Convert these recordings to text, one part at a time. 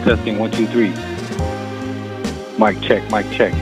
Testing 1 2 3. Mic check, mic check.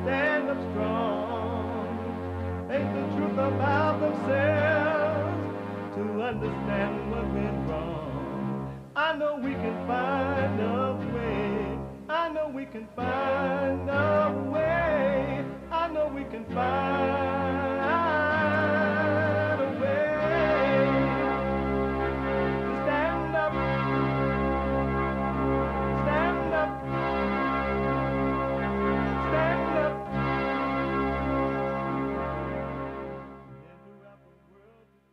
stand up strong, face the truth about themselves, to understand what went wrong. I know we can find a way. I know we can find a way. I know we can find a way to stand up, stand up, stand up, and throughout the world today.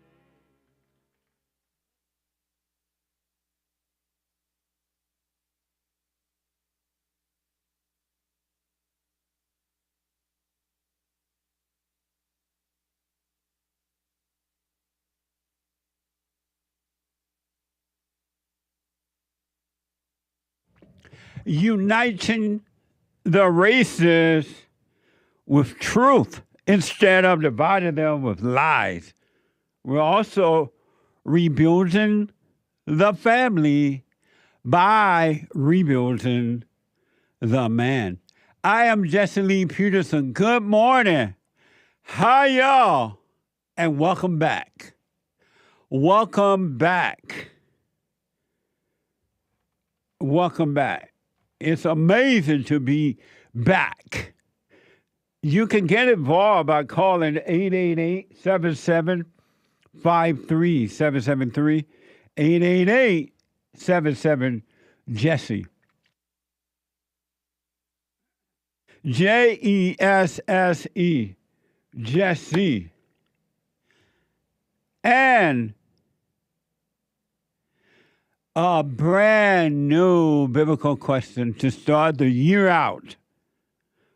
Uniting the races with truth instead of dividing them with lies. We're also rebuilding the family by rebuilding the man. I am Jesse Lee Peterson. Good morning. Hi, y'all, and welcome back. Welcome back. Welcome back. It's amazing to be back. You can get involved by calling 888-7753-773, 888-77-JESSE. Jesse, Jesse. And a brand new biblical question to start the year out.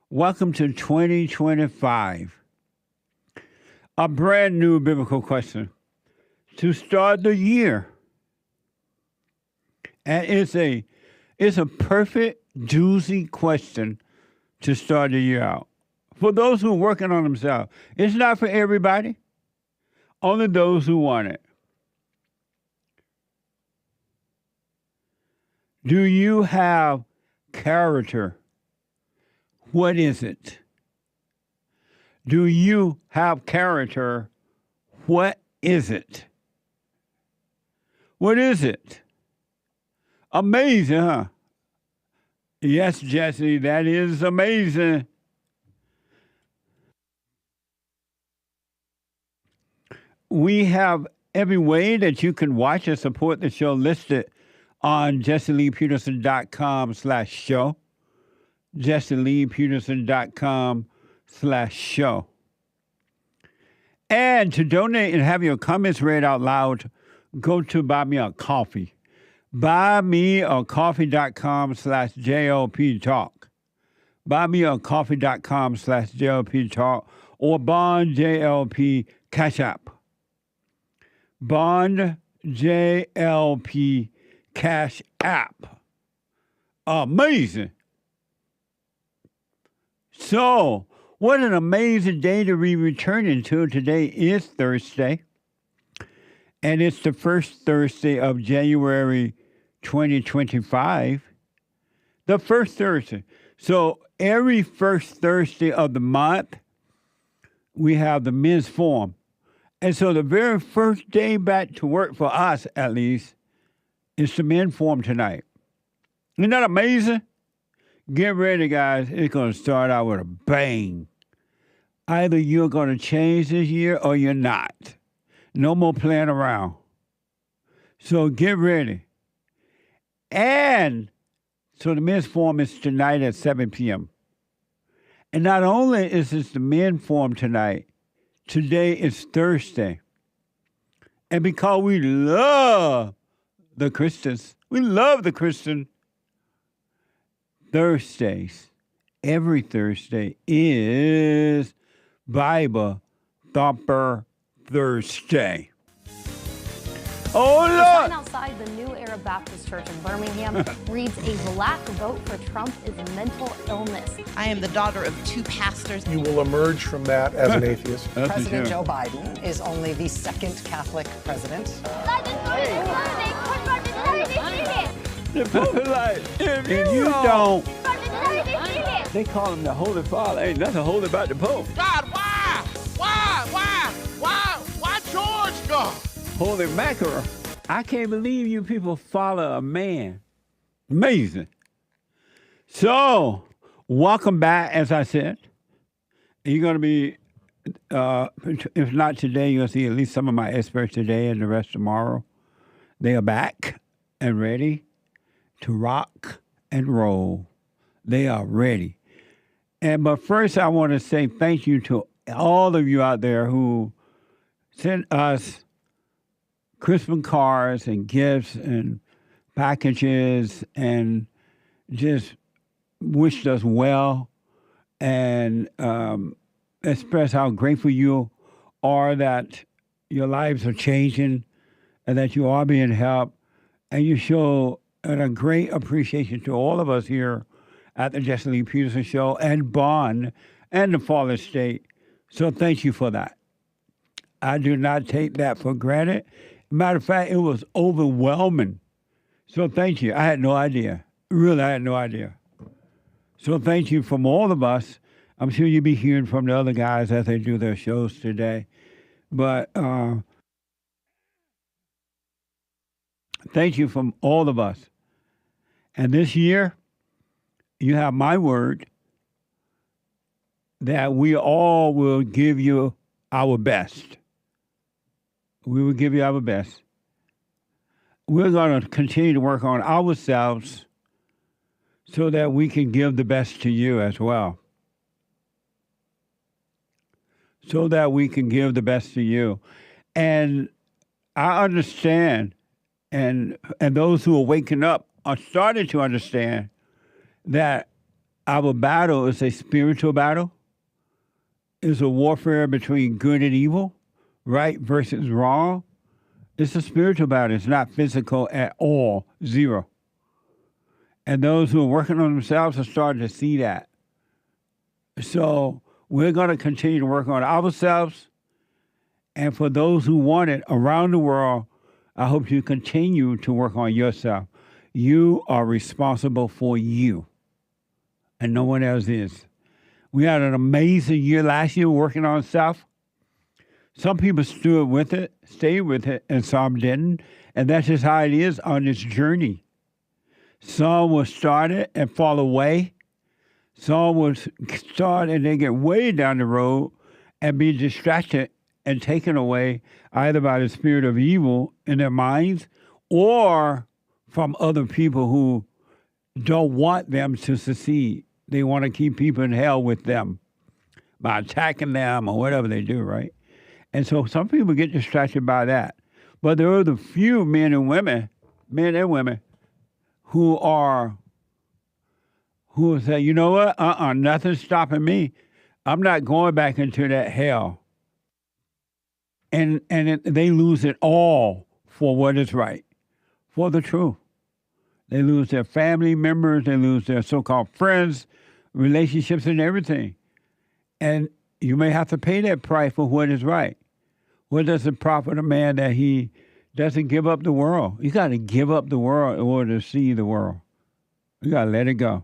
Welcome to 2025. A brand new biblical question to start the year. And it's a perfect, juicy question to start the year out. For those who are working on themselves. It's not for everybody. Only those who want it. Do you have character? What is it? Do you have character? What is it? What is it? Amazing, huh? Yes, Jesse, that is amazing. We have every way that you can watch and support the show listed on jesseleepeterson.com/show. jesseleepeterson.com/show. And to donate and have your comments read out loud, go to Buy Me a Coffee. buymeacoffee.com/JLP Talk. buymeacoffee.com/JLP Talk or Bond JLP Cash App. Bond JLP Cash App. Amazing. So, what an amazing day to be returning to. Today is Thursday, and it's the first Thursday of January 2025. The first Thursday. So, every first Thursday of the month, we have the men's forum. And so the very first day back to work for us, at least, is the men's forum tonight. Isn't that amazing? Get ready, guys. It's going to start out with a bang. Either you're going to change this year or you're not. No more playing around. So get ready. And so the men's forum is tonight at 7 p.m. And not only is this the men's forum tonight, today is Thursday. And because we love the Christians, we love the Christian, Thursdays, every Thursday is Bible Thumper Thursday. Oh, The Lord! sign outside the New Era Baptist Church in Birmingham reads, "A black vote for Trump is mental illness." I am the daughter of two pastors. You will emerge from that as an atheist. President Joe Biden is only the second Catholic president. If you don't They call him the Holy Father. Ain't nothing holy about the Pope. God, why? Why George, God? Holy mackerel. I can't believe you people follow a man. Amazing. So, welcome back, as I said. You're going to be, if not today, you'll see at least some of my experts today and the rest tomorrow. They are back and ready to rock and roll. They are ready. But first, I want to say thank you to all of you out there who sent us Christmas cards and gifts and packages and just wished us well and express how grateful you are that your lives are changing and that you are being helped. And you show a great appreciation to all of us here at the JLP Show and Bond and the Fallen State. So thank you for that. I do not take that for granted. Matter of fact, it was overwhelming. So thank you. I had no idea. Really, I had no idea. So thank you from all of us. I'm sure you'll be hearing from the other guys as they do their shows today. But thank you from all of us. And this year, you have my word that we all will give you our best. We will give you our best. We're going to continue to work on ourselves so that we can give the best to you as well. So that we can give the best to you. And I understand, and those who are waking up are starting to understand that our battle is a spiritual battle. It's a warfare between good and evil, right versus wrong. It's a spiritual battle. It's not physical at all, zero. And those who are working on themselves are starting to see that. So we're going to continue to work on ourselves. And for those who want it around the world, I hope you continue to work on yourself. You are responsible for you, and no one else is. We had an amazing year last year working on self. Some people stood with it, stayed with it, and some didn't. And that's just how it is on this journey. Some will start it and fall away. Some will start and they get way down the road and be distracted and taken away either by the spirit of evil in their minds or from other people who don't want them to succeed. They want to keep people in hell with them by attacking them or whatever they do, right? And so some people get distracted by that. But there are the few men and women who say, you know what? Nothing's stopping me. I'm not going back into that hell. And they lose it all for what is right, for the truth. They lose their family members. They lose their so-called friends, relationships, and everything. And you may have to pay that price for what is right. What does it profit a man that he doesn't give up the world? You got to give up the world in order to see the world. You got to let it go.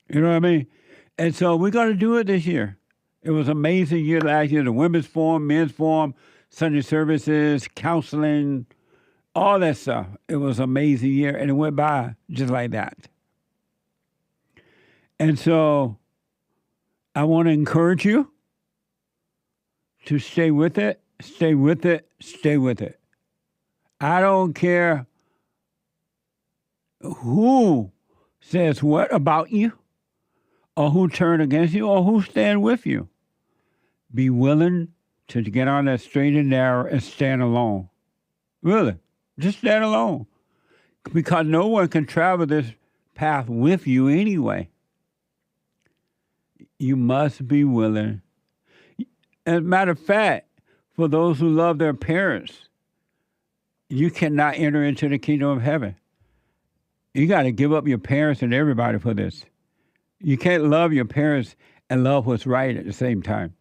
You know what I mean? And so we're going to do it this year. It was an amazing year last year. The women's forum, men's forum, Sunday services, counseling, all that stuff. It was an amazing year, and it went by just like that. And so I want to encourage you to stay with it, stay with it, stay with it. I don't care who says what about you, or who turn against you, or who stand with you. Be willing to get on that straight and narrow and stand alone. Really, just stand alone. Because no one can travel this path with you anyway. You must be willing. As a matter of fact, for those who love their parents, you cannot enter into the kingdom of heaven. You got to give up your parents and everybody for this. You can't love your parents and love what's right at the same time.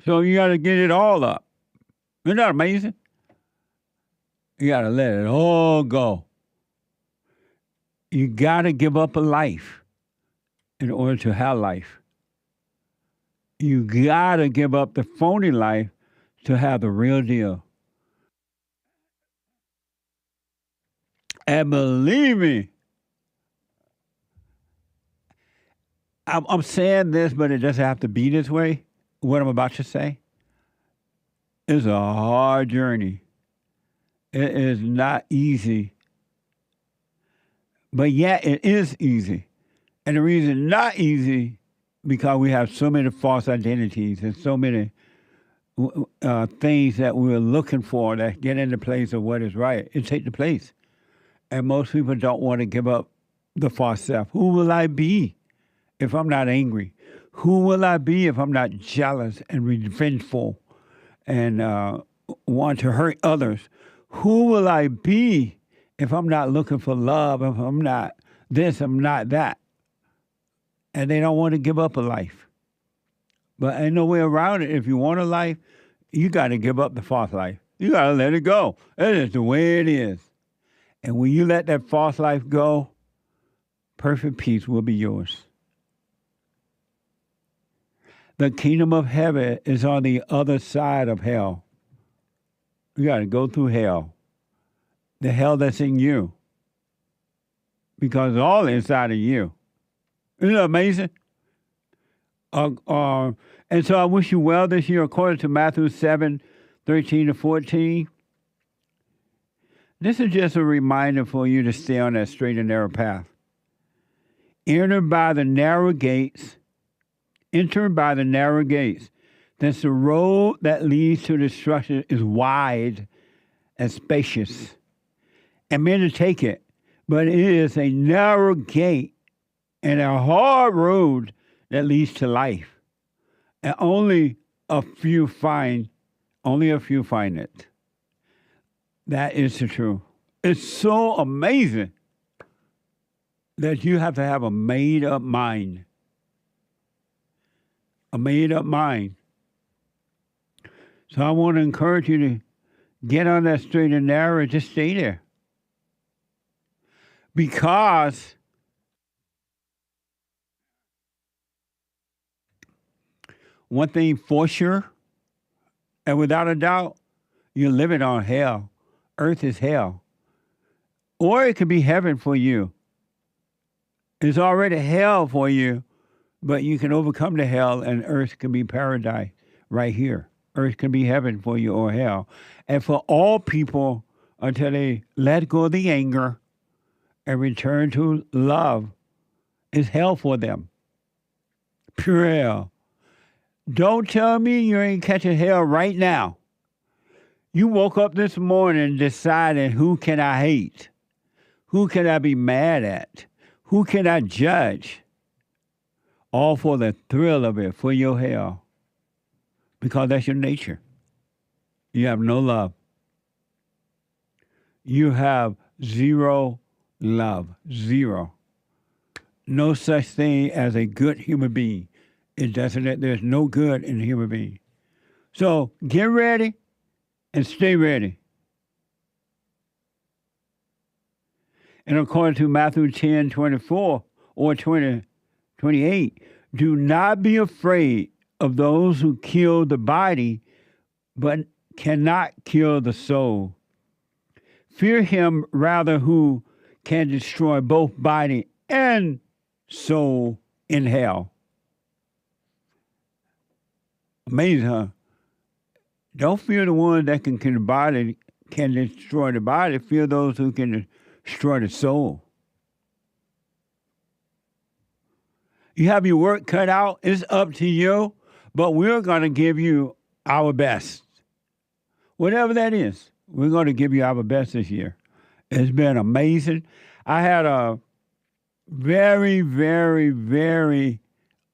So you got to get it all up. Isn't that amazing? You got to let it all go. You got to give up a life in order to have life. You gotta give up the phony life to have the real deal. And believe me, I'm saying this, but it doesn't have to be this way. What I'm about to say is a hard journey. It is not easy. But yet it is easy. And the reason not easy, because we have so many false identities and so many things that we're looking for that get in the place of what is right. It take the place. And most people don't want to give up the false self. Who will I be if I'm not angry? Who will I be if I'm not jealous and revengeful and want to hurt others? Who will I be if I'm not looking for love, if I'm not this, I'm not that? And they don't want to give up a life. But ain't no way around it. If you want a life, you got to give up the false life. You got to let it go. That is the way it is. And when you let that false life go, perfect peace will be yours. The kingdom of heaven is on the other side of hell. You got to go through hell. The hell that's in you. Because it's all inside of you. Isn't it amazing? And so I wish you well this year according to Matthew 7:13-14. This is just a reminder for you to stay on that straight and narrow path. Enter by the narrow gates. That's the road that leads to destruction is wide and spacious. And many take it. But it is a narrow gate and a hard road that leads to life. And only a few find it. That is the truth. It's so amazing that you have to have a made-up mind. A made-up mind. So I want to encourage you to get on that straight and narrow and just stay there. Because one thing for sure, and without a doubt, you're living on hell. Earth is hell. Or it could be heaven for you. It's already hell for you, but you can overcome the hell and earth can be paradise right here. Earth can be heaven for you or hell. And for all people, until they let go of the anger and return to love, is hell for them. Pure hell. Don't tell me you ain't catching hell right now. You woke up this morning deciding who can I hate? Who can I be mad at? Who can I judge? All for the thrill of it, for your hell. Because that's your nature. You have no love. You have zero love. Zero. No such thing as a good human being. It doesn't. There's no good in a human being. So get ready and stay ready. And according to Matthew 10:24 or 28, do not be afraid of those who kill the body, but cannot kill the soul. Fear him rather who can destroy both body and soul in hell. Amazing, huh? Don't fear the one that can destroy the body. Fear those who can destroy the soul. You have your work cut out. It's up to you, but we're going to give you our best. Whatever that is, we're going to give you our best this year. It's been amazing. I had a very, very, very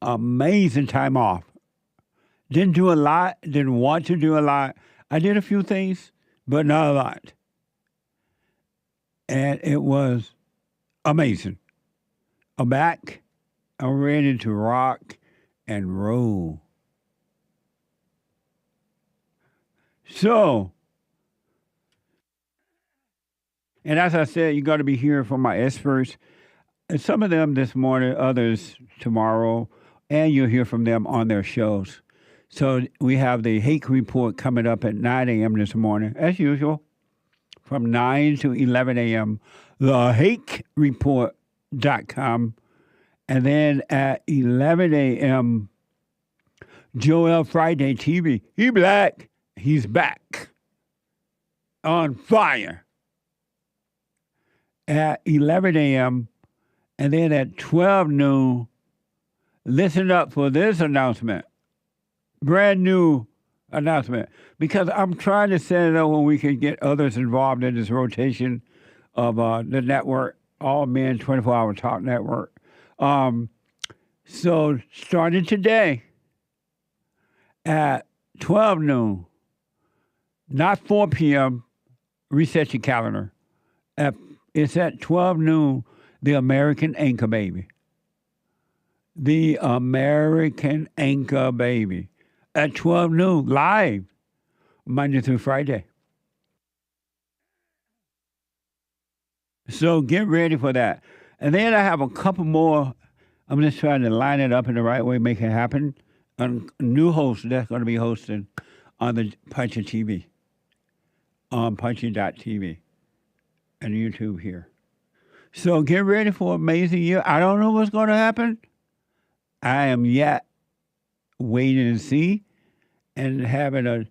amazing time off. Didn't do a lot, didn't want to do a lot. I did a few things, but not a lot. And it was amazing. I'm back. I'm ready to rock and roll. So, and as I said, you got to be hearing from my experts. And some of them this morning, others tomorrow, and you'll hear from them on their shows. So we have the Hake Report coming up at 9 a.m. this morning, as usual, from 9 to 11 a.m., thehakereport.com. And then at 11 a.m., Joel Friday TV. He black. He's back. On fire. At 11 a.m., and then at 12 noon, listen up for this announcement. Brand new announcement. Because I'm trying to set it up when we can get others involved in this rotation of the network, All Men 24-Hour Talk Network. So starting today at 12 noon, not 4 p.m., reset your calendar. It's at 12 noon, the American Anchor Baby. The American Anchor Baby. At 12 noon, live, Monday through Friday. So get ready for that. And then I have a couple more. I'm just trying to line it up in the right way, make it happen. A new host that's going to be hosting on the Punchy TV, on punchy.tv, and YouTube here. So get ready for an amazing year. I don't know what's going to happen. I am yet waiting to see and having a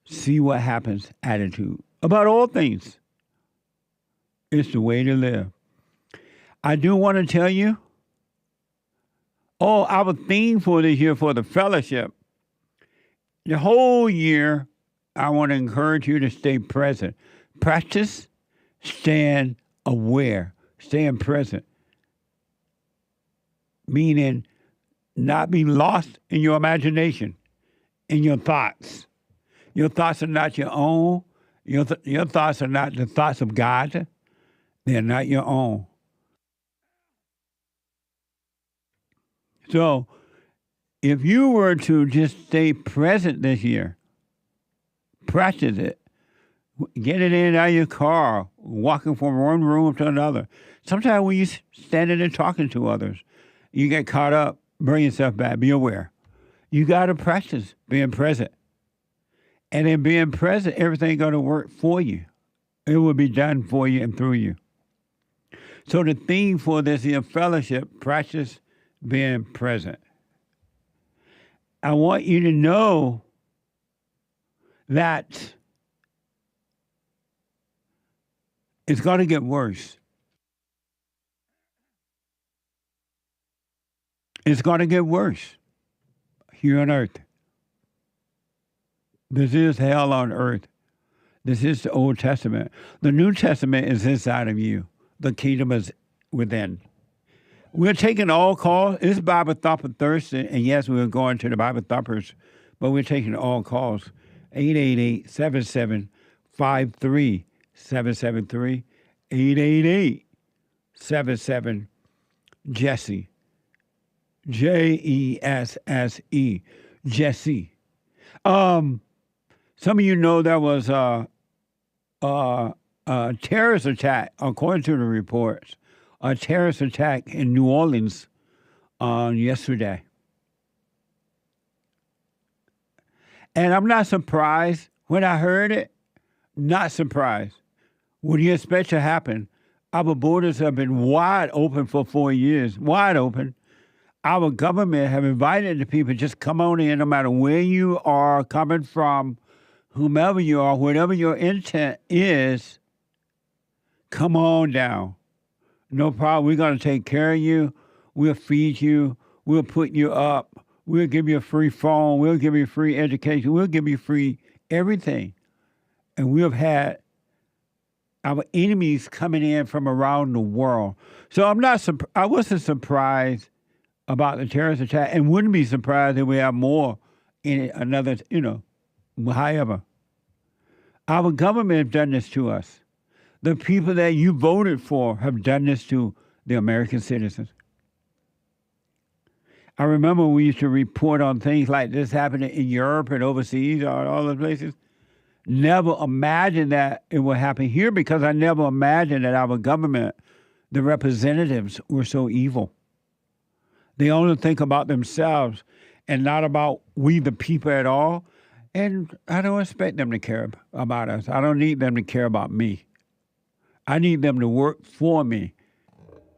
see what happens attitude about all things. It's the way to live. I do want to tell you, our theme for this year for the fellowship, the whole year, I want to encourage you to stay present. Practice, stand aware, staying present. Meaning not be lost in your imagination, in your thoughts. Your thoughts are not your own. Your thoughts are not the thoughts of God. They're not your own. So, if you were to just stay present this year, practice it. Get it in and out of your car, walking from one room to another. Sometimes when you're standing and talking to others, you get caught up. Bring yourself back. Be aware. You got to practice being present. And in being present, everything's going to work for you. It will be done for you and through you. So the theme for this year fellowship, practice being present. I want you to know that it's going to get worse. It's going to get worse here on earth. This is hell on earth. This is the Old Testament. The New Testament is inside of you. The kingdom is within. We're taking all calls. It's Bible Thumper Thursday, and yes, we're going to the Bible Thumpers, but we're taking all calls. 888-7753-773, 888-77-JESSE, Jesse, Jesse. Some of you know there was a terrorist attack, according to the reports, a terrorist attack in New Orleans yesterday. And I'm not surprised when I heard it, not surprised. What do you expect to happen? Our borders have been wide open for 4 years, wide open. Our government have invited the people, just come on in, no matter where you are coming from, whomever you are, whatever your intent is, come on down. No problem. We're going to take care of you. We'll feed you. We'll put you up. We'll give you a free phone. We'll give you free education. We'll give you free everything. And we have had our enemies coming in from around the world. So I wasn't surprised about the terrorist attack and wouldn't be surprised if we have more in another, however. Our government have done this to us. The people that you voted for have done this to the American citizens. I remember we used to report on things like this happening in Europe and overseas, all those places. Never imagined that it would happen here because I never imagined that our government the representatives were so evil. They only think about themselves and not about we the people at all. And I don't expect them to care about us. I don't need them to care about me. I need them to work for me,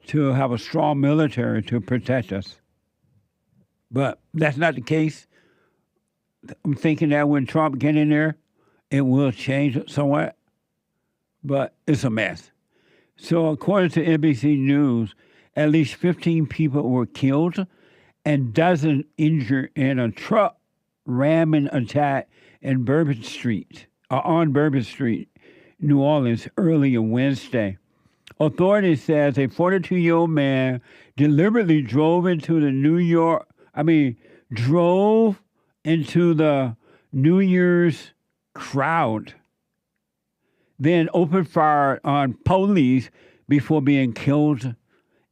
to have a strong military to protect us. But that's not the case. I'm thinking that when Trump get in there, it will change it somewhat. But it's a mess. So according to NBC News, at least 15 people were killed and dozens injured in a truck ramming attack in Bourbon Street, on Bourbon Street, New Orleans, earlier Wednesday. Authorities says a 42-year-old man deliberately drove into the New Year's crowd, then opened fire on police before being killed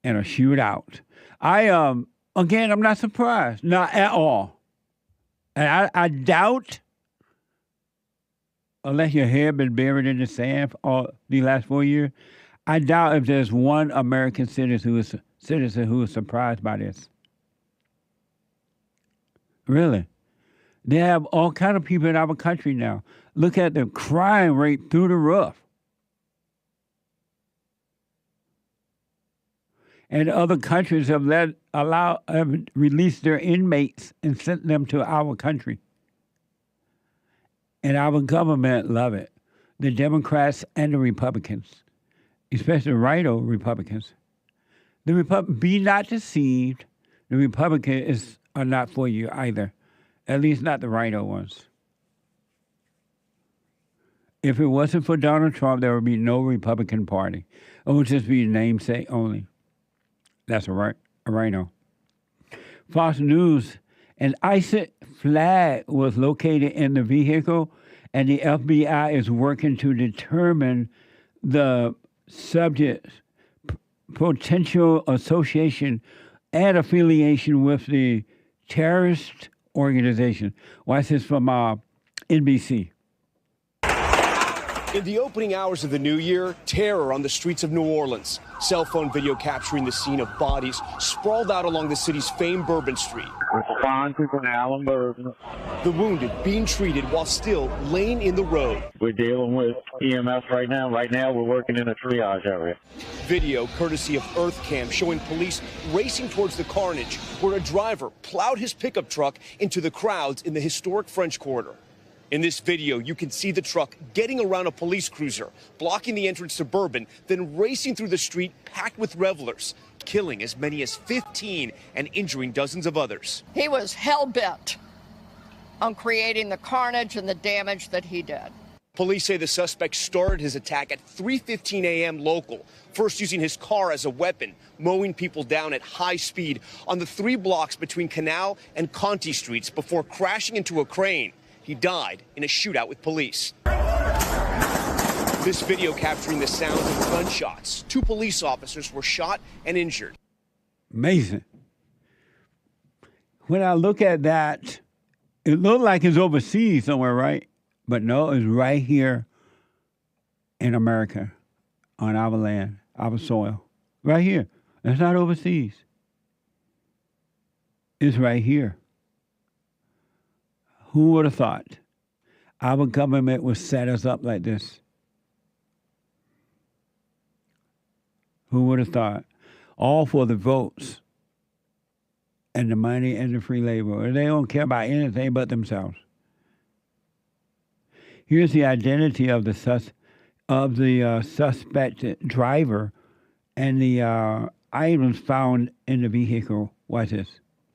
in a shootout. I'm not surprised, not at all. And I doubt, unless your hair been buried in the sand all the last 4 years, I doubt if there's one American citizen who is surprised by this. Really. They have all kind of people in our country now. Look at the crime rate through the roof. And other countries have released their inmates and sent them to our country. And our government love it. The Democrats and the Republicans, especially the right-o Republicans. Be not deceived. The Republicans are not for you either. At least not the right-o ones. If it wasn't for Donald Trump, there would be no Republican Party. It would just be namesake only. That's a right-o. Fox News, an ICE flag was located in the vehicle, and the FBI is working to determine the subject's potential association and affiliation with the terrorist organization. Watch this from NBC. In the opening hours of the new year, terror on the streets of New Orleans. Cell phone video capturing the scene of bodies sprawled out along the city's famed Bourbon Street. We're fine people now in Bourbon. The wounded being treated while still laying in the road. We're dealing with EMS right now. Right now, we're working in a triage area. Video courtesy of EarthCam showing police racing towards the carnage where a driver plowed his pickup truck into the crowds in the historic French Quarter. In this video, you can see the truck getting around a police cruiser, blocking the entrance to Bourbon, then racing through the street packed with revelers, killing as many as 15 and injuring dozens of others. He was hell-bent on creating the carnage and the damage that he did. Police say the suspect started his attack at 3:15 a.m. local, first using his car as a weapon, mowing people down at high speed on the 3 blocks between Canal and Conti Streets before crashing into a crane. He died in a shootout with police. This video capturing the sounds of gunshots. 2 police officers were shot and injured. Amazing. When I look at that, it looked like it's overseas somewhere, right? But no, it's right here in America, on our land, our soil. Right here. It's not overseas. It's right here. Who would have thought our government would set us up like this? Who would have thought? All for the votes and the money and the free labor. They don't care about anything but themselves. Here's the identity of the suspected driver and the items found in the vehicle. Watch this.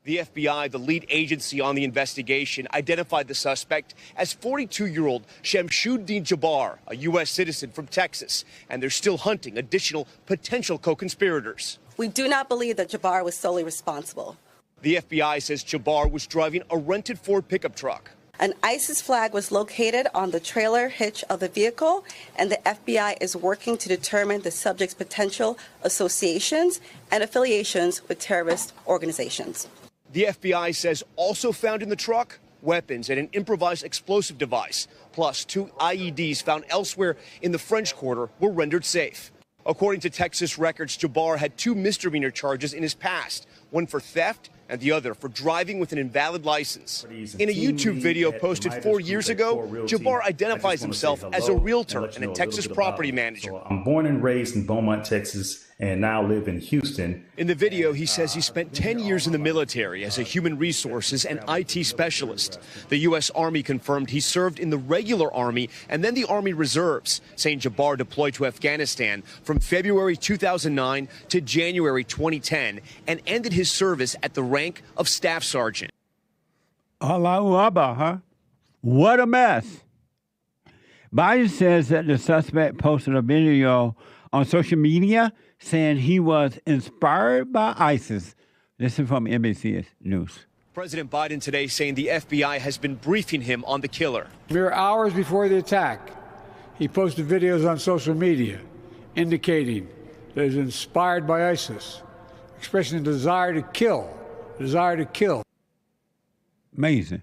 The FBI, the lead agency on the investigation, identified the suspect as 42-year-old Shamsuddin Jabbar, a U.S. citizen from Texas, and they're still hunting additional potential co-conspirators. We do not believe that Jabbar was solely responsible. The FBI says Jabbar was driving a rented Ford pickup truck. An ISIS flag was located on the trailer hitch of the vehicle, and the FBI is working to determine the subject's potential associations and affiliations with terrorist organizations. The FBI says also found in the truck weapons and an improvised explosive device, plus 2 IEDs found elsewhere in the French Quarter were rendered safe. According to Texas records, Jabbar had 2 misdemeanor charges in his past, one for theft and the other for driving with an invalid license. In a YouTube video posted 4 years ago, Jabbar identifies himself as a realtor and a Texas property manager. So I'm born and raised in Beaumont, Texas, and now live in Houston. In the video, he says he spent 10 years in the military as a human resources and IT specialist. The U.S. Army confirmed he served in the regular Army and then the Army Reserves, saying Jabbar deployed to Afghanistan from February 2009 to January 2010 and ended his service at the rank of Staff Sergeant. Allahu Akbar, huh? What a mess. Biden says that the suspect posted a video on social media saying he was inspired by ISIS. This is from NBC News. President Biden today saying the FBI has been briefing him on the killer. Mere hours before the attack, he posted videos on social media indicating that he was inspired by ISIS, expressing a desire to kill. Amazing.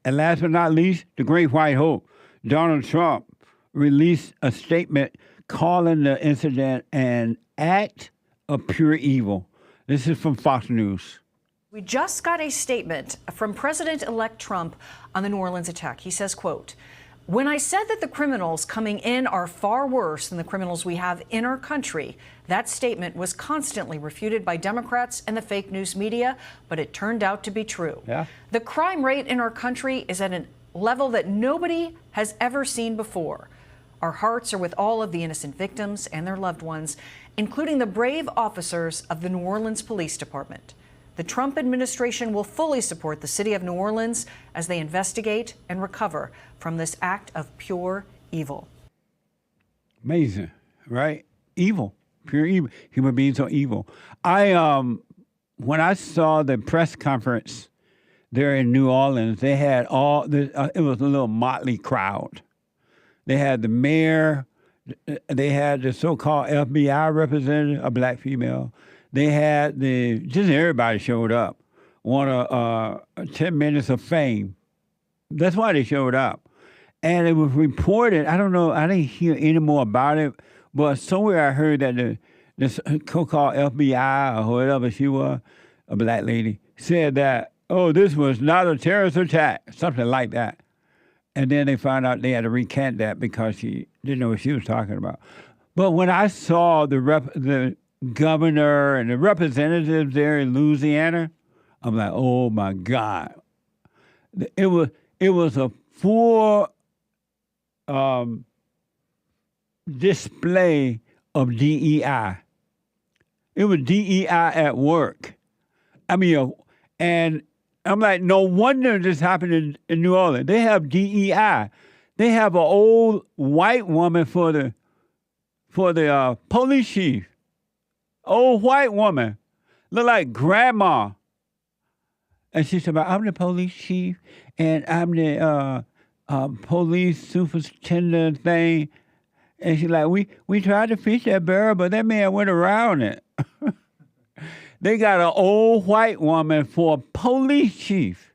And last but not least, the great white hope, Donald Trump, released a statement calling the incident an act of pure evil. This is from Fox News. We just got a statement from President-elect Trump on the New Orleans attack. He says, quote, "When I said that the criminals coming in are far worse than the criminals we have in our country, that statement was constantly refuted by Democrats and the fake news media, but it turned out to be true. Yeah. The crime rate in our country is at a level that nobody has ever seen before. Our hearts are with all of the innocent victims and their loved ones, including the brave officers of the New Orleans Police Department. The Trump administration will fully support the city of New Orleans as they investigate and recover from this act of pure evil." Amazing, right? Evil, pure evil. Human beings are evil. When I saw the press conference there in New Orleans, they had it was a little motley crowd. They had the mayor, they had the so-called FBI representative, a black female. They had just everybody showed up. Want 10 minutes of fame. That's why they showed up. And it was reported, I don't know, I didn't hear any more about it, but somewhere I heard that the so-called FBI or whatever she was, a black lady, said that, oh, this was not a terrorist attack, something like that. And then they found out they had to recant that because she didn't know what she was talking about. But when I saw the governor and the representatives there in Louisiana, I'm like, oh my God. It was a full display of DEI. It was DEI at work. I mean, and I'm like, no wonder this happened in New Orleans. They have DEI. They have an old white woman for the police chief. Old white woman, look like grandma. And she said, I'm the police chief, and I'm the police superintendent thing. And she's like, we tried to fish that barrel, but that man went around it. They got an old white woman for police chief,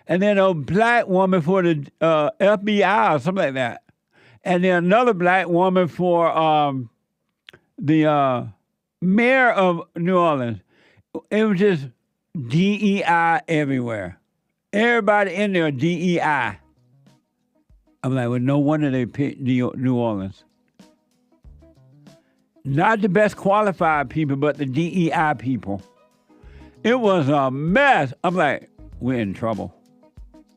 and then a black woman for the FBI or something like that, and then another black woman for the mayor of New Orleans. It was just DEI everywhere. Everybody in there, DEI. I'm like, well, no wonder they picked New Orleans. Not the best qualified people, but the DEI people. It was a mess. I'm like, we're in trouble.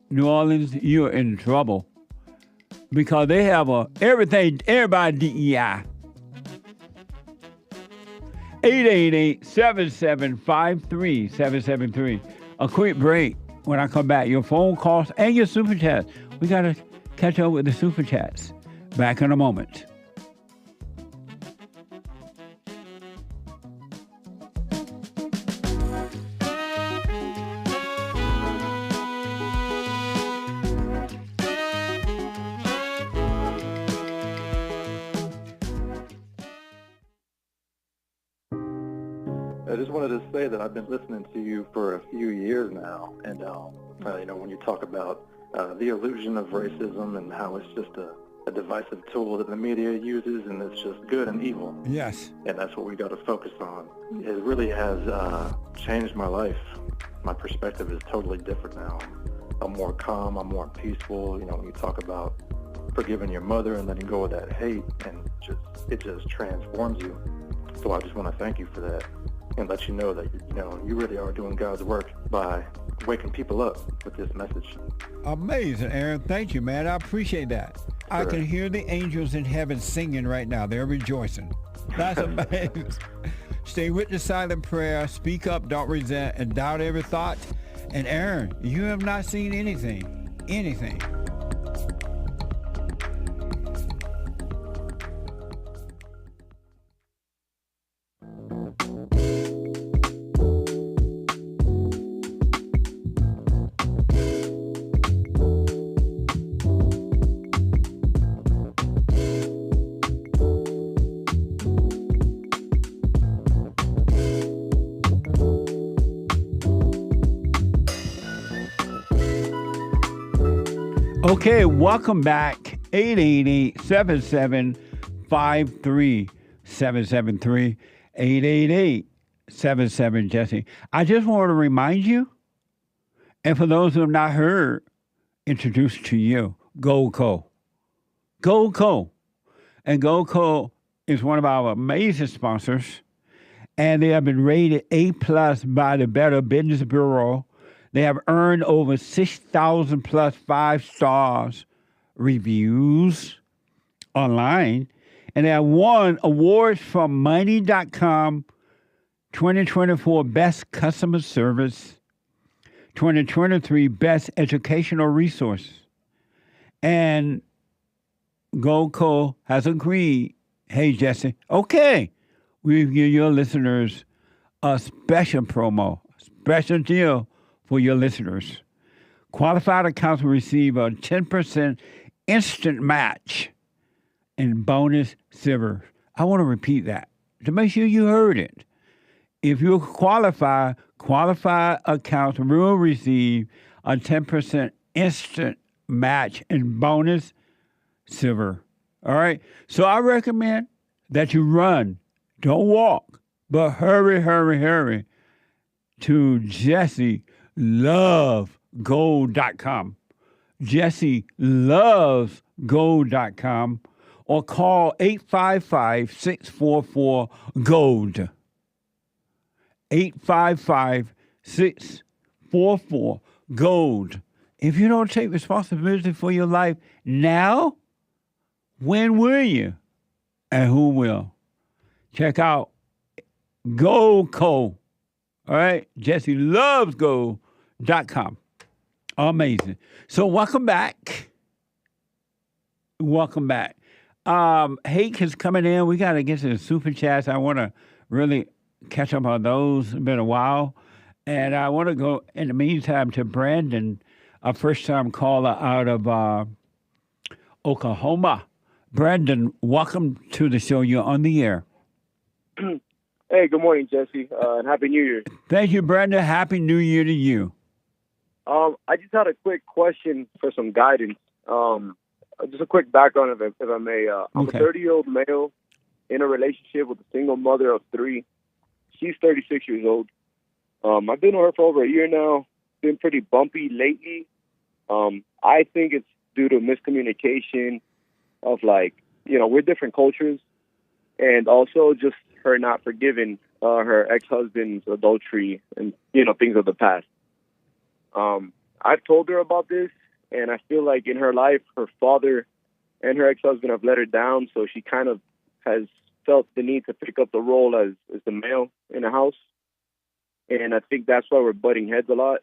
New Orleans, you're in trouble. Because they have everybody DEI. 888-775-3773. A quick break. When I come back, your phone calls and your super chats. We got to catch up with the super chats. Back in a moment. I just wanted to say that I've been listening to you for a few years now, and when you talk about the illusion of racism and how it's just a a divisive tool that the media uses, and it's just good and evil. Yes. And that's what we got to focus on. It really has changed my life. My perspective is totally different now. I'm more calm, I'm more peaceful. You know, when you talk about forgiving your mother and letting go of that hate, and it just transforms you. So I just want to thank you for that and let you know that, you know, you really are doing God's work by waking people up with this message. Amazing, Aaron. Thank you, man. I appreciate that. Sure. I can hear the angels in heaven singing right now. They're rejoicing. That's amazing. Stay with the silent prayer. Speak up, don't resent, and doubt every thought. And Aaron, you have not seen anything. Anything. Okay, welcome back. 888-7753-773. 888-77-JESSE. I just want to remind you, and for those who have not heard, introduce to you Goldco. Goldco. And Goldco is one of our amazing sponsors, and they have been rated A+ by the Better Business Bureau. They have earned over 6,000 plus 5-stars reviews online. And they have won awards from Money.com 2024 Best Customer Service, 2023 Best Educational Resource. And Goldco has agreed, hey, Jesse, okay, we give your listeners a special promo, special deal for your listeners. Qualified accounts will receive a 10% instant match in bonus silver. I want to repeat that to make sure you heard it. If you qualify, qualified accounts will receive a 10% instant match in bonus silver. All right? So I recommend that you run. Don't walk, but hurry, hurry, hurry to JesseLovesGold.com. JesseLovesGold.com or call 855-644-GOLD. 855-644-GOLD. If you don't take responsibility for your life now, when will you? And who will? Check out Goldco. All right? JesseLovesGold.com. Amazing. So welcome back. Welcome back. Hake is coming in. We got to get to the super chats. I want to really catch up on those. It's been a while. And I want to go, in the meantime, to Brandon, a first-time caller out of Oklahoma. Brandon, welcome to the show. You're on the air. Hey, good morning, Jesse, and Happy New Year. Thank you, Brandon. Happy New Year to you. I just had a quick question for some guidance. Just a quick background, if I may. I'm a 30-year-old male in a relationship with a single mother of 3. She's 36 years old. I've been with her for over a year now. Been pretty bumpy lately. I think it's due to miscommunication of, like, you know, we're different cultures, and also just her not forgiving her ex-husband's adultery and, you know, things of the past. I've told her about this, and I feel like in her life, her father and her ex-husband have let her down, so she kind of has felt the need to pick up the role as the male in the house. And I think that's why we're butting heads a lot.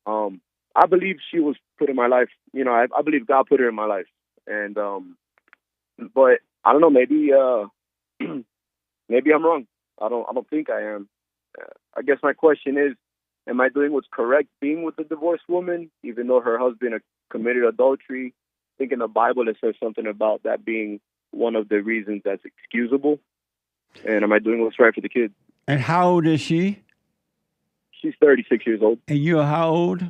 I believe she was put in my life. You know, I believe God put her in my life. And, but I don't know, maybe I'm wrong. I don't think I am. I guess my question is, am I doing what's correct being with a divorced woman, even though her husband committed adultery? I think in the Bible it says something about that being one of the reasons that's excusable. And am I doing what's right for the kids? And how old is she? She's 36 years old. And you're how old?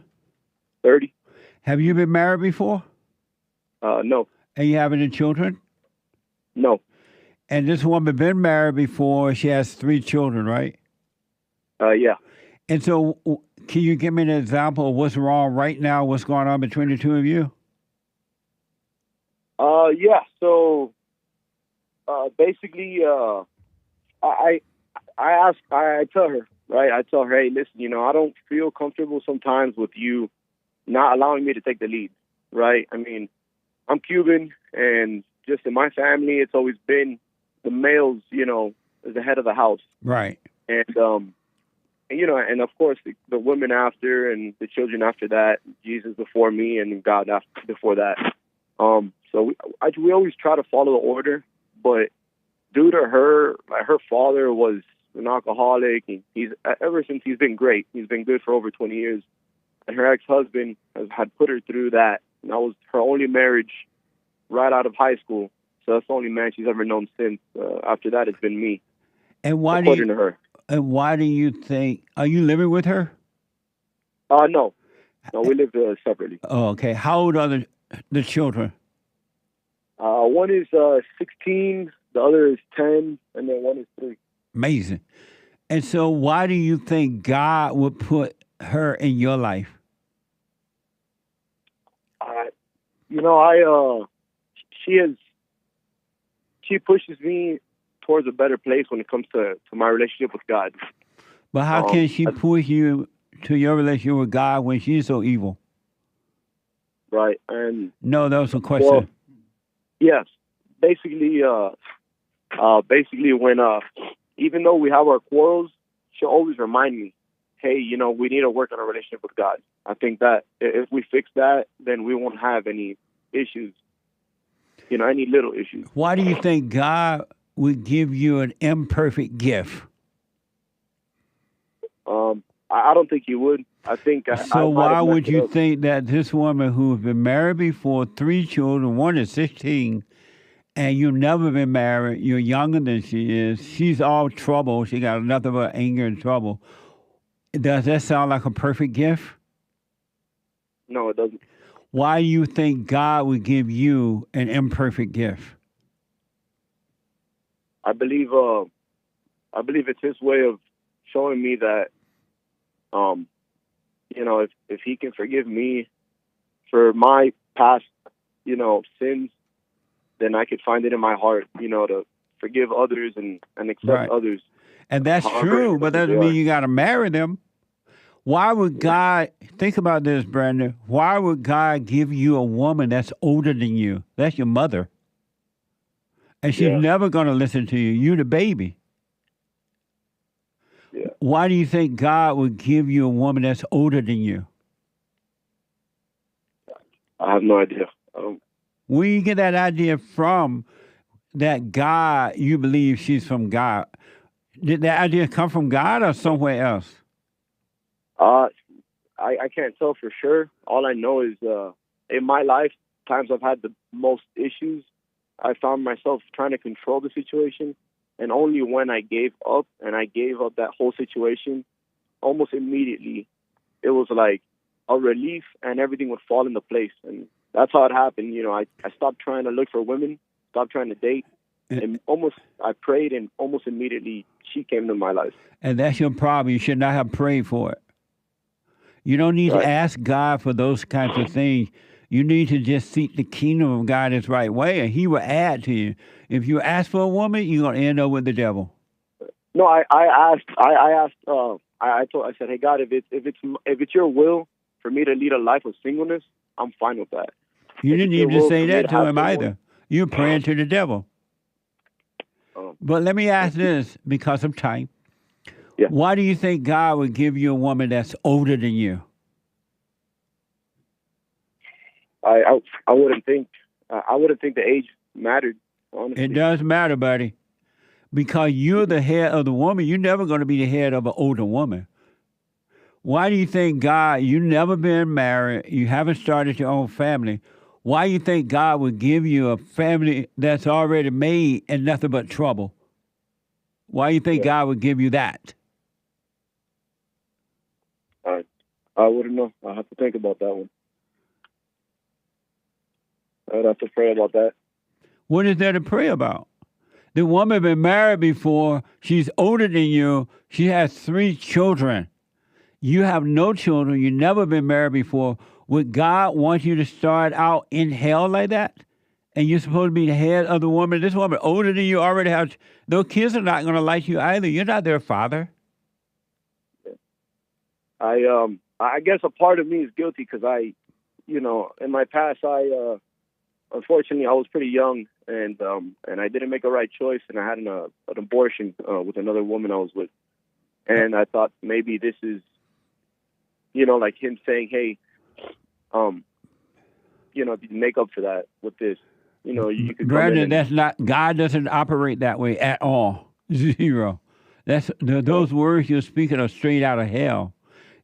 30. Have you been married before? No. And you have any children? No. And this woman been married before. She has 3 children, right? Yeah. And so can you give me an example of what's wrong right now, what's going on between the two of you? Yeah. So, basically, I tell her, right? I tell her, hey, listen, I don't feel comfortable sometimes with you not allowing me to take the lead, right? I mean, I'm Cuban, and just in my family, it's always been the males, as the head of the house. Right. And, and of course, the women after and the children after that, Jesus before me and God before that. So we always try to follow the order, but due to her, her father was an alcoholic. He's ever since he's been great. He's been good for over 20 years. And her ex-husband had put her through that. And that was her only marriage right out of high school. So that's the only man she's ever known since. After that, it's been me. And why according to her. And why do you think? Are you living with her? No, we live separately. Oh, okay. How old are the children? One is 16, the other is 10, and then one is 3. Amazing. And so, why do you think God would put her in your life? She pushes me towards a better place when it comes to my relationship with God. But how can she push you to your relationship with God when she's so evil? Right, and no, that was a question. Well, yes, basically, when even though we have our quarrels, she'll always remind me, hey, we need to work on our relationship with God. I think that if we fix that, then we won't have any issues, any little issues. Why do you think God would give you an imperfect gift? I don't think He would. I think. So why would you think that this woman who's been married before, 3 children, one is 16, and you've never been married, you're younger than she is, she's all trouble, she got nothing but anger and trouble. Does that sound like a perfect gift? No, it doesn't. Why do you think God would give you an imperfect gift? I believe it's His way of showing me that, if He can forgive me for my past, sins, then I could find it in my heart, to forgive others and accept others. And that's true, but that doesn't mean you got to marry them. Why would God, think about this, Brandon, why would God give you a woman that's older than you? That's your mother. And she's never going to listen to you. You're the baby. Yeah. Why do you think God would give you a woman that's older than you? I have no idea. Where you get that idea from, that God, you believe she's from God? Did that idea come from God or somewhere else? I can't tell for sure. All I know is in my life, times I've had the most issues, I found myself trying to control the situation. And only when I gave up, and I gave up that whole situation, almost immediately, it was like a relief and everything would fall into place. And that's how it happened. I stopped trying to look for women, stopped trying to date. And I prayed, and almost immediately she came to my life. And that's your problem. You should not have prayed for it. You don't need to ask God for those kinds of things. You need to just seek the kingdom of God His right way, and He will add to you. If you ask for a woman, you're going to end up with the devil. No, I said, hey God, if it's your will for me to lead a life of singleness, I'm fine with that. You didn't even say that to him either. You're praying to the devil. But let me ask this, because of time. Yeah. Why do you think God would give you a woman that's older than you? I wouldn't think the age mattered, honestly. It does matter, buddy. Because you're the head of the woman. You're never going to be the head of an older woman. Why do you think God, you've never been married, you haven't started your own family, why do you think God would give you a family that's already made and nothing but trouble? Why do you think God would give you that? I wouldn't know. I'll have to think about that one. I'd have to pray about that. What is there to pray about? The woman been married before. She's older than you. She has 3 children. You have no children. You've never been married before. Would God want you to start out in hell like that? And you're supposed to be the head of the woman. This woman older than you already have. Those kids are not going to like you either. You're not their father. I guess a part of me is guilty because in my past, unfortunately, I was pretty young and I didn't make a right choice, and I had an abortion with another woman I was with, and I thought maybe this is, like him saying, hey, make up for that with this. You could. Brandon, that's not. God doesn't operate that way at all. 0. Those words you're speaking are straight out of hell.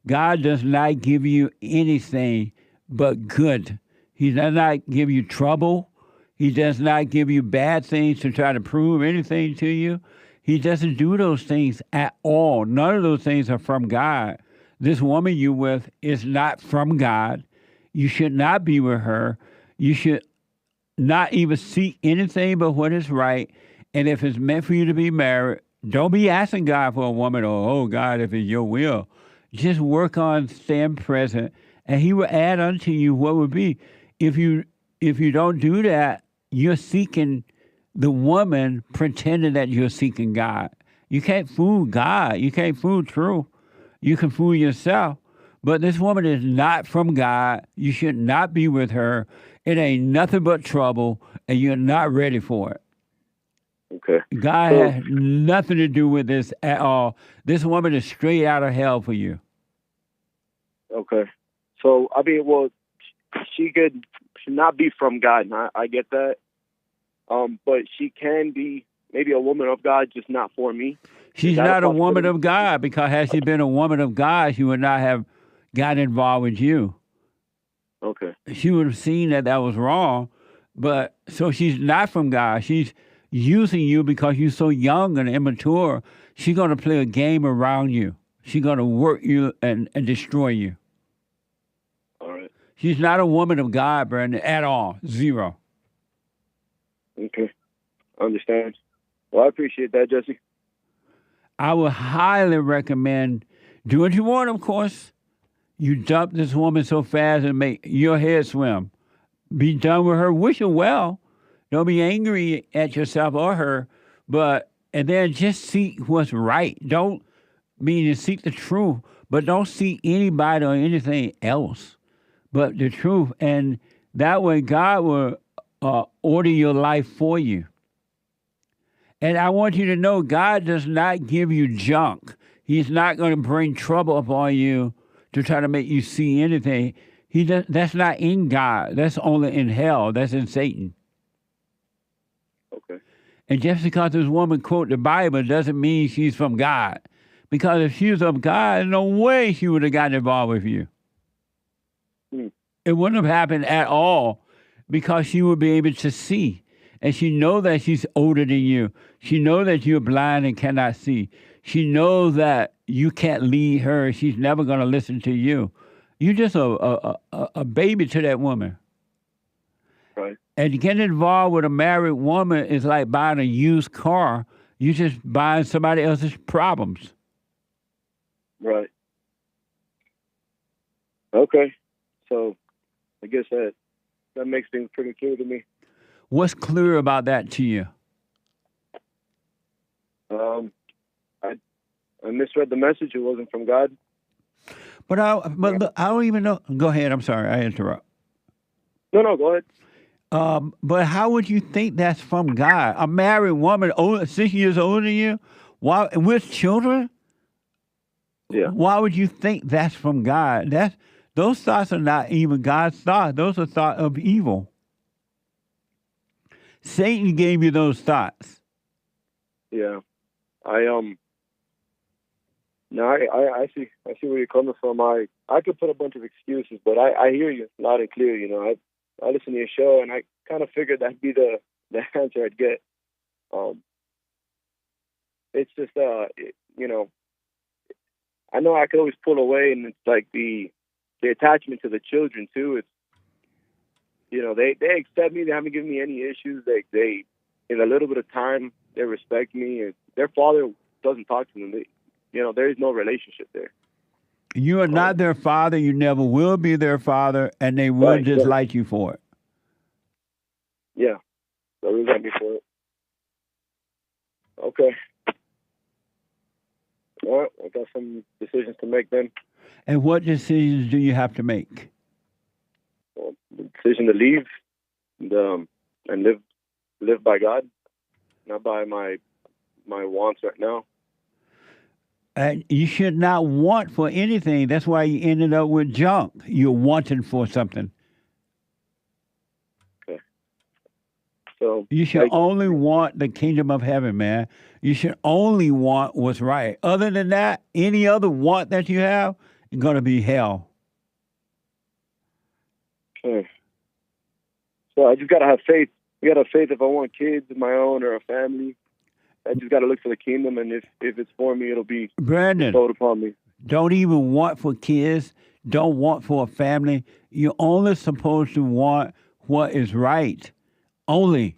God does not give you anything but good. He does not give you trouble. He does not give you bad things to try to prove anything to you. He doesn't do those things at all. None of those things are from God. This woman you're with is not from God. You should not be with her. You should not even seek anything but what is right. And if it's meant for you to be married, don't be asking God for a woman or, oh, God, if it's your will. Just work on staying present, and he will add unto you what would be. If you don't do that, you're seeking the woman pretending that you're seeking God. You can't fool God. You can't fool truth. You can fool yourself. But this woman is not from God. You should not be with her. It ain't nothing but trouble, and you're not ready for it. Okay. God has nothing to do with this at all. This woman is straight out of hell for you. Okay. So, she should not be from God, and I get that. But she can be maybe a woman of God, just not for me. She's not a woman of God, because had she been a woman of God, she would not have got involved with you. Okay. She would have seen that was wrong. But so she's not from God. She's using you because you're so young and immature. She's going to play a game around you. She's going to work you and destroy you. All right. She's not a woman of God, Brandon, at all. 0. Okay. I understand. Well, I appreciate that, Jesse. I would highly recommend, do what you want, of course. You dump this woman so fast and make your head swim. Be done with her. Wish her well. Don't be angry at yourself or her, and then just seek what's right. Don't mean to seek the truth, but don't seek anybody or anything else but the truth. And that way God will order your life for you. And I want you to know God does not give you junk. He's not going to bring trouble upon you to try to make you see anything. That's not in God. That's only in hell. That's in Satan. Okay. And just because this woman quote the Bible doesn't mean she's from God. Because if she was of God, there's no way she would have gotten involved with you. It wouldn't have happened at all, because she would be able to see. And she knows that she's older than you. She knows that you're blind and cannot see. She knows that you can't lead her. She's never going to listen to you. You're just a baby to that woman. Right. And getting involved with a married woman is like buying a used car. You're just buying somebody else's problems. Right. Okay. So I guess that makes things pretty clear to me. What's clear about that to you? I misread the message. It wasn't from God. But look, I don't even know. Go ahead. I'm sorry. I interrupt. No, go ahead. But how would you think that's from God? A married woman, 6 years older than you, with children? Yeah. Why would you think that's from God? Those thoughts are not even God's thoughts. Those are thoughts of evil. Satan gave you those thoughts. Yeah. I see where you're coming from. I could put a bunch of excuses, but I hear you loud and clear. I listen to your show, and I kind of figured that'd be the answer I'd get. It's just I know I could always pull away, and it's like the attachment to the children too. you know, they accept me. They haven't given me any issues. They in a little bit of time, they respect me. And their father doesn't talk to them. You know, there is no relationship there. You are not their father. You never will be their father, and they will dislike you for it. Yeah, they resent me for it. Okay. All right, I got some decisions to make then. And what decisions do you have to make? Well, the decision to leave and live by God, not by my wants right now. And you should not want for anything. That's why you ended up with junk. You're wanting for something. Okay. So you should only want the kingdom of heaven, man. You should only want what's right. Other than that, any other want that you have is going to be hell. Okay. So I just got to have faith. You got to have faith if I want kids of my own or a family. I just got to look for the kingdom, and if it's for me, it'll be Brandon, bestowed upon me. Don't even want for kids. Don't want for a family. You're only supposed to want what is right. Only.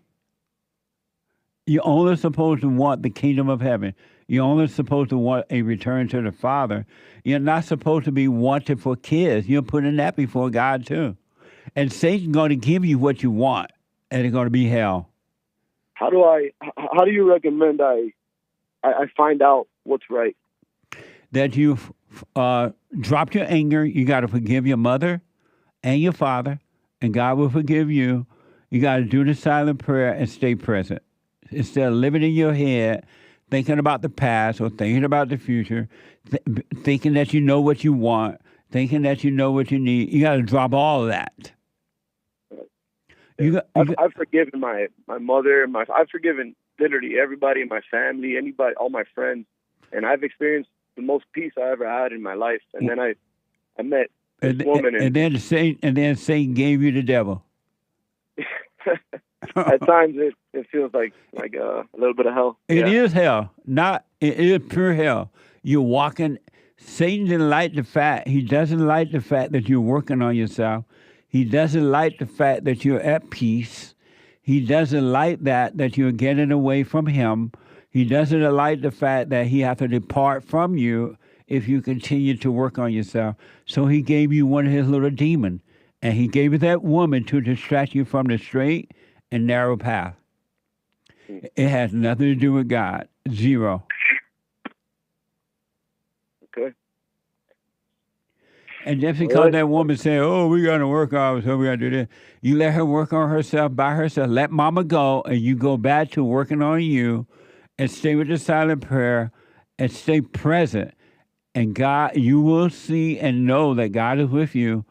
You're only supposed to want the kingdom of heaven. You're only supposed to want a return to the Father. You're not supposed to be wanting for kids. You're putting that before God too. And Satan's going to give you what you want, and it's going to be hell. How do you recommend I find out what's right? That you dropped your anger. You got to forgive your mother and your father, and God will forgive you. You got to do the silent prayer and stay present. Instead of living in your head, thinking about the past or thinking about the future, thinking that you know what you want, thinking that you know what you need, you got to drop all of that. I've forgiven my mother. I've forgiven literally everybody in my family, anybody, all my friends, and I've experienced the most peace I ever had in my life. And then I met this woman, and then Satan gave you the devil. At times it feels like a little bit of hell. It is hell. It is pure hell. You're walking. Satan didn't like the fact. He doesn't like the fact that you're working on yourself. He doesn't like the fact that you're at peace. He doesn't like that you're getting away from him. He doesn't like the fact that he has to depart from you if you continue to work on yourself. So he gave you one of his little demons, and he gave you that woman to distract you from the straight and narrow path. It has nothing to do with God. Zero. Okay. And just because that woman said, oh, we got to work on so we got to do this, you let her work on herself by herself. Let mama go, and you go back to working on you and stay with the silent prayer and stay present. And God, you will see and know that God is with you,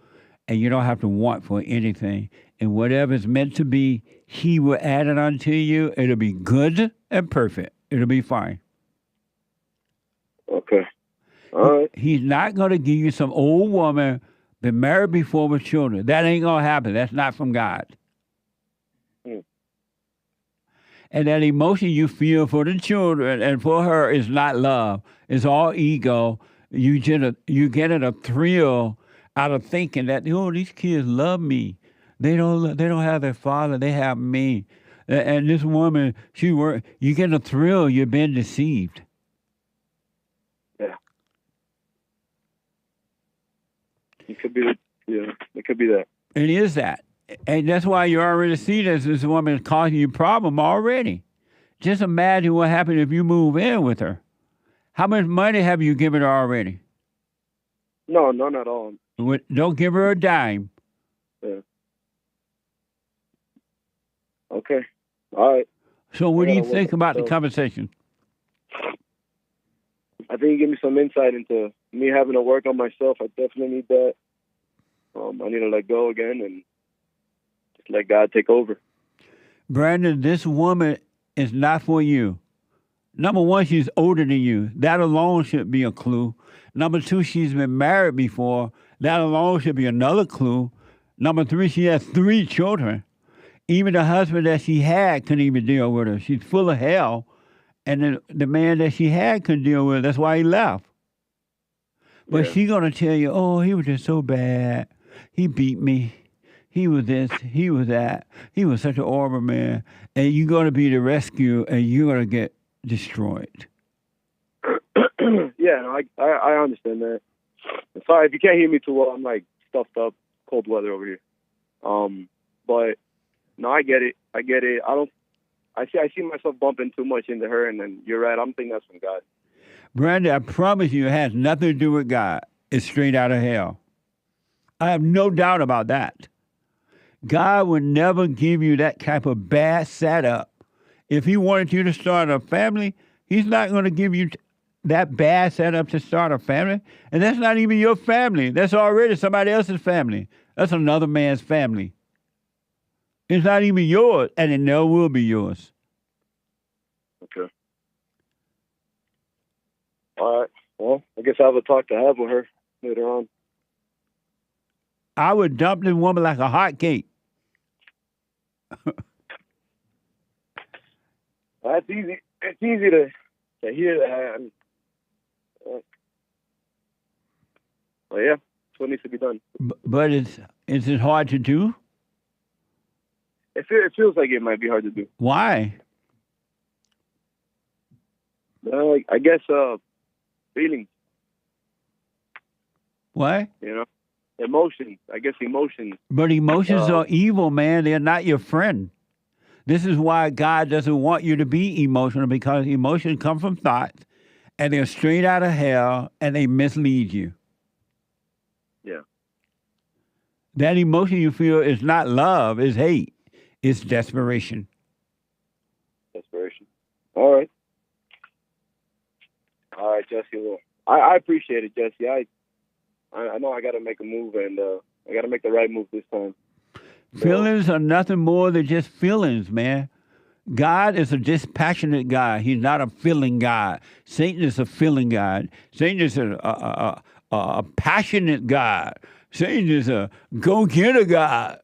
and you don't have to want for anything. And whatever is meant to be, he will add it unto you. It'll be good and perfect. It'll be fine. Okay. All right. He's not going to give you some old woman, been married before with children. That ain't going to happen. That's not from God. And that emotion you feel for the children and for her is not love. It's all ego. You get a thrill out of thinking that, oh, these kids love me. They don't have their father. They have me. And this woman, you get a thrill. You've been deceived. Yeah. It could be that. It is that. And that's why you already see this woman is causing you a problem already. Just imagine what happened if you move in with her. How much money have you given her already? No, none at all. Don't give her a dime. Yeah. Okay. All right. So what do you think about the conversation? I think you give me some insight into me having to work on myself. I definitely need that. I need to let go again and just let God take over. Brandon, this woman is not for you. Number one, she's older than you. That alone should be a clue. Number two, she's been married before. That alone should be another clue. Number three, she has 3 children. Even the husband that she had couldn't even deal with her. She's full of hell. And the man that she had couldn't deal with her. That's why he left. But she's going to tell you, oh, he was just so bad. He beat me. he was this, he was that, he was such an horrible man, and you're going to be the rescue, and you're going to get destroyed. Yeah, no, I understand that. Sorry if you can't hear me too well. I'm like stuffed up, cold weather over here. But no, I get it. I see myself bumping too much into her, and then you're right. I'm thinking that's from God. Brandy, I promise you, it has nothing to do with God. It's straight out of hell. I have no doubt about that. God would never give you that type of bad setup. If he wanted you to start a family, he's not going to give you that bad setup to start a family. And that's not even your family. That's already somebody else's family. That's another man's family. It's not even yours, and it never will be yours. Okay. All right. Well, I guess I have a talk to have with her later on. I would dump this woman like a hot cake. That's easy. It's easy to hear that. Well, yeah, that's what needs to be done. But is it hard to do? It feels like it might be hard to do. Why? Well, I guess feelings. What? You know, emotions. I guess emotions. But emotions are evil, man. They're not your friend. This is why God doesn't want you to be emotional, because emotions come from thoughts, and they're straight out of hell, and they mislead you. Yeah. That emotion you feel is not love, it's hate. It's desperation. Desperation. All right. All right, Jesse. Well, I appreciate it, Jesse. I know I got to make a move, and I got to make the right move this time. Feelings are nothing more than just feelings, man. God is a dispassionate God. He's not a feeling God. Satan is a feeling God. Satan is a passionate God. Satan is a go-getter God.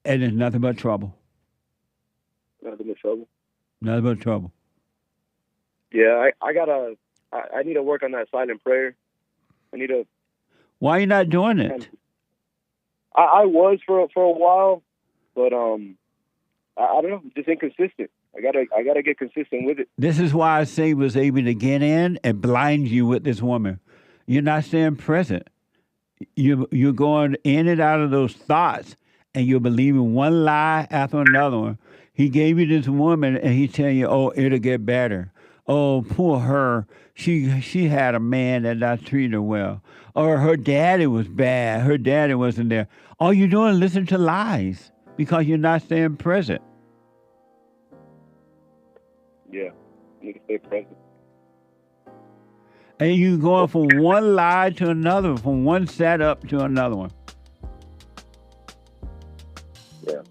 And it's nothing but trouble. Nothing but trouble? Nothing but trouble. Yeah, I need to work on that silent prayer. I need to... Why are you not doing it? I was for a while, but I don't know, just inconsistent. I gotta get consistent with it. This is why Satan was able to get in and blind you with this woman. You're not staying present. You're going in and out of those thoughts, and you're believing one lie after another one. He gave you this woman, and he's telling you, oh, it'll get better. Oh, poor her. She had a man that not treated her well. Or her daddy was bad. Her daddy wasn't there. All you're doing is listen to lies because you're not staying present. Yeah, I need to stay present. And you're going from one lie to another, from one setup to another one. Yeah.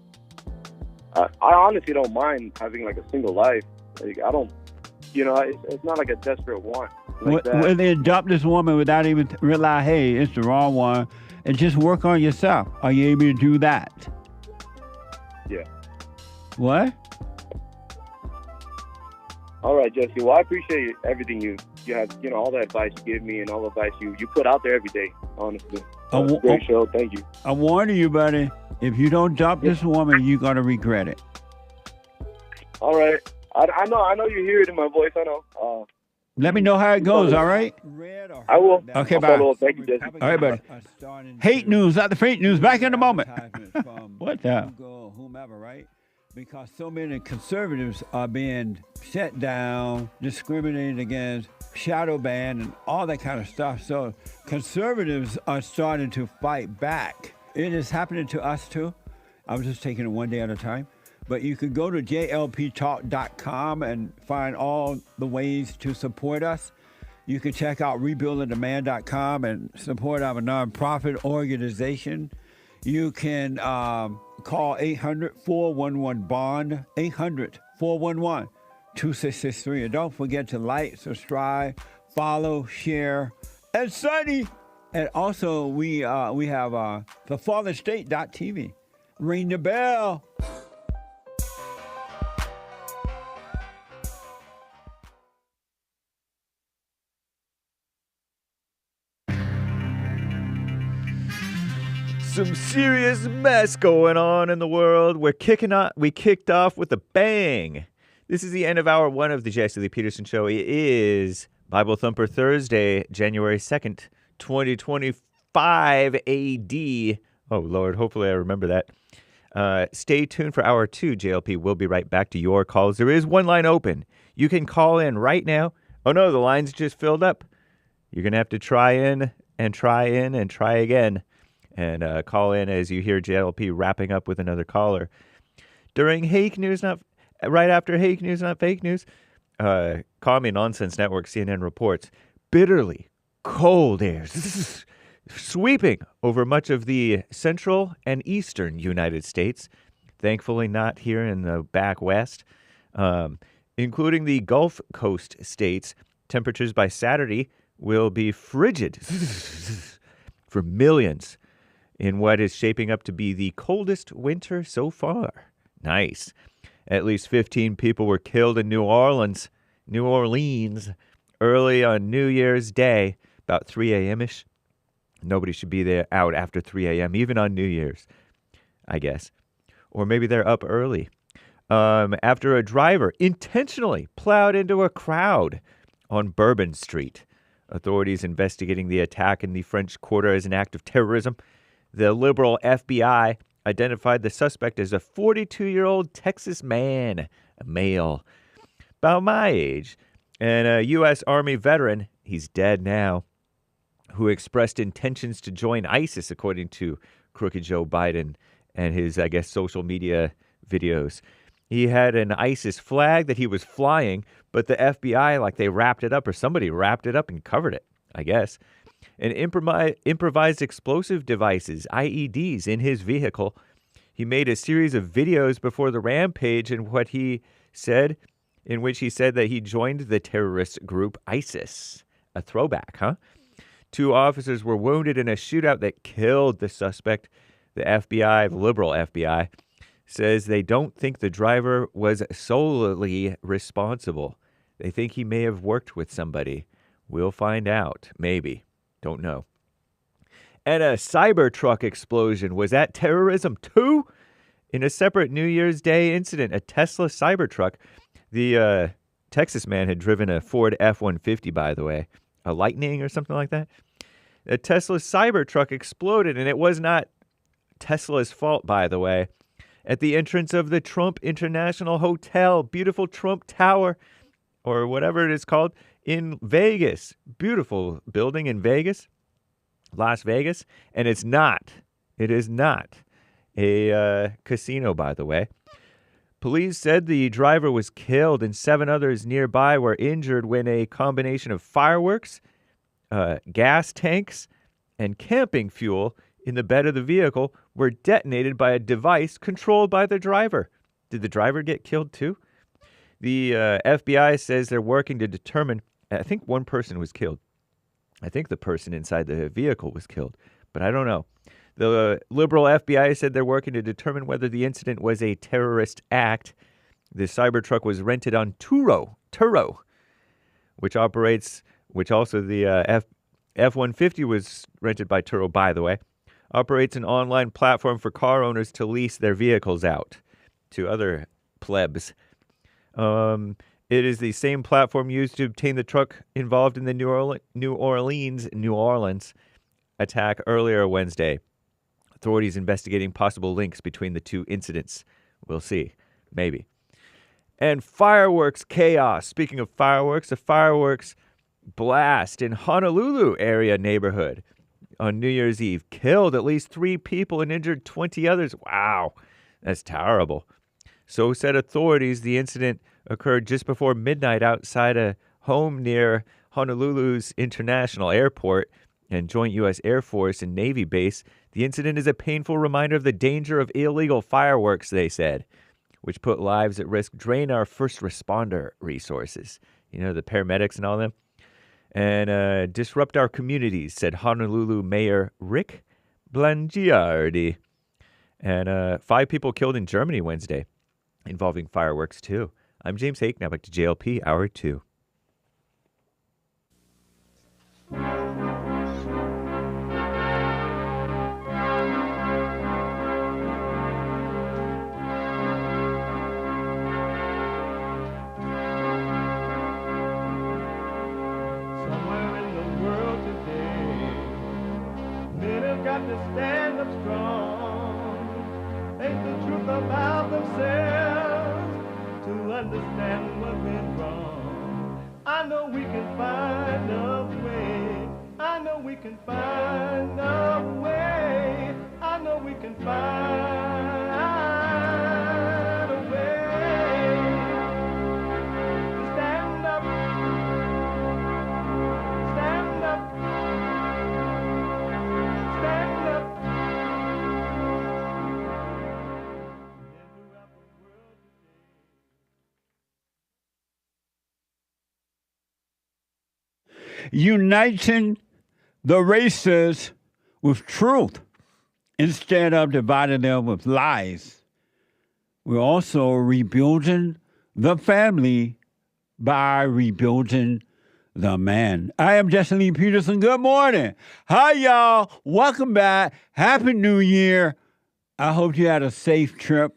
I honestly don't mind having like a single life. Like, I don't, it's not like a desperate want. Like When they adopt this woman without even realize, hey, it's the wrong one, and just work on yourself. Are you able to do that? Yeah. What? All right, Jesse. Well, I appreciate everything you have, all the advice you give me and all the advice you put out there every day, honestly. Great show. Thank you. I'm warning you, buddy. If you don't dump this woman, you're going to regret it. All right. I know you hear it in my voice. I know. Let me know how it goes, all right? I will. Okay, I'll bye. follow up. Thank you, Jesse. All right, buddy. Hate news, not the fake news. Back in a moment. What the? Whomever, right? Because so many conservatives are being shut down, discriminated against, shadow banned, and all that kind of stuff. So conservatives are starting to fight back. It is happening to us, too. I was just taking it one day at a time. But you can go to jlptalk.com and find all the ways to support us. You can check out rebuildingdemand.com and support our nonprofit organization. You can call 800-411-BOND, 800-411-2663. And don't forget to like, subscribe, follow, share, and Sunny. And also, we have thefatherstate.tv. Ring the bell. some serious mess going on in the world. We kicked off with a bang. This is the end of hour 1 of the JLP Peterson Show. It is Bible Thumper Thursday, January 2nd, 2025 AD. Oh, Lord, hopefully I remember that. Stay tuned for hour 2. JLP will be right back to your calls. There is one line open. You can call in right now. Oh, no, the line's just filled up. You're going to have to try in and try again. And call in as you hear JLP wrapping up with another caller. During Hake News, right after Hake News, not fake news, Call Me Nonsense Network, CNN reports, bitterly cold air sweeping over much of the central and eastern United States. Thankfully not here in the back west, including the Gulf Coast states. Temperatures by Saturday will be frigid for millions in what is shaping up to be the coldest winter so far. Nice. At least 15 people were killed in New Orleans, early on New Year's Day, about 3 a.m.-ish. Nobody should be there out after 3 a.m., even on New Year's, I guess. Or maybe they're up early. After a driver intentionally plowed into a crowd on Bourbon Street. Authorities investigating the attack in the French Quarter as an act of terrorism. The liberal FBI identified the suspect as a 42-year-old Texas man, a male, about my age, and a U.S. Army veteran, he's dead now, who expressed intentions to join ISIS, according to Crooked Joe Biden and his, I guess, social media videos. He had an ISIS flag that he was flying, but the FBI, they wrapped it up, or somebody wrapped it up and covered it, I guess. And improvised explosive devices, IEDs, in his vehicle. He made a series of videos before the rampage in which he said that he joined the terrorist group ISIS. A throwback, huh? 2 officers were wounded in a shootout that killed the suspect. The FBI, the liberal FBI, says they don't think the driver was solely responsible. They think he may have worked with somebody. We'll find out. Maybe. Don't know. And a Cybertruck explosion. Was that terrorism too? In a separate New Year's Day incident, a Tesla Cybertruck. The Texas man had driven a Ford F-150, by the way. A Lightning or something like that. A Tesla Cybertruck exploded, and it was not Tesla's fault, by the way. At the entrance of the Trump International Hotel, beautiful Trump Tower, or whatever it is called, in Vegas. Beautiful building in Vegas, Las Vegas. And it is not a casino, by the way. Police said the driver was killed and 7 others nearby were injured when a combination of fireworks, gas tanks, and camping fuel in the bed of the vehicle were detonated by a device controlled by the driver. Did the driver get killed too? The FBI says they're working to determine. I think 1 person was killed. I think the person inside the vehicle was killed, but I don't know. The liberal FBI said they're working to determine whether the incident was a terrorist act. The Cybertruck was rented on Turo, which also the F-150 was rented by Turo, by the way, operates an online platform for car owners to lease their vehicles out to other plebs. It is the same platform used to obtain the truck involved in the New Orleans attack earlier Wednesday. Authorities investigating possible links between the 2 incidents. We'll see. Maybe. And fireworks chaos. Speaking of fireworks, a fireworks blast in Honolulu area neighborhood on New Year's Eve killed at least 3 people and injured 20 others. Wow, that's terrible. So said authorities. The incident occurred just before midnight outside a home near Honolulu's International Airport and Joint U.S. Air Force and Navy base. The incident is a painful reminder of the danger of illegal fireworks, they said, which put lives at risk, drain our first responder resources, the paramedics and all them, and disrupt our communities, said Honolulu Mayor Rick Blangiardi. And 5 people killed in Germany Wednesday, involving fireworks too. I'm James Hake, now back to JLP, Hour 2. understand what went wrong. I know we can find a way. I know we can find a way. I know we can find a way to stand up, stand up, stand up. Uniting the races with truth instead of dividing them with lies. We're also rebuilding the family by rebuilding the man. I am JLP Peterson. Good morning. Hi, y'all. Welcome back. Happy New Year. I hope you had a safe trip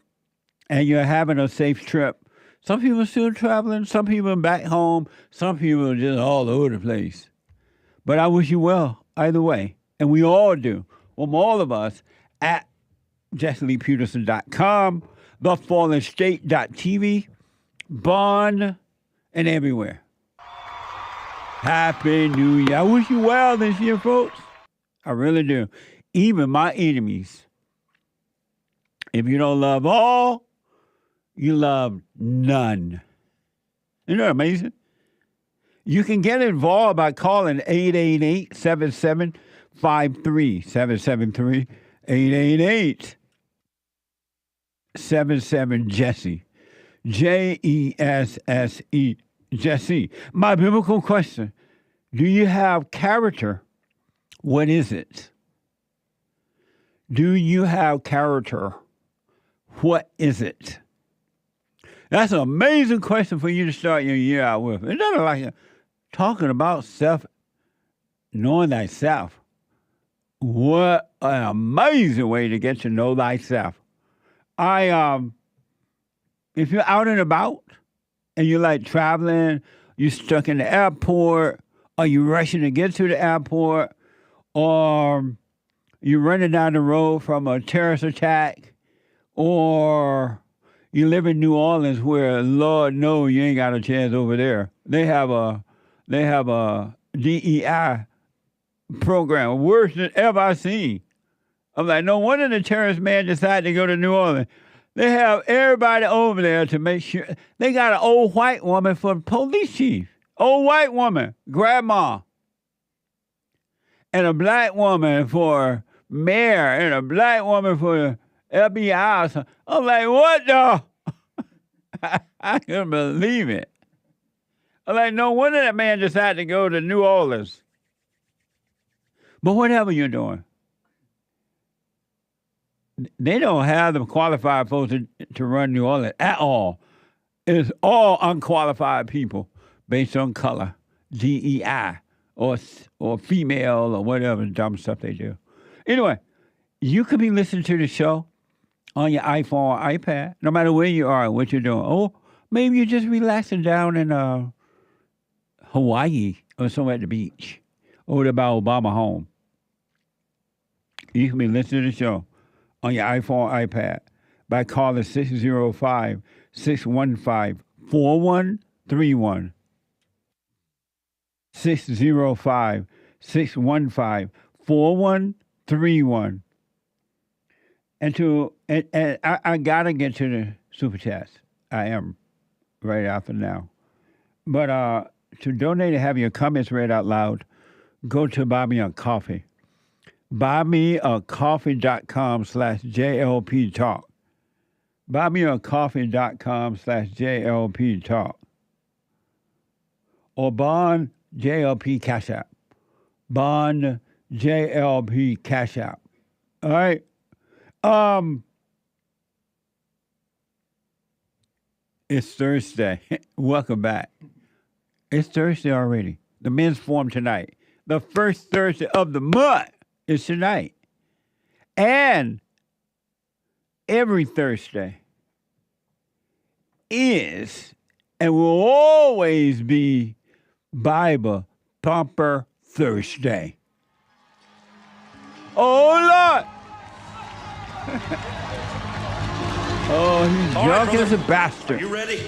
and you're having a safe trip. Some people are still traveling. Some people are back home. Some people are just all over the place. But I wish you well either way. And we all do. From all of us at JLPpeterson.com, thefallenstate.tv, Bond, and everywhere. Happy New Year. I wish you well this year, folks. I really do. Even my enemies. If you don't love all, you love none. Isn't that amazing? You can get involved by calling 888-7753, 773-888-77-JESSE, Jesse, Jesse. My biblical question, do you have character? What is it? Do you have character? What is it? That's an amazing question for you to start your year out with. It's not like talking about self, knowing thyself. What an amazing way to get to know thyself. If you're out and about and you're like traveling, you're stuck in the airport, or you're rushing to get to the airport, or you're running down the road from a terrorist attack, or you live in New Orleans where, Lord knows, you ain't got a chance over there. They have a DEI program, worse than ever I've seen. I'm like, no wonder the terrorist man decided to go to New Orleans. They have everybody over there to make sure. They got an old white woman for police chief, old white woman, grandma, and a black woman for mayor, and a black woman for FBI. I'm like, what the? I couldn't believe it. I'm like, no wonder that man decided to go to New Orleans. But whatever you're doing, they don't have the qualified folks to run New Orleans at all. It's all unqualified people based on color, DEI, or female, or whatever dumb stuff they do. Anyway, you could be listening to the show on your iPhone or iPad, no matter where you are and what you're doing. Or maybe you're just relaxing down in Hawaii or somewhere at the beach, over there by Obama home. You can be listening to the show on your iPhone or iPad by calling 605-615-4131. 605-615-4131. And I gotta get to the super chats. I am right after now. But to donate and have your comments read out loud, go to Buy Me a Coffee. BuyMeACoffee.com/JLP Talk. BuyMeACoffee.com/JLP Talk. Or Bond JLP Cash App. Bond JLP Cash App. All right. It's Thursday. Welcome back. It's Thursday already. The men's forum tonight. The first Thursday of the month is tonight. And every Thursday is and will always be Bible Thumper Thursday. Oh, Lord! Oh, he's drunk as a bastard. You ready?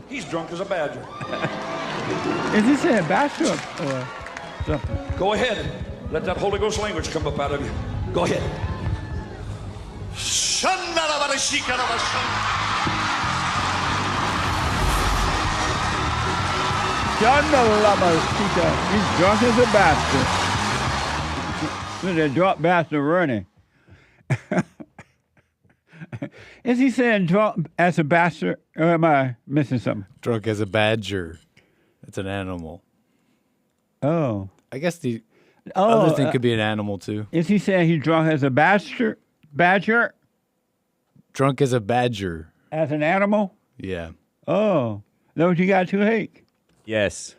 He's drunk as a badger. Is this an bachelor or something? Go ahead. Let that Holy Ghost language come up out of you. Go ahead. He's drunk as a bastard. Look at that drunk bastard running. Is he saying drunk as a bastard, or am I missing something? Drunk as a badger. That's an animal. Oh. I guess the other thing could be an animal, too. Is he saying he's drunk as a bastard? Badger? Drunk as a badger. As an animal? Yeah. Oh. That what you got to hate? Yes.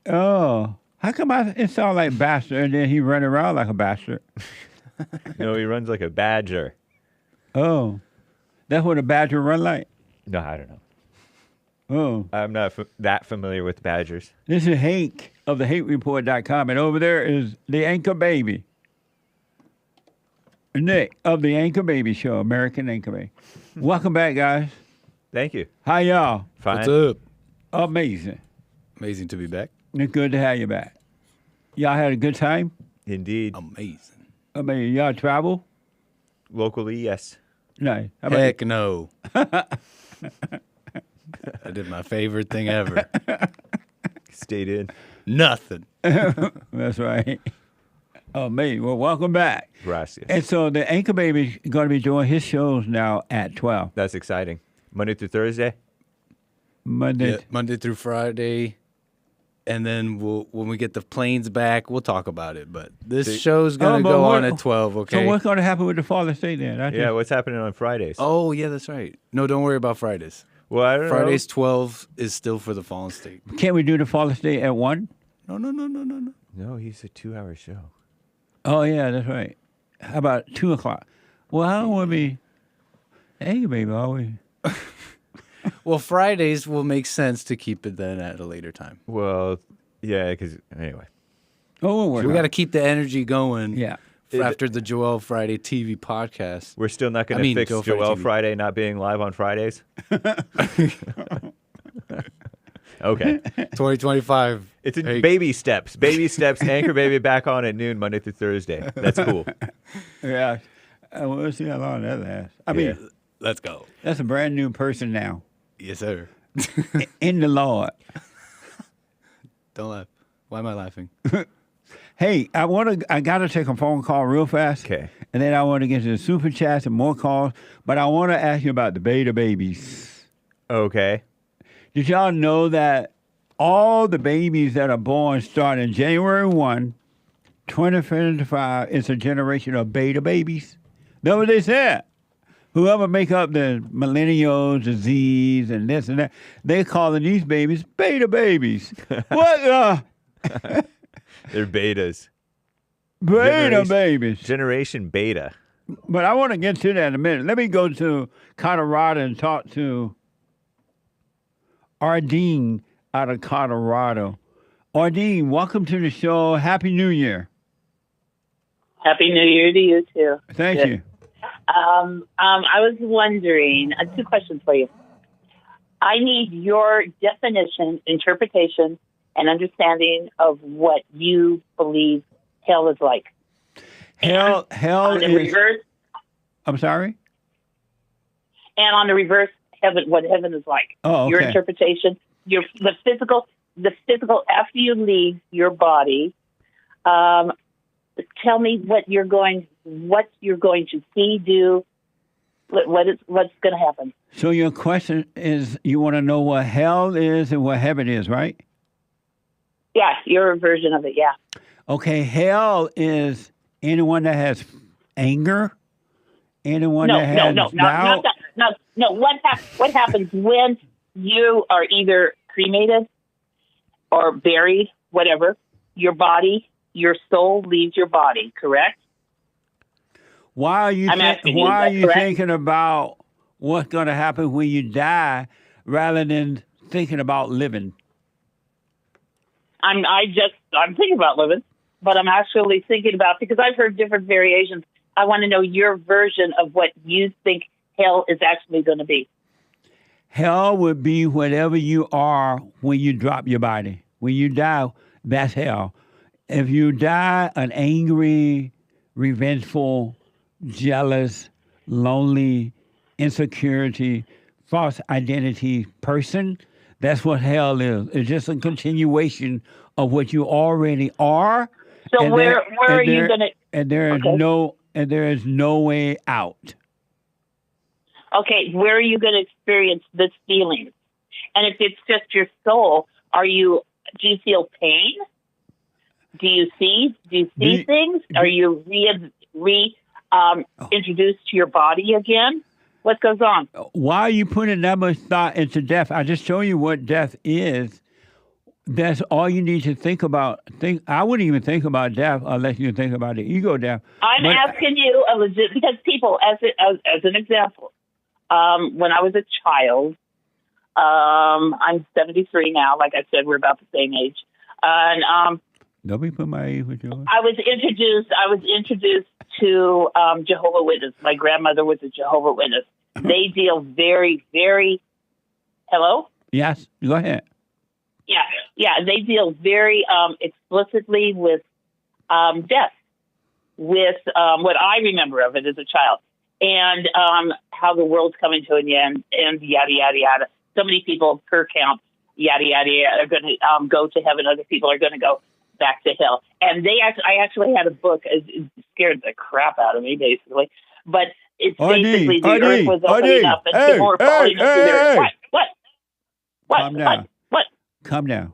Oh. How come it sounds like bastard and then he run around like a bastard? No, he runs like a badger. Oh. That's what a badger run like? No, I don't know. Oh. I'm not that familiar with badgers. This is Hank of the HateReport.com, and over there is the Anchor Baby. Nick of the Anchor Baby Show, American Anchor Baby. Welcome back, guys. Thank you. How y'all? Fine. What's up? Amazing. Amazing to be back. It's good to have you back. Y'all had a good time? Indeed. Amazing. Amazing. Y'all travel? Locally, yes. Nice. Heck no. I did my favorite thing ever. Stayed in. Nothing. That's right. Oh, man. Well, welcome back. Gracias. And so the Anchor Baby's going to be doing his shows now at 12. That's exciting. Monday through Thursday? Monday through Friday. And then when we get the planes back, we'll talk about it. But this show's going to go on at 12, okay? So what's going to happen with the Father's Day then? Yeah, what's happening on Fridays? Oh, yeah, that's right. No, don't worry about Fridays. Well, I don't know. Fridays 12 is still for the Fallen State. Can't we do the Father's Day at 1? No. No, he's a 2-hour show. Oh, yeah, that's right. How about 2 o'clock? Well, I don't want to be Anchor Baby always. Well, Fridays will make sense to keep it then at a later time. Well, yeah, because anyway. Oh, we got to keep the energy going. Yeah. After the Joel Friday TV podcast. We're still not going to fix Joel Friday not being live on Fridays? Okay. 2025. It's baby steps. Baby steps. Anchor Baby back on at noon, Monday through Thursday. That's cool. Yeah. We'll see how long that lasts. I mean, let's go. That's a brand new person now. Yes, sir. In the Lord. Don't laugh. Why am I laughing? Hey, I gotta take a phone call real fast. Okay. And then I want to get to the super chats and more calls. But I want to ask you about the beta babies. Okay. Did y'all know that all the babies that are born starting January 1, 2025 is a generation of beta babies? That's what they said. Whoever make up the millennials, the Z's, and this and that, they're calling these babies beta babies. What? They're betas. Beta babies. Generation beta. But I want to get to that in a minute. Let me go to Colorado and talk to ARDENE out of Colorado. ARDENE, welcome to the show. Happy New Year. Happy New Year to you, too. Thank you. I was wondering, 2 questions for you. I need your definition, interpretation, and understanding of what you believe hell is like. Hell on the is... reverse, I'm sorry? and on the reverse, heaven, what heaven is like. Oh, okay. Your interpretation, the physical after you leave your body. Tell me what you're going to see, do, what's going to happen. So your question is, you want to know what hell is and what heaven is, right? Yeah, your version of it, yeah. Okay, hell is anyone that has anger, anyone that has doubt. No. What happens when you are either cremated or buried, whatever, your body, your soul leaves your body, correct? Why are you thinking about what's going to happen when you die rather than thinking about living? I'm thinking about living, but I'm actually thinking about, because I've heard different variations. I want to know your version of what you think hell is actually going to be. Hell would be whatever you are when you drop your body. When you die, that's hell. If you die an angry, revengeful, jealous, lonely, insecurity, false identity person, that's what hell is. It's just a continuation of what you already are. So and where are you going to? And there is no way out. Okay, where are you going to experience this feeling? And if it's just your soul, do you feel pain? Do you see things? Are you introduced to your body again? What goes on? Why are you putting that much thought into death? I just show you what death is. That's all you need to think about. I wouldn't even think about death unless you think about the ego death. I'm asking you a legit, because people, as an example, when I was a child, I'm 73 now. Like I said, we're about the same age, and nobody put my age with you. I was introduced to Jehovah's Witness. My grandmother was a Jehovah's Witness. They deal very, very. Hello? Yes, go ahead. Yeah. They deal very explicitly with death, with what I remember of it as a child, and how the world's coming to an end, and yada yada yada. So many people per count, yada yada yada, are going to go to heaven. Other people are going to go back to hell. And I actually had a book. It scared the crap out of me, basically. But it's basically the earth was opening up and people were falling into their... What? Calm down. What? Calm down.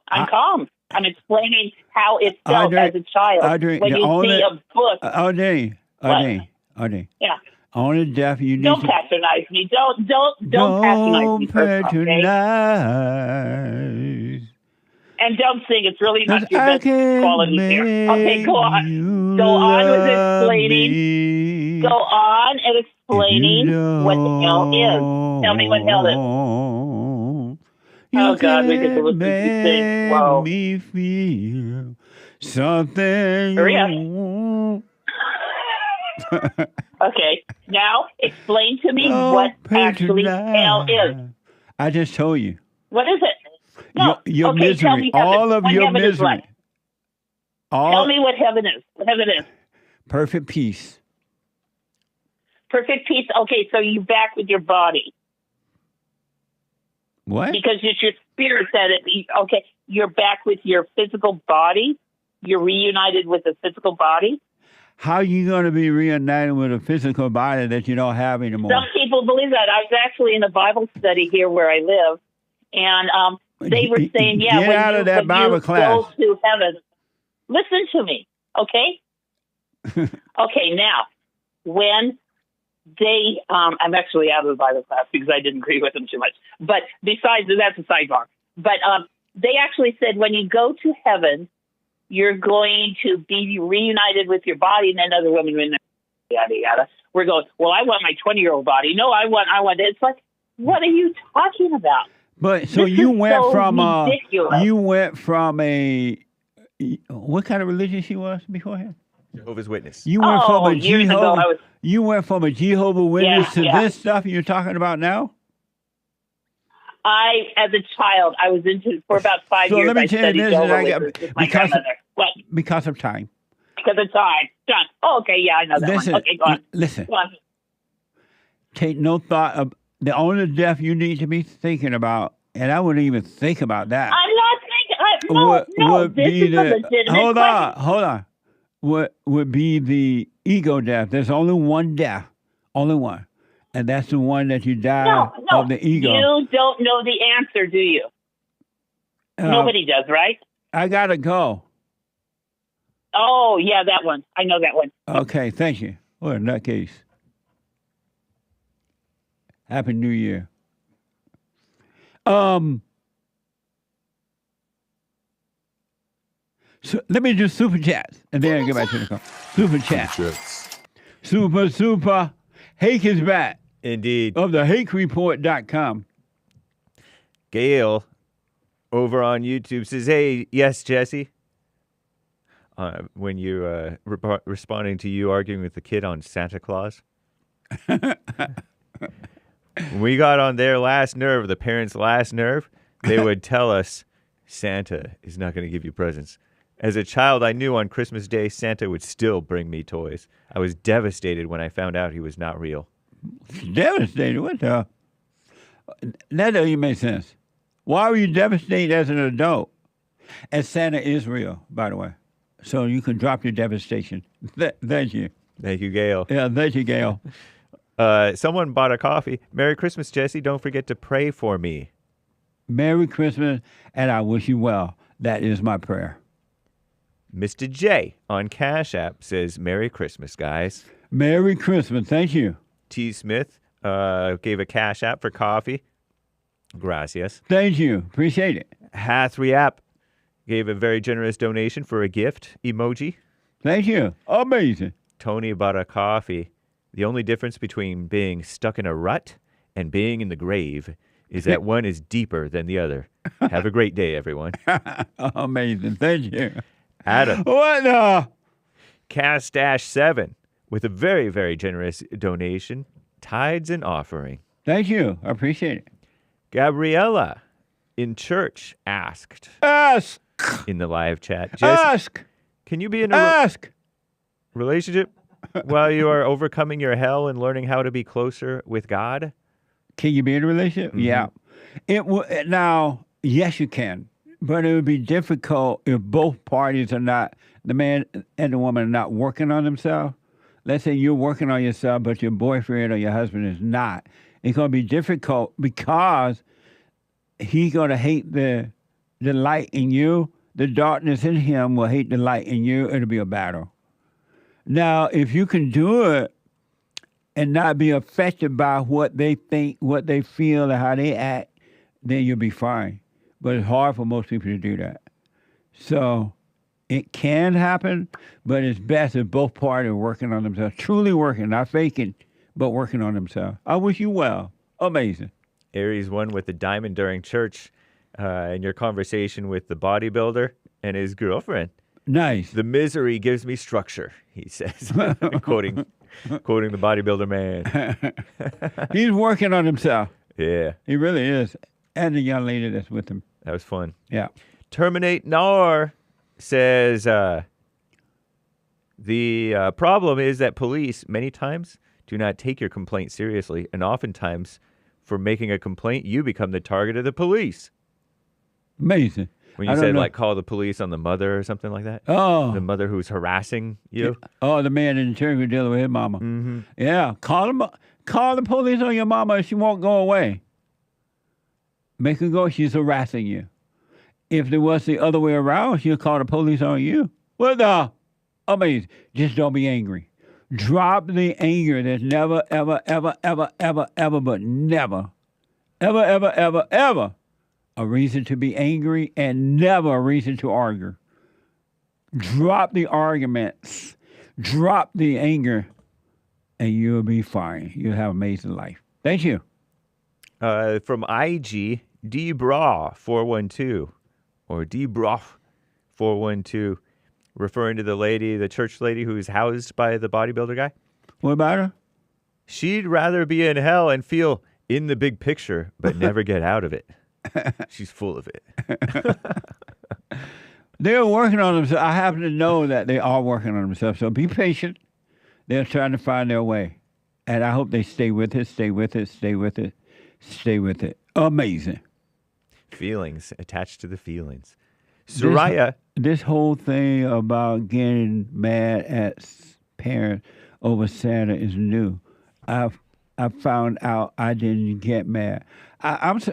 I'm calm. I'm explaining how it felt as a child when you see a book. Audrey. Yeah. Only death you need Don't patronize me. Don't patronize me. Patronize. And don't sing. It's really not your best quality here. Okay, go on. Go on with explaining. Go on and explaining what the hell is. Tell me what hell is. Oh, God, we get to listen to you sing. Whoa. Me feel something. Hurry up. Okay, now explain to me what actually hell is. I just told you. What is it? No. Your okay, misery. tell me All of your misery. Tell me what heaven is. What heaven is. Perfect peace. Perfect peace. Okay, so you're back with your body. What? Because it's your spirit that it. Okay, you're back with your physical body. You're reunited with the physical body. How are you going to be reunited with a physical body that you don't have anymore? Some people believe that. I was actually in a Bible study here where I live, and they were saying, "Yeah, get out of that Bible class. Go to heaven." Listen to me, okay? Okay, now when they, I'm actually out of the Bible class because I didn't agree with them too much. But besides, that's a sidebar. But they actually said when you go to heaven, you're going to be reunited with your body, and then other women in there, yada yada. We're going, well, I want my 20-year-old body. No, I want. It's like, what are you talking about? But so this you went so from ridiculous. You went from a what kind of religion she was beforehand? Jehovah's Witness. You went from a years ago, I was. You went from a Jehovah's Witness to this stuff you're talking about now? As a child, I was into for about 5 years. So let me tell you this, because of time. Because of time. John. Oh, okay, yeah, I know that one. Okay, go on. Listen. Go on. Take no thought of the only death you need to be thinking about, and I wouldn't even think about that. I'm not thinking. No, this is a legitimate question. Hold on. What would be the ego death? There's only one death, only one. And that's the one that you die of the ego. You don't know the answer, do you? Nobody does, right? I got to go. Oh, yeah, that one. I know that one. Okay, thank you. Well, in that case, Happy New Year. So let me do super chats, and then I'll get back to the call. Super chats. Super. Hake is back. Indeed. Of the HakeReport.com. Gail over on YouTube says, hey, yes, Jesse. When you're responding to you arguing with the kid on Santa Claus. When we got on their last nerve, the parents' last nerve, they would tell us, Santa is not going to give you presents. As a child, I knew on Christmas Day, Santa would still bring me toys. I was devastated when I found out he was not real. Devastated? What the? That doesn't even make sense. Why were you devastated as an adult? And Santa is real, by the way. So you can drop your devastation. Thank you. Thank you, Gail. Yeah, thank you, Gail. Someone bought a coffee. Merry Christmas, Jesse. Don't forget to pray for me. Merry Christmas, and I wish you well. That is my prayer. Mr. J on Cash App says, Merry Christmas, guys. Merry Christmas. Thank you. T. Smith gave a Cash App for coffee. Gracias. Thank you. Appreciate it. Hathry App gave a very generous donation for a gift emoji. Thank you. Amazing. Tony bought a coffee. The only difference between being stuck in a rut and being in the grave is that one is deeper than the other. Have a great day, everyone. Amazing. Thank you. Adam. What the? Cast-7 with a very, very generous donation. Tides and offering. Thank you. I appreciate it. Gabriella in church asked. Ask. In the live chat. Jesse, Ask. Can you be in a relationship while you are overcoming your hell and learning how to be closer with God? Can you be in a relationship? Mm-hmm. Yeah. Now, yes, you can. But it would be difficult if both parties are not, the man and the woman are not working on themselves. Let's say you're working on yourself, but your boyfriend or your husband is not. It's going to be difficult because he's going to hate the light in you. The darkness in him will hate the light in you. It'll be a battle. Now, if you can do it and not be affected by what they think, what they feel, and how they act, then you'll be fine. But it's hard for most people to do that. So it can happen, but it's best if both parties are working on themselves, truly working, not faking, but working on themselves. I wish you well. Amazing. Aries 1 with the diamond during church in your conversation with the bodybuilder and his girlfriend. Nice. The misery gives me structure, he says, quoting the bodybuilder man. He's working on himself. Yeah. He really is. And the young lady that's with him. That was fun. Yeah. Terminate Nar says the problem is that police many times do not take your complaint seriously, and oftentimes for making a complaint, you become the target of the police. Amazing. When you said, like, call the police on the mother or something like that? Oh. The mother who's harassing you? Oh, the man in the church who's dealing with his mama. Mm-hmm. Yeah. Call the police on your mama and she won't go away. Make her go. She's harassing you. If it was the other way around, she'll call the police on you. What the? Amazing. Just don't be angry. Drop the anger. There's never, ever, ever, ever, ever, ever, but never, ever, ever, ever, ever a reason to be angry and never a reason to argue. Drop the arguments. Drop the anger, and you'll be fine. You'll have an amazing life. Thank you. From IG, DBRA412, or DBRA412, referring to the church lady who's housed by the bodybuilder guy. What about her? She'd rather be in hell and feel in the big picture, but never get out of it. She's full of it. They're working on themselves. I happen to know that they are working on themselves. So be patient. They're trying to find their way. And I hope they stay with it, stay with it, stay with it, stay with it. Amazing. Feelings, attached to the feelings. Soraya. This whole thing about getting mad at parents over Santa is new. I found out I didn't get mad.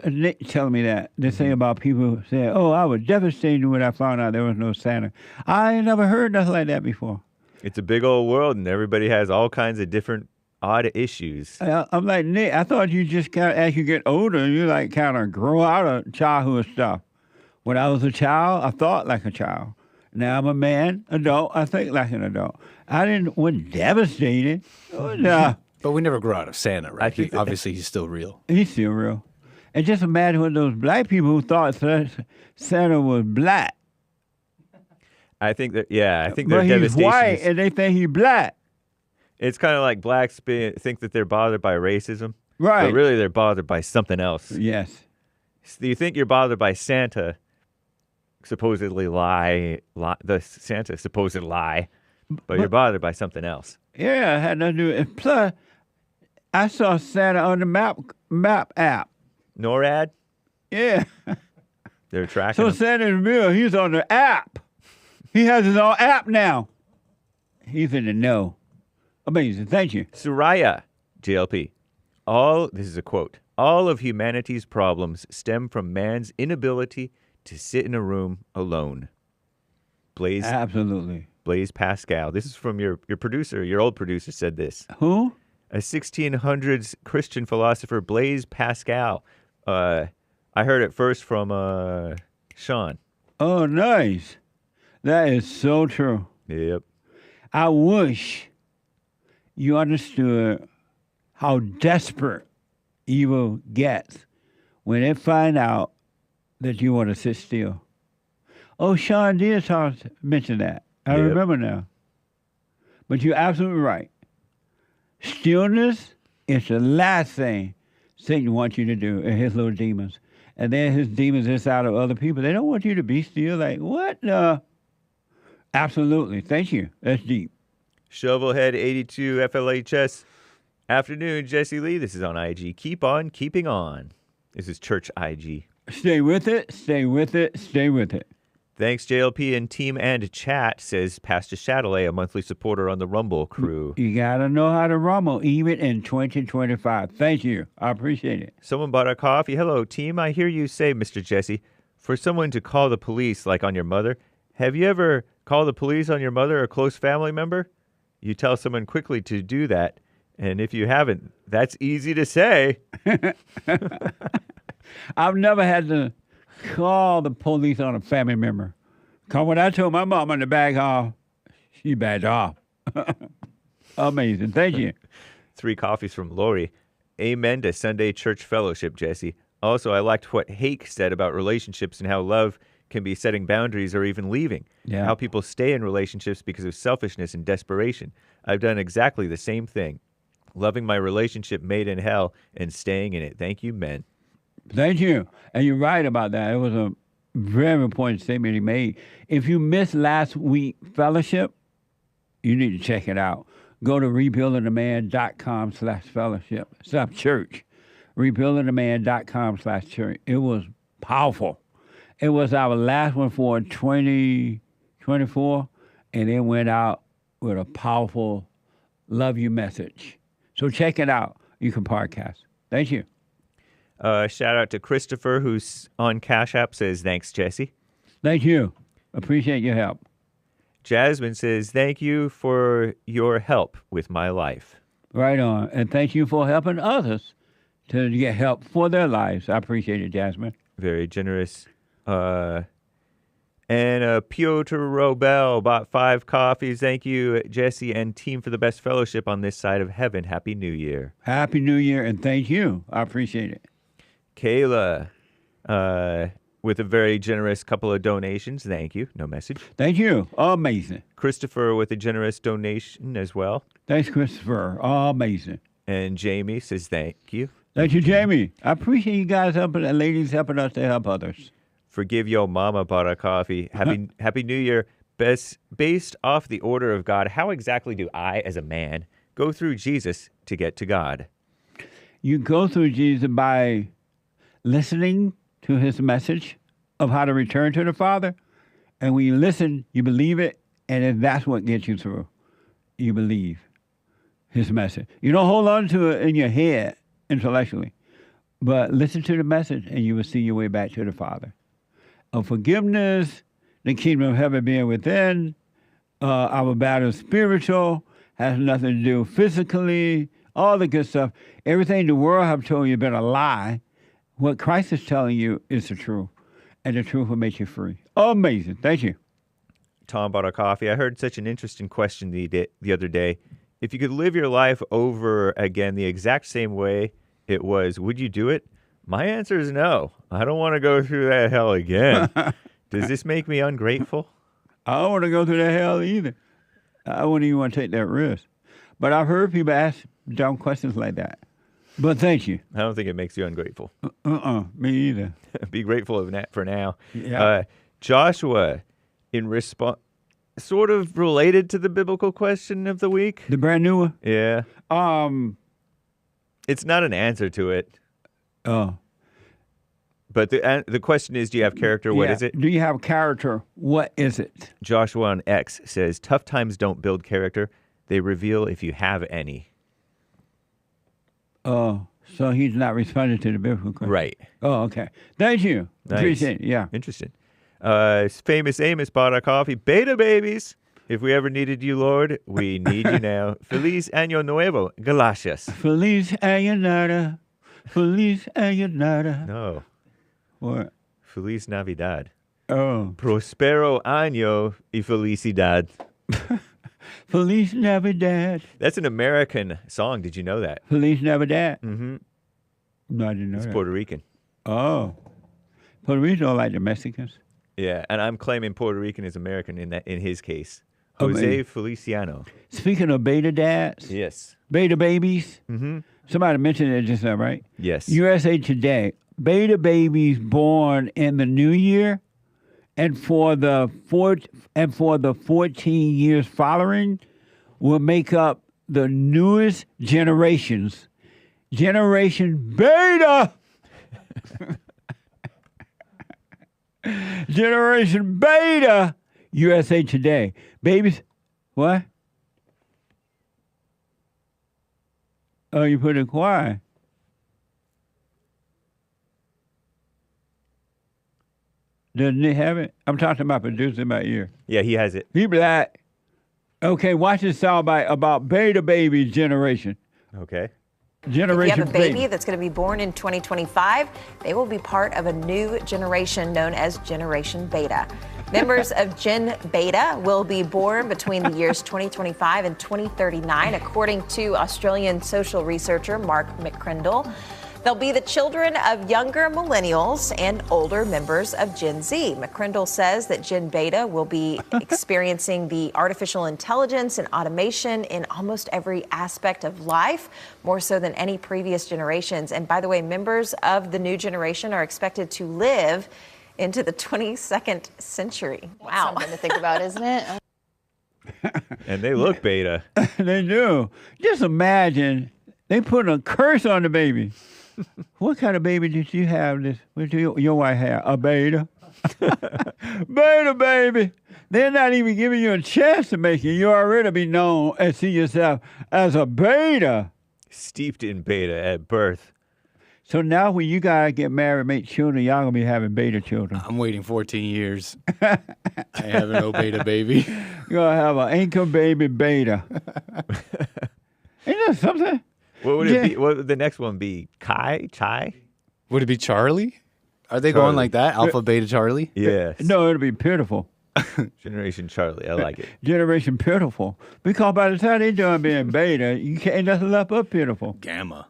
Nick telling me that. They say about people saying, oh, I was devastated when I found out there was no Santa. I ain't never heard nothing like that before. It's a big old world, and everybody has all kinds of different odd issues. I'm like, Nick, I thought you just kind of, as you get older, you like kind of grow out of childhood stuff. When I was a child, I thought like a child. Now I'm a man, adult, I think like an adult. Wasn't devastated. But we never grew out of Santa, right? Obviously, he's still real. He's still real. And just imagine what those black people who thought Santa was black. I think that, I think but their he's devastation white is, and they think he's black. It's kind of like blacks think that they're bothered by racism. Right. But really, they're bothered by something else. Yes. So you think you're bothered by Santa, supposedly the Santa supposed lie, but you're bothered by something else. Yeah, it had nothing to do with it. Plus, I saw Santa on the map app. NORAD? Yeah. They're tracking So him. Santa's real. He's on the app. He has his own app now. He's in the know. Amazing. Thank you. Suraya, JLP. This is a quote. All of humanity's problems stem from man's inability to sit in a room alone. Blaise. Absolutely. Blaise Pascal. This is from your producer. Your old producer said this. Who? A 1600s Christian philosopher, Blaise Pascal. I heard it first from Sean. Oh, nice. That is so true. Yep. I wish you understood how desperate evil gets when they find out that you want to sit still. Oh, Sean did mention that. I remember now. But you're absolutely right. Stillness is the last thing Satan wants you to do, and his little demons. And then his demons inside of other people. They don't want you to be still. Like, what? Absolutely. Thank you. That's deep. Shovelhead 82 FLHS. Afternoon, Jesse Lee. This is on IG. Keep on keeping on. This is Church IG. Stay with it. Stay with it. Stay with it. Thanks, JLP and team and chat, says Pastor Chatelet, a monthly supporter on the Rumble crew. You got to know how to rumble, even in 2025. Thank you. I appreciate it. Someone bought a coffee. Hello, team. I hear you say, Mr. Jesse, for someone to call the police like on your mother. Have you ever called the police on your mother or a close family member? You tell someone quickly to do that. And if you haven't, that's easy to say. I've never had to call the police on a family member. Because when I told my mom in the back hall, she backed off. Amazing. Thank you. 3 coffees from Lori. Amen to Sunday church fellowship, Jesse. Also, I liked what Hake said about relationships and how love can be setting boundaries or even leaving. Yeah. How people stay in relationships because of selfishness and desperation. I've done exactly the same thing. Loving my relationship made in hell and staying in it. Thank you, men. Thank you. And you're right about that. It was a very important statement he made. If you missed last week's fellowship, you need to check it out. Go to rebuildingtheman.com/fellowship/church. Rebuildingtheman.com/church. It was powerful. It was our last one for 2024, and it went out with a powerful love you message. So check it out. You can podcast. Thank you. Shout out to Christopher, who's on Cash App, says, thanks, Jesse. Thank you. Appreciate your help. Jasmine says, thank you for your help with my life. Right on. And thank you for helping others to get help for their lives. I appreciate it, Jasmine. Very generous. And Piotr Robel bought 5 coffees. Thank you, Jesse and team, for the best fellowship on this side of heaven. Happy New Year. Happy New Year, and thank you. I appreciate it. Kayla, with a very generous couple of donations. Thank you. No message. Thank you. Amazing. Christopher with a generous donation as well. Thanks, Christopher. Amazing. And Jamie says thank you. Thank you, Jamie. I appreciate you guys helping, and ladies helping us to help others. Forgive Yo Mama bought a coffee. Happy New Year. Based off the order of God, how exactly do I, as a man, go through Jesus to get to God? You go through Jesus by listening to his message of how to return to the Father. And when you listen, you believe it, and then that's what gets you through. You believe his message. You don't hold on to it in your head intellectually, but listen to the message, and you will see your way back to the Father. Of forgiveness, the kingdom of heaven being within, our battle is spiritual, has nothing to do physically, all the good stuff. Everything the world have told you been a lie. What Christ is telling you is the truth, and the truth will make you free. Amazing. Thank you. Tom bought a coffee. I heard such an interesting question the other day. If you could live your life over again the exact same way it was, would you do it? My answer is no. I don't want to go through that hell again. Does this make me ungrateful? I don't want to go through that hell either. I wouldn't even want to take that risk. But I've heard people ask dumb questions like that. But thank you. I don't think it makes you ungrateful. Me either. Be grateful for now. Yeah. Joshua, in response, sort of related to the biblical question of the week. The brand new one? Yeah. It's not an answer to it. Oh. But the question is, do you have character? What is it? Do you have character? What is it? Joshua on X says, tough times don't build character. They reveal if you have any. Oh, so he's not responding to the biblical question. Right. Oh, okay. Thank you. Nice. Appreciate it. Yeah. Interesting. Famous Amos bought our coffee. Beta babies. If we ever needed you, Lord, we need you now. Feliz Año Nuevo. Gracias. Feliz Año Nada. Feliz Año Nada. No. What? Feliz Navidad. Oh. Prospero Año y Felicidad. Feliz Navidad. That's an American song. Did you know that? Feliz Navidad. Mm-hmm. No, I didn't know It's that. Puerto Rican. Oh. Puerto Rican don't like the Mexicans. Yeah, and I'm claiming Puerto Rican is American in his case. Jose Feliciano. Speaking of beta dads. Yes. Beta babies. Mm-hmm. Somebody mentioned it just now, right? Yes. USA Today. Beta babies born in the new year and for the 14 years following will make up the newest generations. Generation Beta. Generation Beta. USA Today. Babies. What? Oh, you put it quiet. Doesn't he have it? I'm talking about producing in my ear. Yeah, he has it. He black. Okay, watch this soundbite about beta baby generation. Okay. Generation If you have a baby that's going to be born in 2025, they will be part of a new generation known as Generation Beta. Members of Gen Beta will be born between the years 2025 and 2039, according to Australian social researcher Mark McCrindle. They'll be the children of younger millennials and older members of Gen Z. McCrindle says that Gen Beta will be experiencing the artificial intelligence and automation in almost every aspect of life, more so than any previous generations. And by the way, members of the new generation are expected to live into the 22nd century. Wow. Something to think about, isn't it? And they look beta. They do. Just imagine they put a curse on the baby. What kind of baby did you have? What did your wife have? A beta? Beta baby. They're not even giving you a chance to make it. You already be known and see yourself as a beta. Steeped in beta at birth. So now when you guys get married, make children, y'all going to be having beta children. I'm waiting 14 years. I have no beta baby. You're going to have an anchor baby beta. Ain't that something? What would it be? What would the next one be? Chai? Would it be Charlie? Are they going like that? Alpha, beta, Charlie? Yes. No, it'll be pitiful. Generation Charlie. I like it. Generation pitiful. Because by the time they're done being beta, you can't nothing left but pitiful. Gamma.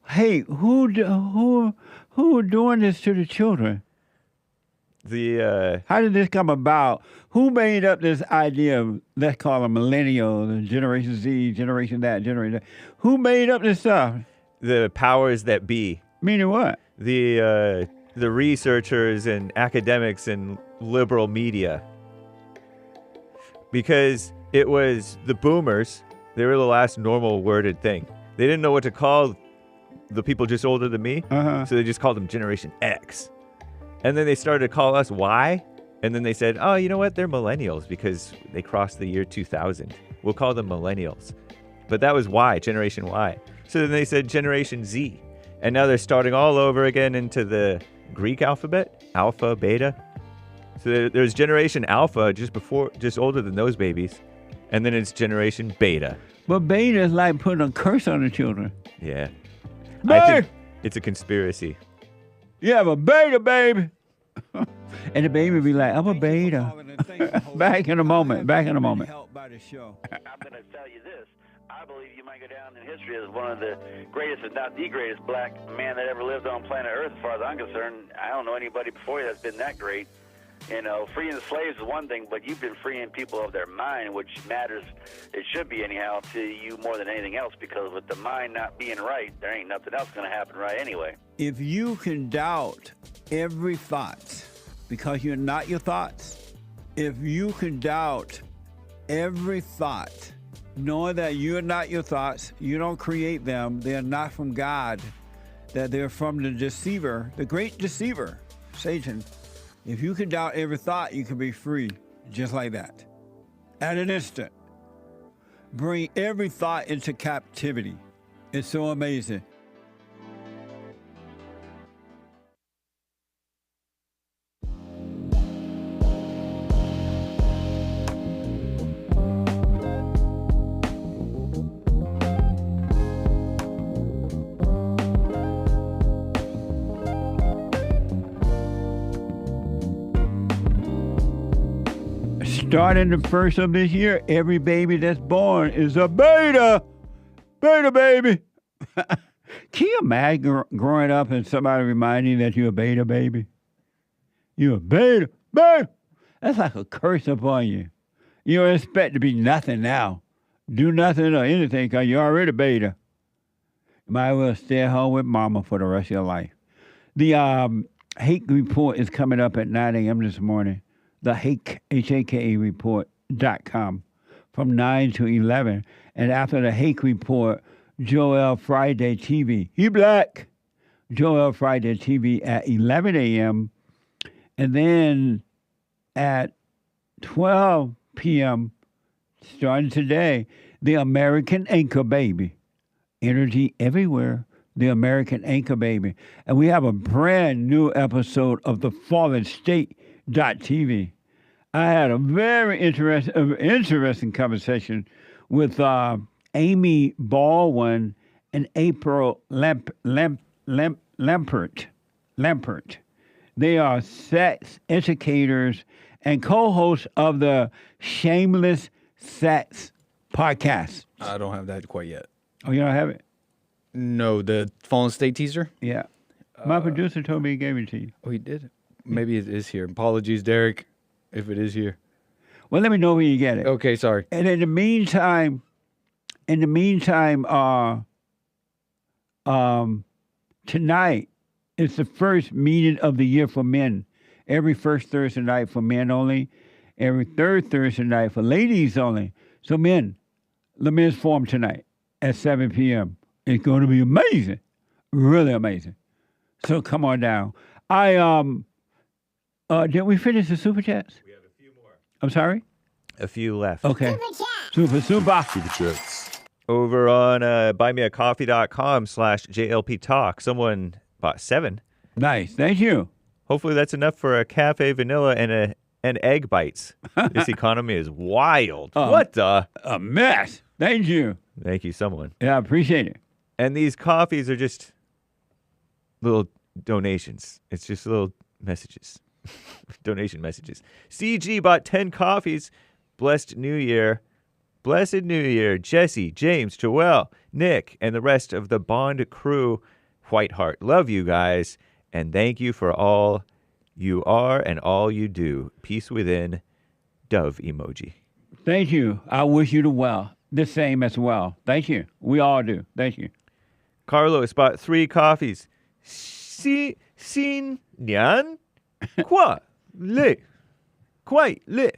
Hey, who doing this to the children? How did this come about? Who made up this idea of, let's call them millennials, Generation Z, Generation that, Generation that? Who made up this stuff? The powers that be. Meaning what? The researchers and academics and liberal media. Because it was the boomers, they were the last normal worded thing. They didn't know what to call the people just older than me, so they just called them Generation X. And then they started to call us Y, and then they said, oh, you know what? They're millennials because they crossed the year 2000. We'll call them millennials. But that was Y, Generation Y. So then they said Generation Z. And now they're starting all over again into the Greek alphabet, Alpha, Beta. So there's Generation Alpha just older than those babies. And then it's Generation Beta. But beta is like putting a curse on the children. Yeah. Beta! I think it's a conspiracy. You have a beta, baby. And the baby be like, I'm a beta. Back in a moment. I'm going to tell you this. I believe you might go down in history as one of the greatest, if not the greatest, black man that ever lived on planet Earth, as far as I'm concerned. I don't know anybody before you that's been that great. You know, freeing the slaves is one thing, but you've been freeing people of their mind, which matters, it should be anyhow, to you more than anything else, because with the mind not being right, there ain't nothing else going to happen right anyway. If you can doubt every thought because you're not your thoughts, if you can doubt every thought, knowing that you're not your thoughts, you don't create them, they're not from God, that they're from the deceiver, the great deceiver, Satan. If you can doubt every thought, you can be free just like that. At an instant. Bring every thought into captivity. It's so amazing. Starting the first of this year, every baby that's born is a beta. Beta baby. Can you imagine growing up and somebody reminding you that you're a beta baby? You're a beta baby. That's like a curse upon you. You don't expect to be nothing now. Do nothing or anything because you're already beta. You might as well stay at home with mama for the rest of your life. The hate report is coming up at 9 a.m. this morning. The Hake report.com from 9 to 11. And after the Hake report, Joel Friday TV. He black. Joel Friday TV at 11 a.m. And then at 12 p.m., starting today, the American Anchor Baby. Energy everywhere. The American Anchor Baby. And we have a brand new episode of the Fallen State.tv. I had a very interesting conversation with Amy Baldwin and April Lampert. They are sex educators and co-hosts of the Shameless Sex podcast. I don't have that quite yet. Oh, you don't have it? No, the Fallen State teaser? Yeah. My producer told me he gave it to you. Oh, he did? Maybe it is here. Apologies, Derek, if it is here. Well, let me know when you get it. Okay, sorry. And in the meantime, tonight is the first meeting of the year for men. Every first Thursday night for men only. Every third Thursday night for ladies only. So men, the men's forum tonight at 7 p.m. It's going to be amazing. Really amazing. So come on down. Did we finish the Super Chats? We have a few more. I'm sorry? A few left. Okay. Super Super Chats. Over on buymeacoffee.com/JLP Talk, someone bought 7. Nice. Thank you. Hopefully that's enough for a cafe vanilla and egg bites. This economy is wild. What the? A mess. Thank you. Thank you, someone. Yeah, I appreciate it. And these coffees are just little donations. It's just little messages. Donation messages. CG bought 10 coffees. Blessed New Year. Blessed New Year. Jesse, James, Joel, Nick, and the rest of the Bond crew. Whiteheart. Love you guys. And thank you for all you are and all you do. Peace within. Dove emoji. Thank you. I wish you the same as well. Thank you. We all do. Thank you. Carlos bought 3 coffees. Sin Nian? Qua Le. Quite Le.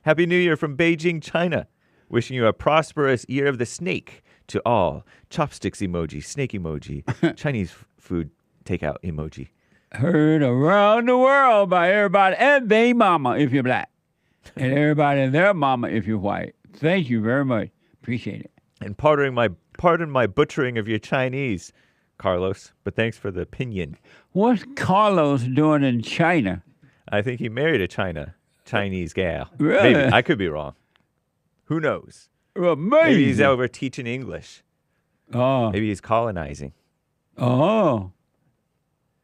Happy New Year from Beijing, China. Wishing you a prosperous year of the snake to all. Chopsticks emoji, snake emoji, Chinese food takeout emoji. Heard around the world by everybody and they mama if you're black. And everybody and their mama if you're white. Thank you very much. Appreciate it. And pardon my butchering of your Chinese, Carlos, but thanks for the opinion. What's Carlos doing in China? I think he married a Chinese gal. Really? Maybe. I could be wrong. Who knows? Amazing. Maybe he's over teaching English. Oh. Maybe he's colonizing. Oh.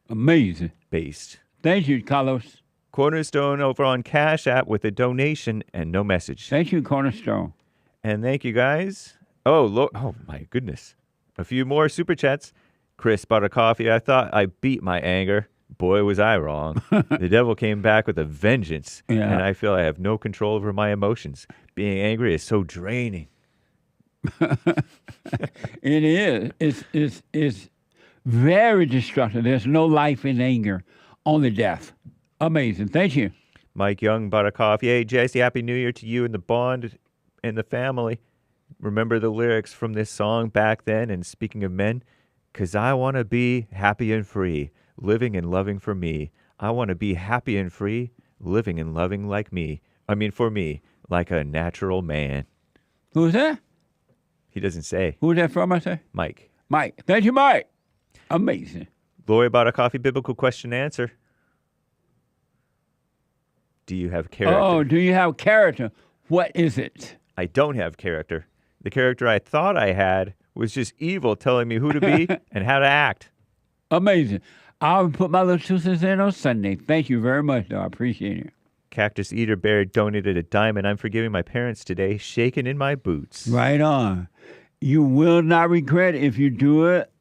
Amazing. Based. Thank you, Carlos. Cornerstone over on Cash App with a donation and no message. Thank you, Cornerstone. And thank you, guys. Oh, my goodness. A few more Super Chats. Chris bought a coffee. I thought I beat my anger. Boy, was I wrong. The devil came back with a vengeance, Yeah. and I feel I have no control over my emotions. Being angry is so draining. It is. It's very destructive. There's no life in anger, only death. Amazing. Thank you. Mike Young bought a coffee. Hey, Jesse, Happy New Year to you and the bond and the family. Remember the lyrics from this song back then? And speaking of men, 'cause I want to be happy and free, living and loving for me. I want to be happy and free, living and loving like me. For me, like a natural man. Who's that? He doesn't say. Who's that from, I say? Mike. Mike. Thank you, Mike. Amazing. Lori bought a coffee. Biblical question and answer. Do you have character? Oh, do you have character? What is it? I don't have character. The character I thought I had was just evil, telling me who to be and how to act. Amazing. I'll put my little 2 cents in on Sunday. Thank you very much, though. I appreciate it. Cactus Eater Bear donated a $10. I'm forgiving my parents today, shaking in my boots. Right on. You will not regret it if you do it.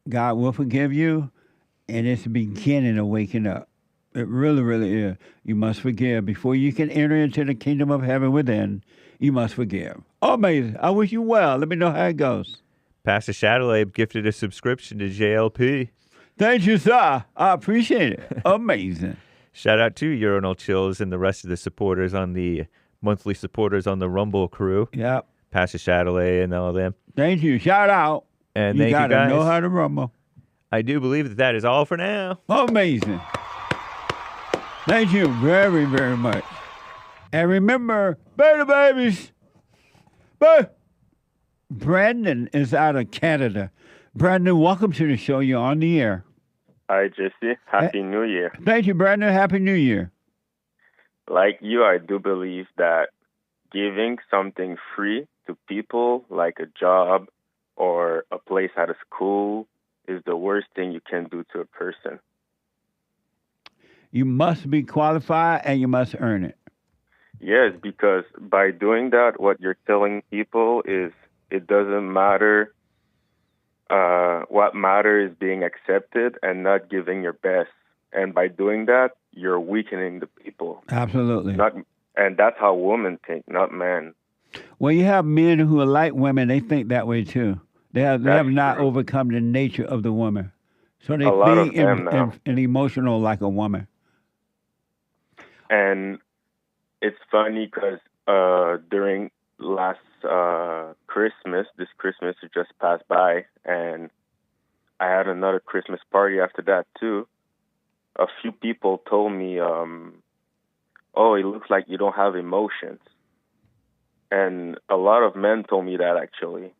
God will forgive you, and it's the beginning of waking up. It really, really is. You must forgive. Before you can enter into the kingdom of heaven within, you must forgive. Amazing. I wish you well. Let me know how it goes. Pastor Shadowlab gifted a subscription to JLP. Thank you, sir. I appreciate it. Amazing. Shout out to Urinal Chills and the rest of the supporters on the monthly supporters on the Rumble crew. Yep. Pastor Shadowlab and all of them. Thank you. Shout out. And you thank you gotta guys. know how to rumble. I do believe that is all for now. Amazing. Thank you very, very much. And remember, beta babies. Brandon is out of Canada. Brandon, welcome to the show. You're on the air. Hi, Jesse. Happy New Year. Thank you, Brandon. Happy New Year. Like you, I do believe that giving something free to people, like a job or a place at a school, is the worst thing you can do to a person. You must be qualified and you must earn it. Yes, because by doing that, what you're telling people is it doesn't matter. What matters is being accepted and not giving your best. And by doing that, you're weakening the people. Absolutely. And that's how women think, not men. Well, you have men who are like women. They think that way, too. They have not overcome the nature of the woman. So they think and emotional like a woman. And it's funny because during last Christmas, this Christmas it just passed by, and I had another Christmas party after that too. A few people told me, oh, it looks like you don't have emotions. And a lot of men told me that, actually.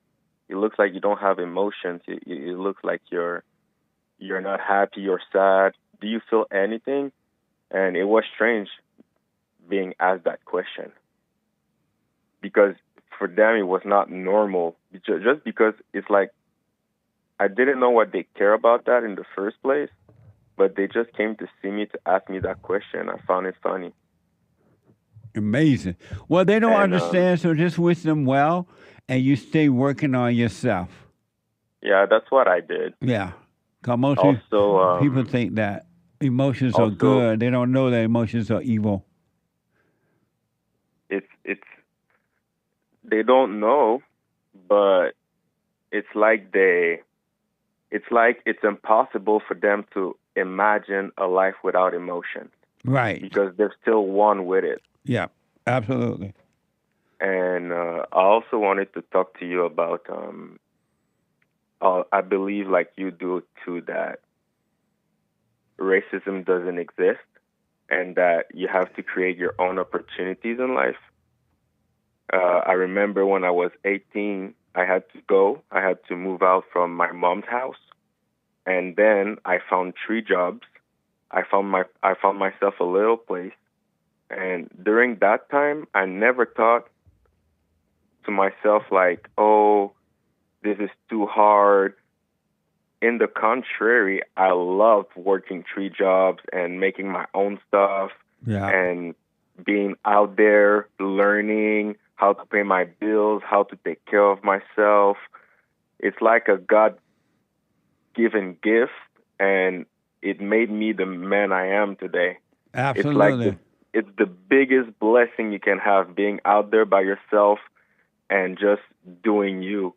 It looks like you don't have emotions. It looks like you're not happy or sad. Do you feel anything? And it was strange being asked that question, because for them it was not normal, just because it's like I didn't know what they care about that in the first place, but they just came to see me to ask me that question. I found it funny. Amazing. Well, they don't understand, so just wish them well, and you stay working on yourself. Yeah, that's what I did. Yeah. Because most people think that emotions are good. They don't know that emotions are evil. They don't know, but it's like it's impossible for them to imagine a life without emotions. Right. Because they're still one with it. Yeah, absolutely. And I also wanted to talk to you about, I believe like you do too, that racism doesn't exist and that you have to create your own opportunities in life. I remember when I was 18, I had to move out from my mom's house. And then I found 3 jobs. I found myself a little place. And during that time, I never thought to myself like, oh, this is too hard. In the contrary, I loved working 3 jobs and making my own stuff and being out there, learning how to pay my bills, how to take care of myself. It's like a God-given gift, and it made me the man I am today. Absolutely. It's the biggest blessing you can have, being out there by yourself and just doing you.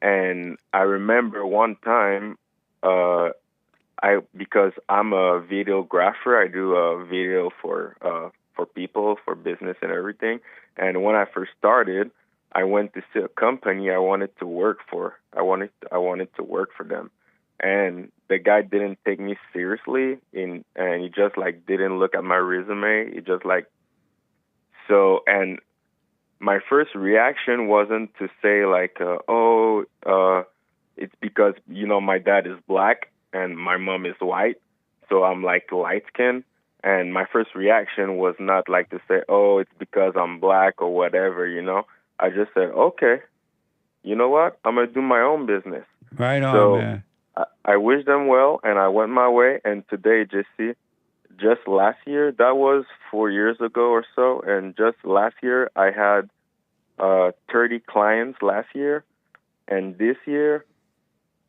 And I remember one time, because I'm a videographer, I do a video for people, for business and everything. And when I first started, I went to see a company I wanted to work for. I wanted to work for them. And the guy didn't take me seriously, and he just like didn't look at my resume. He just like, and my first reaction wasn't to say like, it's because, my dad is black and my mom is white, so I'm like light skinned. And my first reaction was not like to say, oh, it's because I'm black or whatever, I just said, okay, you know what? I'm going to do my own business. Right on, man. I wish them well, and I went my way. And today, just last year, that was 4 years ago or so, and just last year, I had 30 clients last year. And this year,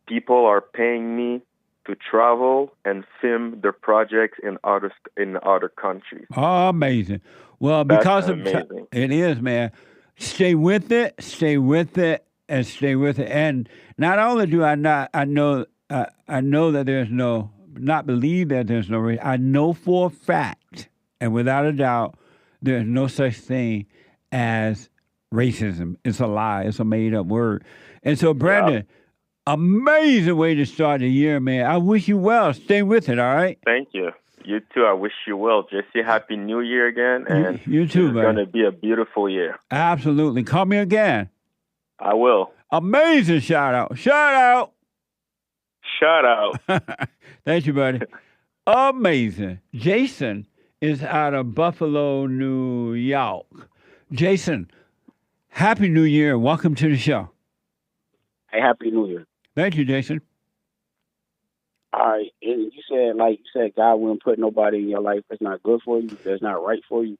people are paying me to travel and film their projects in other countries. Oh, amazing. Well, That's because amazing. It is, man. Stay with it, and stay with it. And not only do I know that there's not believe that there's no race. I know for a fact, and without a doubt, there's no such thing as racism. It's a lie. It's a made-up word. And so, Brandon, amazing way to start the year, man. I wish you well. Stay with it, all right? Thank you. You too. I wish you well. Jesse, Happy New Year again. And you too, it's buddy. going to be a beautiful year. Absolutely. Call me again. I will. Amazing shout out. Shout out. Shout out. Thank you, buddy. Amazing. Jason is out of Buffalo, New York. Jason, Happy New Year. Welcome to the show. Hey, Happy New Year. Thank you, Jason. All right. And you said God wouldn't put nobody in your life that's not good for you, that's not right for you.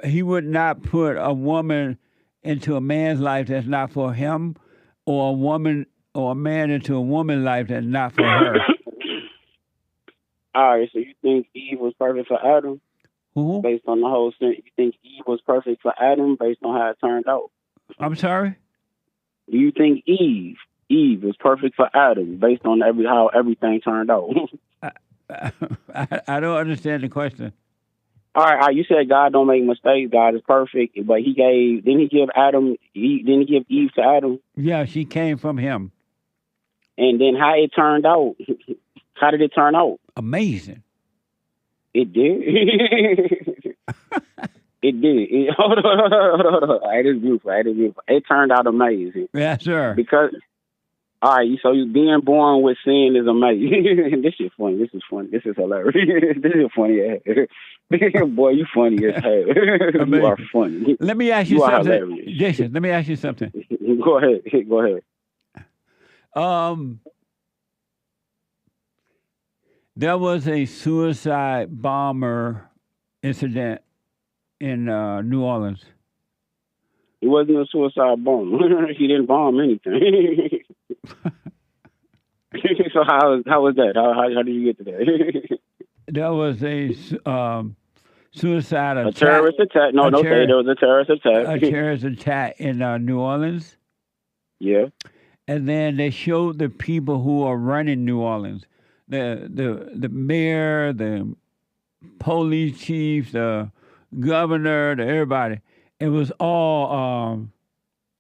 He would not put a woman into a man's life that's not for him, or a woman or a man into a woman's life that's not for her. All right, so you think Eve was perfect for Adam? Who? Based on the whole thing, you think Eve was perfect for Adam based on how it turned out? I'm sorry? Do you think Eve was perfect for Adam based on how everything turned out? I don't understand the question. All right, you said God don't make mistakes. God is perfect, but didn't he give Eve to Adam? Yeah, she came from him. And then how it turned out? How did it turn out? Amazing. It did. It did. Hold on. It is beautiful. It turned out amazing. Yes, sir. Because, all right, so you being born with sin is amazing. This is funny. This is hilarious. This is funny as hell. Boy, you funny as hell. You are funny. Let me ask you something. Jason, let me ask you something. Go ahead. There was a suicide bomber incident in New Orleans. It wasn't a suicide bomb. He didn't bomb anything. So how was that? How did you get to that? There was a suicide attack. A terrorist attack? No, there was a terrorist attack. A terrorist attack in New Orleans. Yeah. And then they showed the people who are running New Orleans. The mayor, the police chief, the governor, everybody. It was all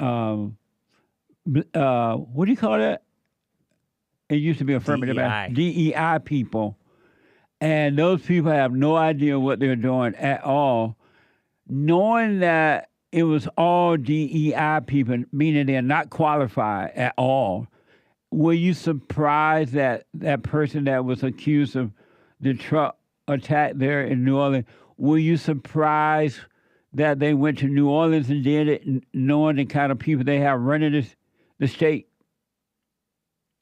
what do you call that? It used to be affirmative action. DEI people. And those people have no idea what they're doing at all. Knowing that it was all DEI people, meaning they're not qualified at all. Were you surprised that that person that was accused of the truck attack there in New Orleans, were you surprised that they went to New Orleans and did it, knowing the kind of people they have running the state?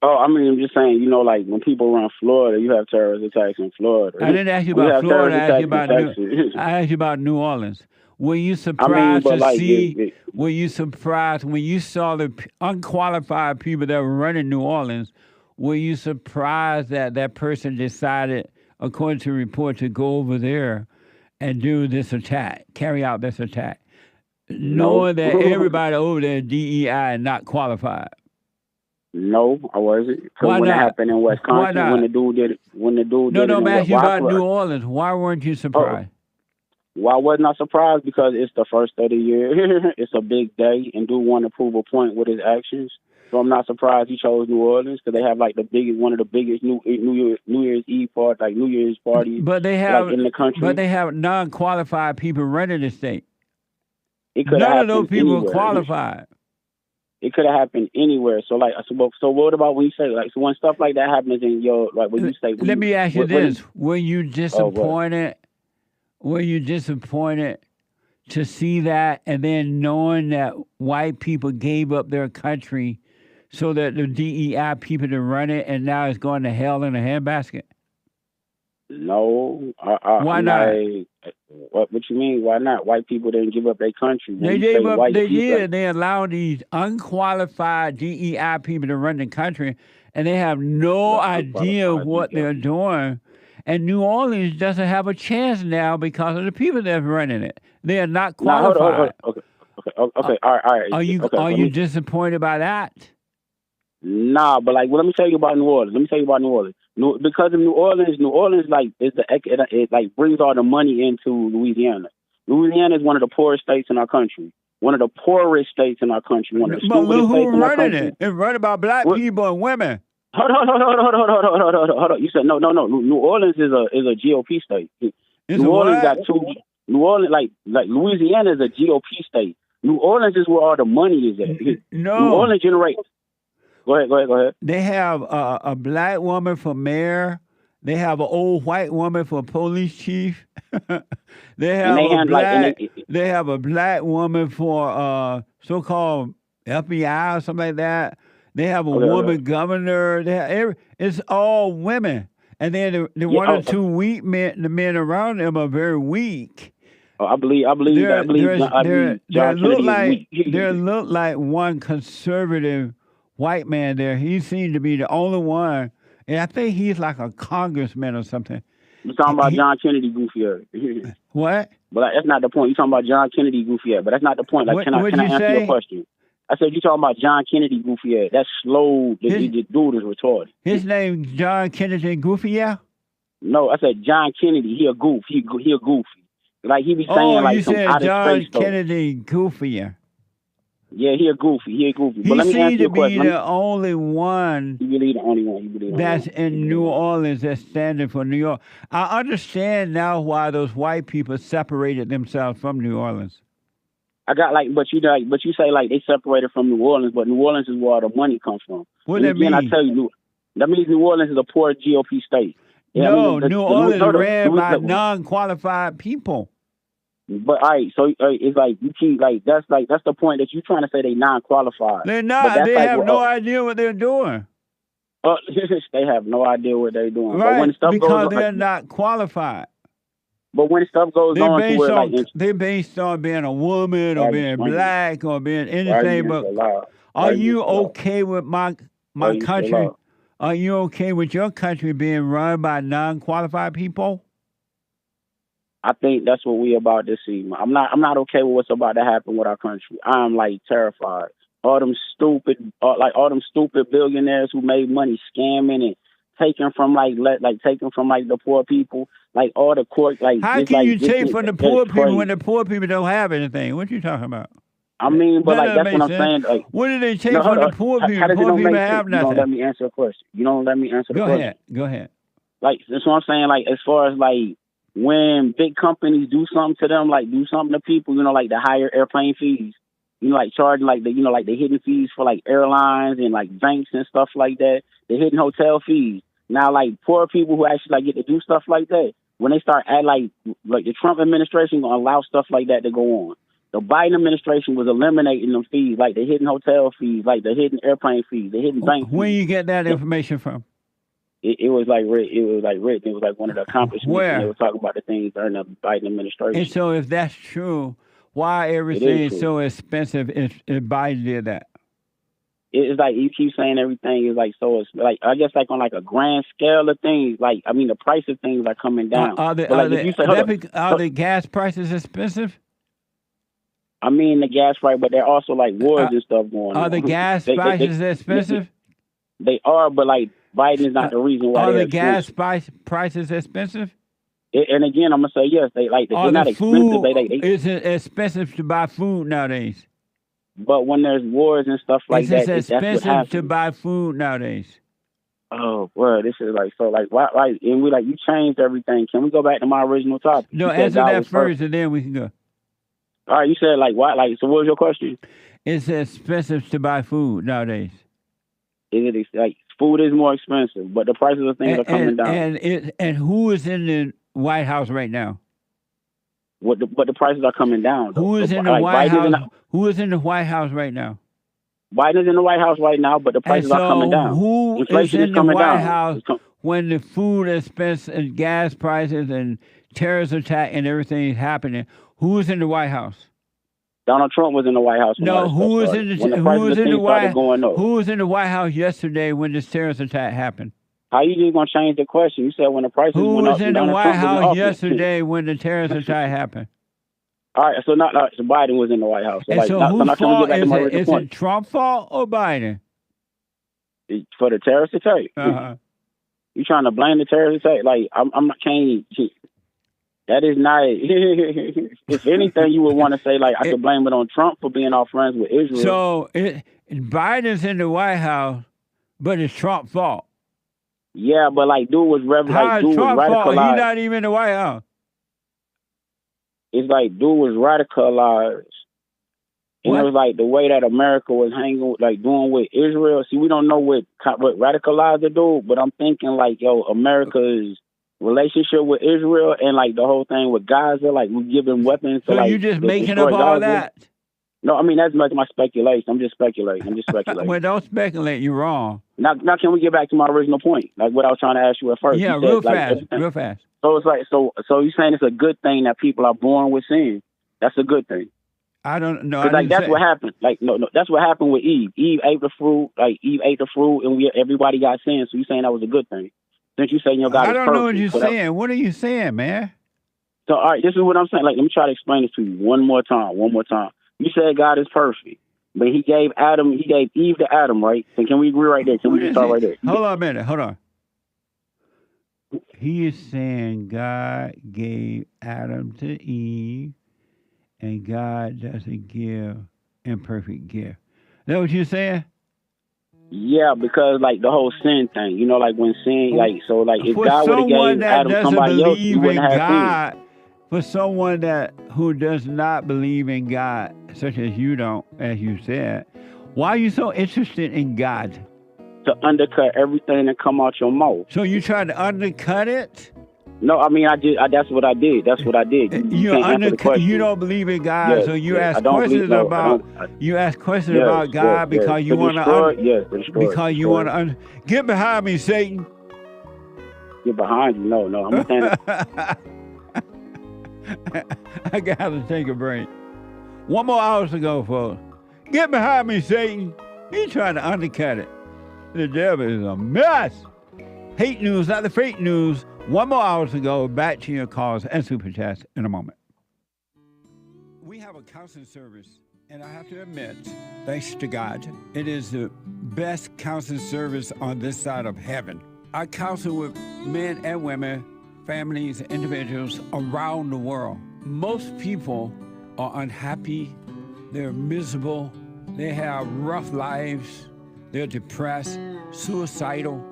Oh, I mean, I'm just saying, like when people run Florida, you have terrorist attacks in Florida. I didn't ask you about Florida. I asked you about New Orleans. Were you surprised were you surprised when you saw the unqualified people that were running New Orleans? were you surprised that that person decided, according to report, to go over there and do this attack, carry out this attack, knowing that everybody over there DEI and not qualified? No, I wasn't. Because when it happened in Wisconsin, when the dude did it, I'm asking you about New Orleans. Why weren't you surprised? Why wasn't I surprised? Because it's the first of the year. It's a big day, and dude want to prove a point with his actions. So I'm not surprised he chose New Orleans because they have like one of the biggest New Year's Eve parties, like New Year's parties. But they have in the country. But they have non-qualified people running the state. None of those people anywhere. are qualified. It could have happened anywhere. So what about when you say so when stuff like that happens in your when you say? Let me ask you this: were you disappointed? Were you disappointed to see that, and then knowing that white people gave up their country so that the DEI people to run it, and now it's going to hell in a handbasket? No. Why not? What you mean? Why not? White people didn't give up their country. They gave up. They did. They allowed these unqualified DEI people to run the country, and they have no idea what they're doing. And New Orleans doesn't have a chance now because of the people that's running it. They are not qualified. Okay. All right. Are you disappointed by that? Nah, but let me tell you about New Orleans. Because of New Orleans like it like brings all the money into Louisiana. Louisiana is one of the poorest states in our country. One of the poorest states in our country. One of the stupidest states in our country. It's running by black people and women. Hold on. You said no. New Orleans is a GOP state. New Orleans got two. New Orleans, like Louisiana, is a GOP state. New Orleans is where all the money is at. No. New Orleans generates. Go ahead. They have a black woman for mayor. They have an old white woman for police chief. They have a black woman for so-called FBI or something like that. They have a woman governor. It's all women. And then the one or two weak men, the men around them are very weak. I believe. There look like one conservative white man there. He seemed to be the only one. And I think he's like a congressman or something. You're talking about John Kennedy, goofy ass. What? But that's not the point. You're talking about John Kennedy, goofy ass. But that's not the point. Can I answer your question? I said, you're talking about John Kennedy, goofy ass. That's slow. The dude is retarded. His name's John Kennedy, goofy ass? No, I said John Kennedy. He a goof. He a goofy. Like he be saying like some out of space stuff. Oh, you said John Kennedy, goofy ass. Yeah, he a goofy. He seemed to be the only one. He really the only one. That's in New Orleans that's standing for New York. I understand now why those white people separated themselves from New Orleans. I got but you say like they separated from New Orleans, but New Orleans is where all the money comes from. What does that mean? I tell you, that means New Orleans is a poor GOP state. No, New Orleans is ran by non-qualified people. But all right, so it's like you keep that's the point that you're trying to say they non-qualified. They're not. They have no idea what they're doing. They have no idea what they're doing. Right, but when stuff because they're not qualified. But when stuff goes on to where they're based on being a woman or being black or being anything. But are you okay with my country? Are you okay with your country being run by non-qualified people? I think that's what we about to see. I'm not okay with what's about to happen with our country. I'm terrified. All them stupid billionaires who made money scamming and taking from the poor people, all the court How can you take from the poor people when the poor people don't have anything? What you talking about? I mean, but that's what I'm saying. What do they take from the poor people? The poor people have nothing. You don't let me answer the question. Go ahead. That's what I'm saying. As far as when big companies do something to them, do something to people, the higher airplane fees, charging the hidden fees for airlines and banks and stuff like that, the hidden hotel fees. Now, poor people who actually get to do stuff like that, when they start at the Trump administration gonna allow stuff like that to go on. The Biden administration was eliminating them fees, the hidden hotel fees, the hidden airplane fees, the hidden bank fees. Where you get that information from? It was written. It was one of the accomplishments. Where? They were talking about the things during the Biden administration. And so, if that's true, why everything is so expensive if Biden did that? it's like you keep saying everything is like so. It's like I guess like on like a grand scale of things. Like I mean, the price of things are coming down. Are the gas prices expensive? I mean, the gas price, but they're also like wars and stuff going on. Are the gas prices expensive? They are, but like Biden is not the reason why. Are they're the gas prices expensive? And again, I'm gonna say yes. They're not expensive. Is it expensive to buy food nowadays? But when there's wars and stuff like is that, it that's what expensive happens. to buy food nowadays? Oh, well, this is like so. Like, why? Like, and we like you changed everything. Can we go back to my original topic? No, answer that first, and then we can go. All right, you said like what? Like, so what was your question? Is it expensive to buy food nowadays? Is it like food is more expensive, but the prices of things are coming down. And who is in the White House right now? But the prices are coming down. Though. Who is in the White House? Who is in the White House right now? Biden's in the White House right now, but the prices are coming down. Who Inflation is in the coming White down. House when the food expense and gas prices and terrorist attack and everything is happening? Who is in the White House? Donald Trump was in the White House. No, who was in the White House yesterday when this terrorist attack happened? How you just gonna change the question? You said when the prices who went up. Who was in the White House yesterday when the terrorist attack happened? All right, so so Biden was in the White House. So and like, so whose fault is it? Is it Trump's fault or Biden? For the terrorist attack. You trying to blame the terrorist attack? Like I'm not can't. That is not. If anything, you would want to say like I could blame it on Trump for being all friends with Israel. So Biden's in the White House, but it's Trump's fault. Yeah, but like dude was radicalized. He's not even in the White House. It's like dude was radicalized. And it was like the way that America was hanging, like doing with Israel. See, we don't know what radicalized the dude, but I'm thinking like, yo, America's relationship with Israel and like the whole thing with Gaza, like we giving weapons. So like, you just making up all that? No, I mean that's my speculation. I'm just speculating. Well, don't speculate. You're wrong. Now, can we get back to my original point? Like what I was trying to ask you at first. Yeah, real fast. So it's like so you're saying it's a good thing that people are born with sin. That's a good thing. I don't know. Because like that's what happened. Like no, that's what happened with Eve. Eve ate the fruit. Like Eve ate the fruit, and everybody got sin. So you're saying that was a good thing. Since you saying your God is perfect. I don't know what you're saying. What are you saying, man? So all right, this is what I'm saying. Like let me try to explain this to you one more time. You said God is perfect, but He gave Eve to Adam, right? So can we agree right there? Can we just start right there? Hold on a minute. Hold on. He is saying God gave Adam to Eve, and God doesn't give imperfect gift. Is that what you're saying? Yeah, because like the whole sin thing, like when sin, like so, like if God would have gave Adam somebody else, you wouldn't have sin. For someone who does not believe in God, such as you don't, as you said, why are you so interested in God? To undercut everything that come out your mouth. So you trying to undercut it? No, I mean that's what I did. That's what I did. You don't believe in God, so you ask questions about God because you want to. Get behind me, Satan. Get behind you? No, I'm standing. I gotta take a break. 1 more hour to go, folks. Get behind me, Satan. He's trying to undercut it. The devil is a mess. Hate news, not the fake news. 1 more hour to go. Back to your calls and super chats in a moment. We have a counseling service, and I have to admit, thanks to God, it is the best counseling service on this side of heaven. I counsel with men and women, families, individuals around the world. Most people are unhappy, they're miserable, they have rough lives, they're depressed, suicidal,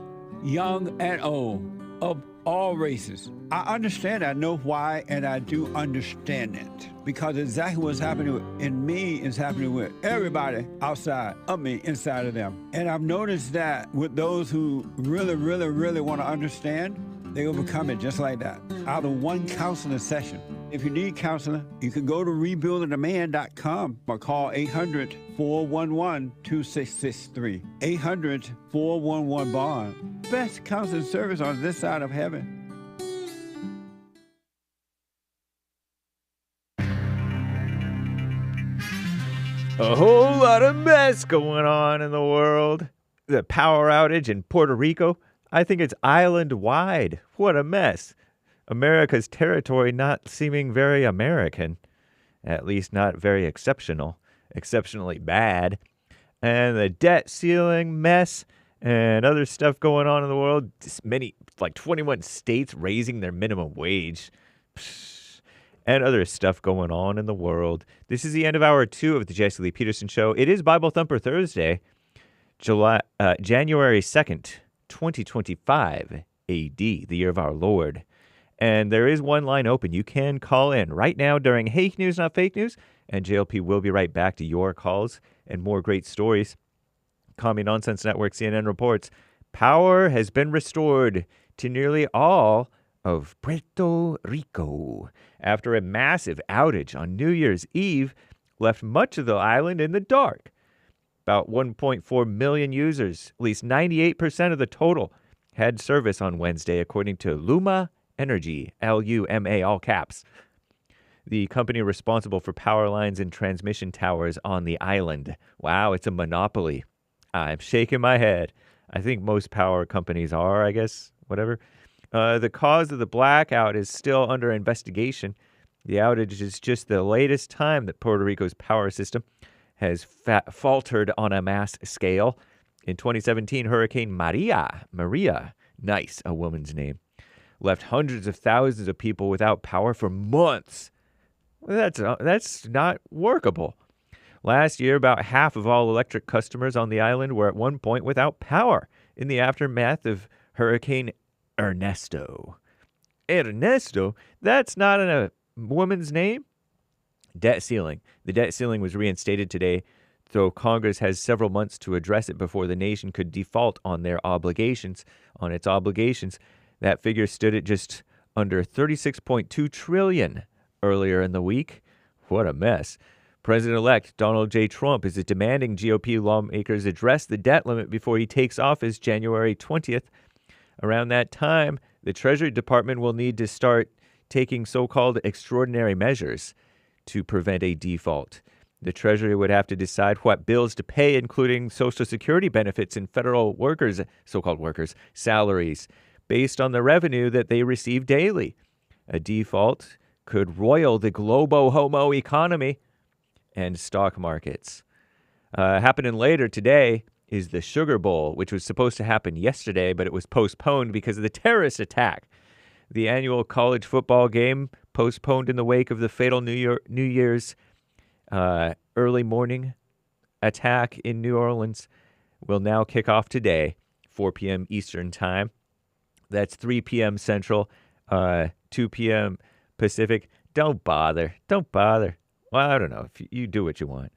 young and old, of all races. I understand, I know why, and I do understand it. Because exactly what's happening in me is happening with everybody outside of me, inside of them. And I've noticed that with those who really, really, really want to understand, they overcome it just like that, out of one counseling session. If you need counseling, you can go to rebuildingaman.com or call 800-411-2663. 800-411-BOND. Best counseling service on this side of heaven. A whole lot of mess going on in the world. The power outage in Puerto Rico, I think it's island-wide. What a mess. America's territory not seeming very American. At least not very exceptional. Exceptionally bad. And the debt ceiling mess and other stuff going on in the world. Many, like 21 states raising their minimum wage. And other stuff going on in the world. This is the end of hour 2 of the Jesse Lee Peterson Show. It is Bible Thumper Thursday, January 2nd, 2025 AD, the year of our Lord. And there is one line open. You can call in right now during Hake News, Not Fake News. And JLP will be right back to your calls and more great stories. Commie Nonsense Network, CNN reports, power has been restored to nearly all of Puerto Rico after a massive outage on New Year's Eve left much of the island in the dark. About 1.4 million users, at least 98% of the total, had service on Wednesday, according to Luma Energy, L-U-M-A, all caps, the company responsible for power lines and transmission towers on the island. Wow, it's a monopoly. I'm shaking my head. I think most power companies are, I guess, whatever. The cause of the blackout is still under investigation. The outage is just the latest time that Puerto Rico's power system has faltered on a mass scale. In 2017, Hurricane Maria, nice, a woman's name, left hundreds of thousands of people without power for months. That's not workable. Last year, about half of all electric customers on the island were at one point without power in the aftermath of Hurricane Ernesto. Ernesto? That's not a woman's name? Debt ceiling. The debt ceiling was reinstated today, though Congress has several months to address it before the nation could default on its obligations. That figure stood at just under $36.2 trillion earlier in the week. What a mess. President-elect Donald J. Trump is demanding GOP lawmakers address the debt limit before he takes office January 20th. Around that time, the Treasury Department will need to start taking so-called extraordinary measures to prevent a default. The Treasury would have to decide what bills to pay, including Social Security benefits and federal workers, so-called workers, salaries, based on the revenue that they receive daily. A default could roil the globo-homo economy and stock markets. Happening later today is the Sugar Bowl, which was supposed to happen yesterday, but it was postponed because of the terrorist attack. The annual college football game, postponed in the wake of the fatal New Year's early morning attack in New Orleans, will now kick off today, 4 p.m. Eastern Time. That's 3 p.m. Central, 2 p.m. Pacific. Don't bother. Well, I don't know. If you do what you want.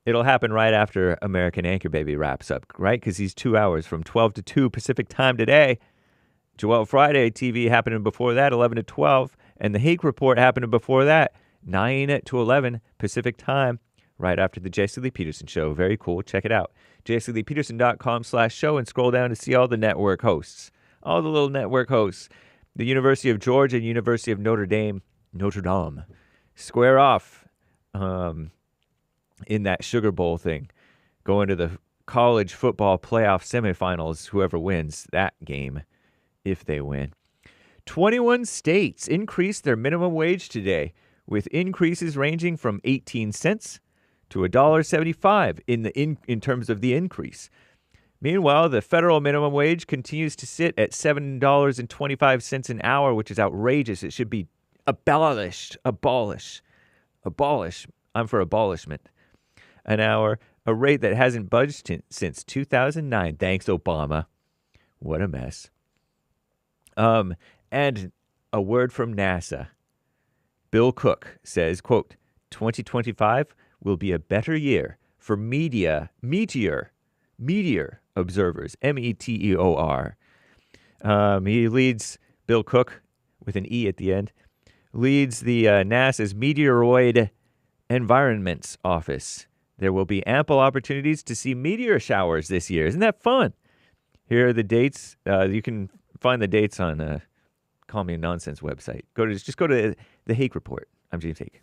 It'll happen right after American Anchor Baby wraps up, right? Because he's 2 hours from 12 to 2 Pacific Time today. Joel Friday TV happening before that, 11 to 12. And the Hake Report happening before that, 9 to 11 Pacific Time, right after the Jesse Lee Peterson Show. Very cool. Check it out. JesseLeePeterson.com/show and scroll down to see all the network hosts. All the little network hosts. The University of Georgia and University of Notre Dame square off in that Sugar Bowl thing, going to the college football playoff semifinals, whoever wins that game, if they win. 21 states increased their minimum wage today, with increases ranging from 18 cents to $1.75 in terms of the increase. Meanwhile, the federal minimum wage continues to sit at $7.25 an hour, which is outrageous. It should be abolished. Abolish. I'm for abolishment. An hour, a rate that hasn't budged since 2009. Thanks, Obama. What a mess. And a word from NASA. Bill Cook says, quote, 2025 will be a better year for meteor observers, METEOR. He leads, Bill Cook, with an E at the end, leads the NASA's Meteoroid Environments Office. There will be ample opportunities to see meteor showers this year. Isn't that fun? Here are the dates. You can find the dates on Call Me a Nonsense website. Just go to the Hake Report. I'm James Hake.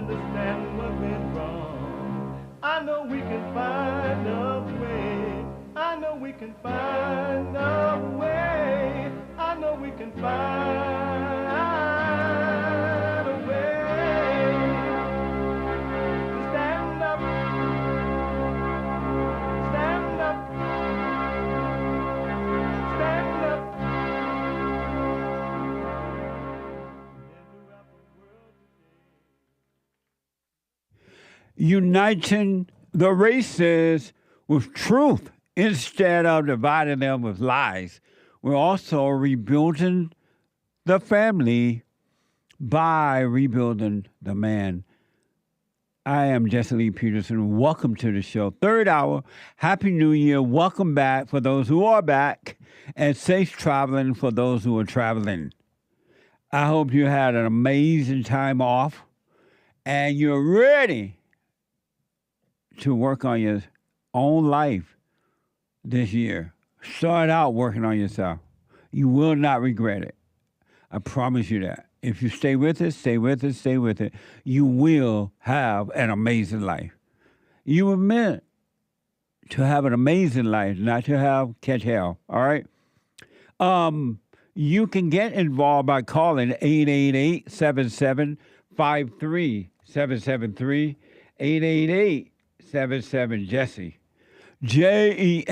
understand what went wrong. I know we can find a way. I know we can find a way. I know we can find a way to stand up, stand up, stand up. Uniting the races with truth instead of dividing them with lies. We're also rebuilding the family by rebuilding the man. I am JLP Peterson. Welcome to the show. Third hour. Happy New Year. Welcome back for those who are back, and safe traveling for those who are traveling. I hope you had an amazing time off and you're ready to work on your own life this year. Start out working on yourself. You will not regret it. I promise you that. If you stay with it, stay with it, stay with it, you will have an amazing life. You were meant to have an amazing life, not to catch hell, all right? You can get involved by calling 888-7753-773, 888-77-JESSE. Jesse,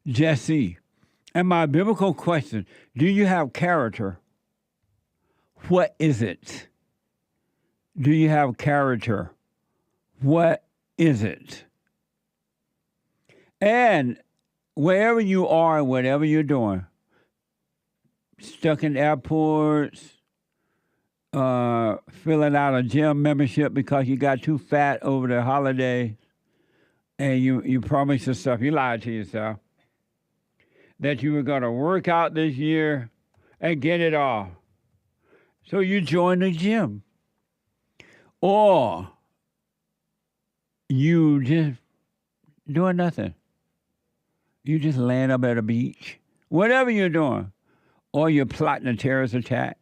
Jesse. And my biblical question, do you have character? What is it? Do you have character? What is it? And wherever you are and whatever you're doing, stuck in airports, filling out a gym membership because you got too fat over the holiday, and you promised yourself, you lied to yourself, that you were going to work out this year and get it all. So you join the gym. Or you just doing nothing. You just laying up at a beach. Whatever you're doing. Or you're plotting a terrorist attack.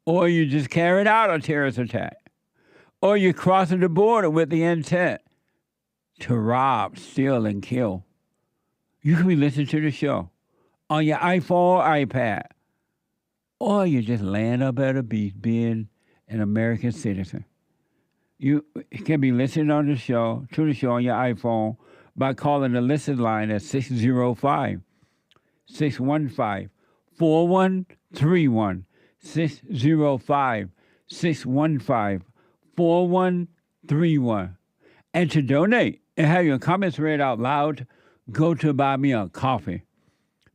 Or you just carried out a terrorist attack. Or you're crossing the border with the intent to rob, steal, and kill. You can be listening to the show on your iPhone or iPad. Or you're just laying up at a beach being an American citizen. You can be listening to the show on your iPhone by calling the listen line at 605-615-4131. 605-615-4131. And to donate and have your comments read out loud, go to Buy Me a Coffee.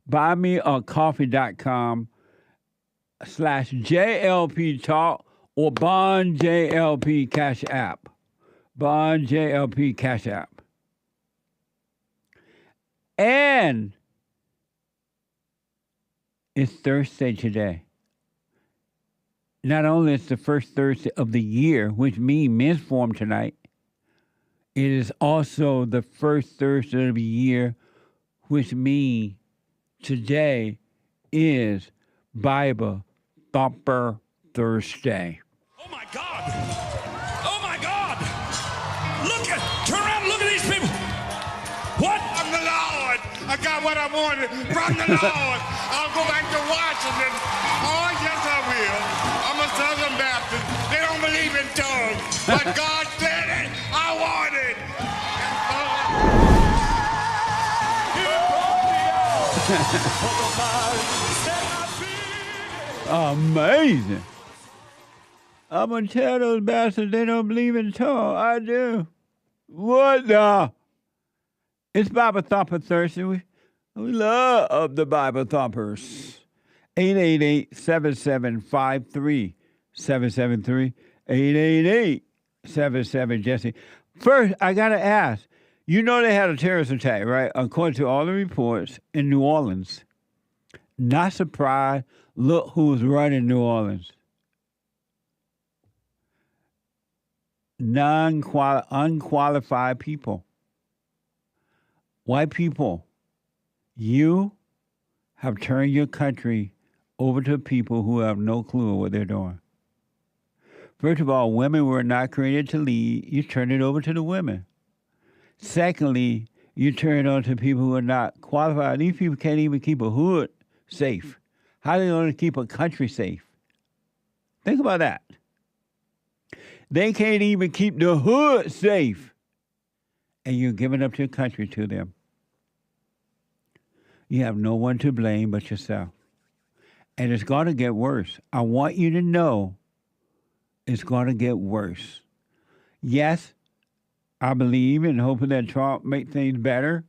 BuyMeACoffee.com/JLP Talk or Bond JLP Cash App. Bond JLP Cash App. And it's Thursday today. Not only is the first Thursday of the year, which means men's forum tonight, it is also the first Thursday of the year, which means today is Bible Thumper Thursday. Oh my God! Oh my God! Turn around and look at these people. What? From the Lord. I got what I wanted from the Lord. I'll go back to Washington. Oh, yes, I will. I'm a Southern Baptist. They don't believe in tongues. But God said it. I want it. Amazing. I'm going to tell those bastards they don't believe in tongues. I do. What the? It's Bible Thumper Thursday. We love the Bible Thumpers. 888-7753-773. 888-77-JESSE. First, I got to ask, you know they had a terrorist attack, right? According to all the reports in New Orleans. Not surprised. Look who's running New Orleans. Unqualified people. White people. You have turned your country over to people who have no clue what they're doing. First of all, women were not created to lead. You turn it over to the women. Secondly, you turn it on to people who are not qualified. These people can't even keep a hood safe. How are they going to keep a country safe? Think about that. They can't even keep the hood safe. And you're giving up your country to them. You have no one to blame but yourself. And it's going to get worse. I want you to know it's going to get worse. Yes, I believe and hope that Trump make things better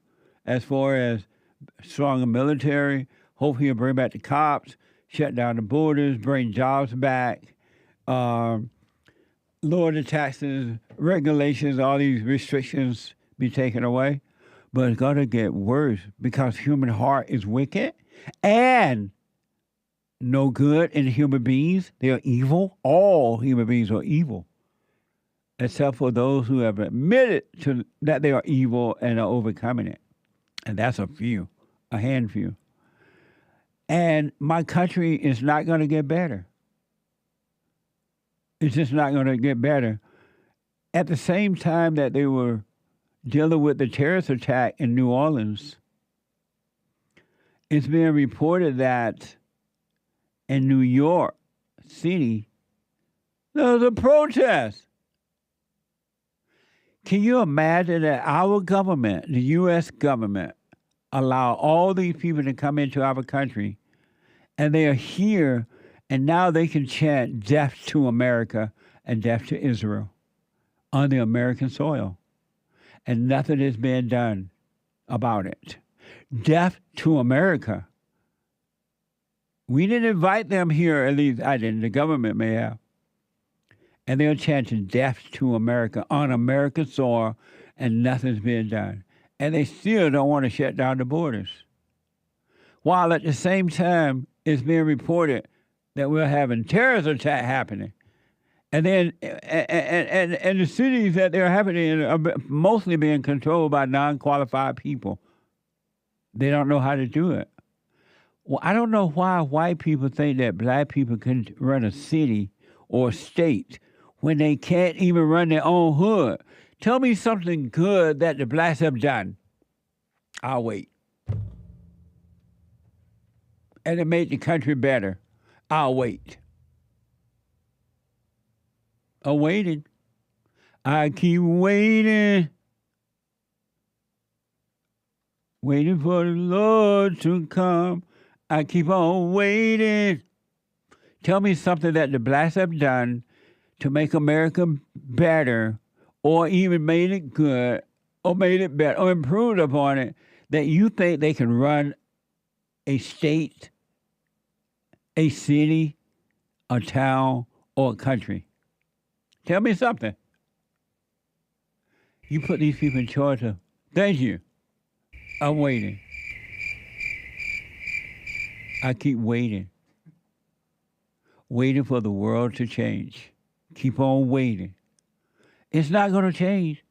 as far as stronger military. Hopefully he'll bring back the cops, shut down the borders, bring jobs back, lower the taxes, regulations, all these restrictions be taken away. But it's going to get worse because human heart is wicked and no good in human beings. They are evil. All human beings are evil, except for those who have admitted to that they are evil and are overcoming it. And that's a few, a handful. And my country is not going to get better. It's just not going to get better. At the same time that they were dealing with the terrorist attack in New Orleans, it's being reported that in New York City, there was a protest. Can you imagine that our government, the U.S. government, allow all these people to come into our country, and they are here, and now they can chant death to America and death to Israel on the American soil, and nothing is being done about it. Death to America. We didn't invite them here, at least I didn't, the government may have. And they're chanting death to America on American soil, and nothing's being done. And they still don't want to shut down the borders. While at the same time, it's being reported that we're having terrorist attack happening. And then, and the cities that they're happening in are mostly being controlled by non-qualified people. They don't know how to do it. Well, I don't know why white people think that black people can run a city or a state when they can't even run their own hood. Tell me something good that the blacks have done. I'll wait. And it made the country better. I'll wait. I'm waiting. I keep waiting. Waiting for the Lord to come. I keep on waiting. Tell me something that the blacks have done to make America better, or even made it good, or made it better, or improved upon it, that you think they can run a state, a city, a town, or a country. Tell me something. You put these people in charge of. Thank you. I'm waiting. I keep waiting. Waiting for the world to change. Keep on waiting. It's not going to change.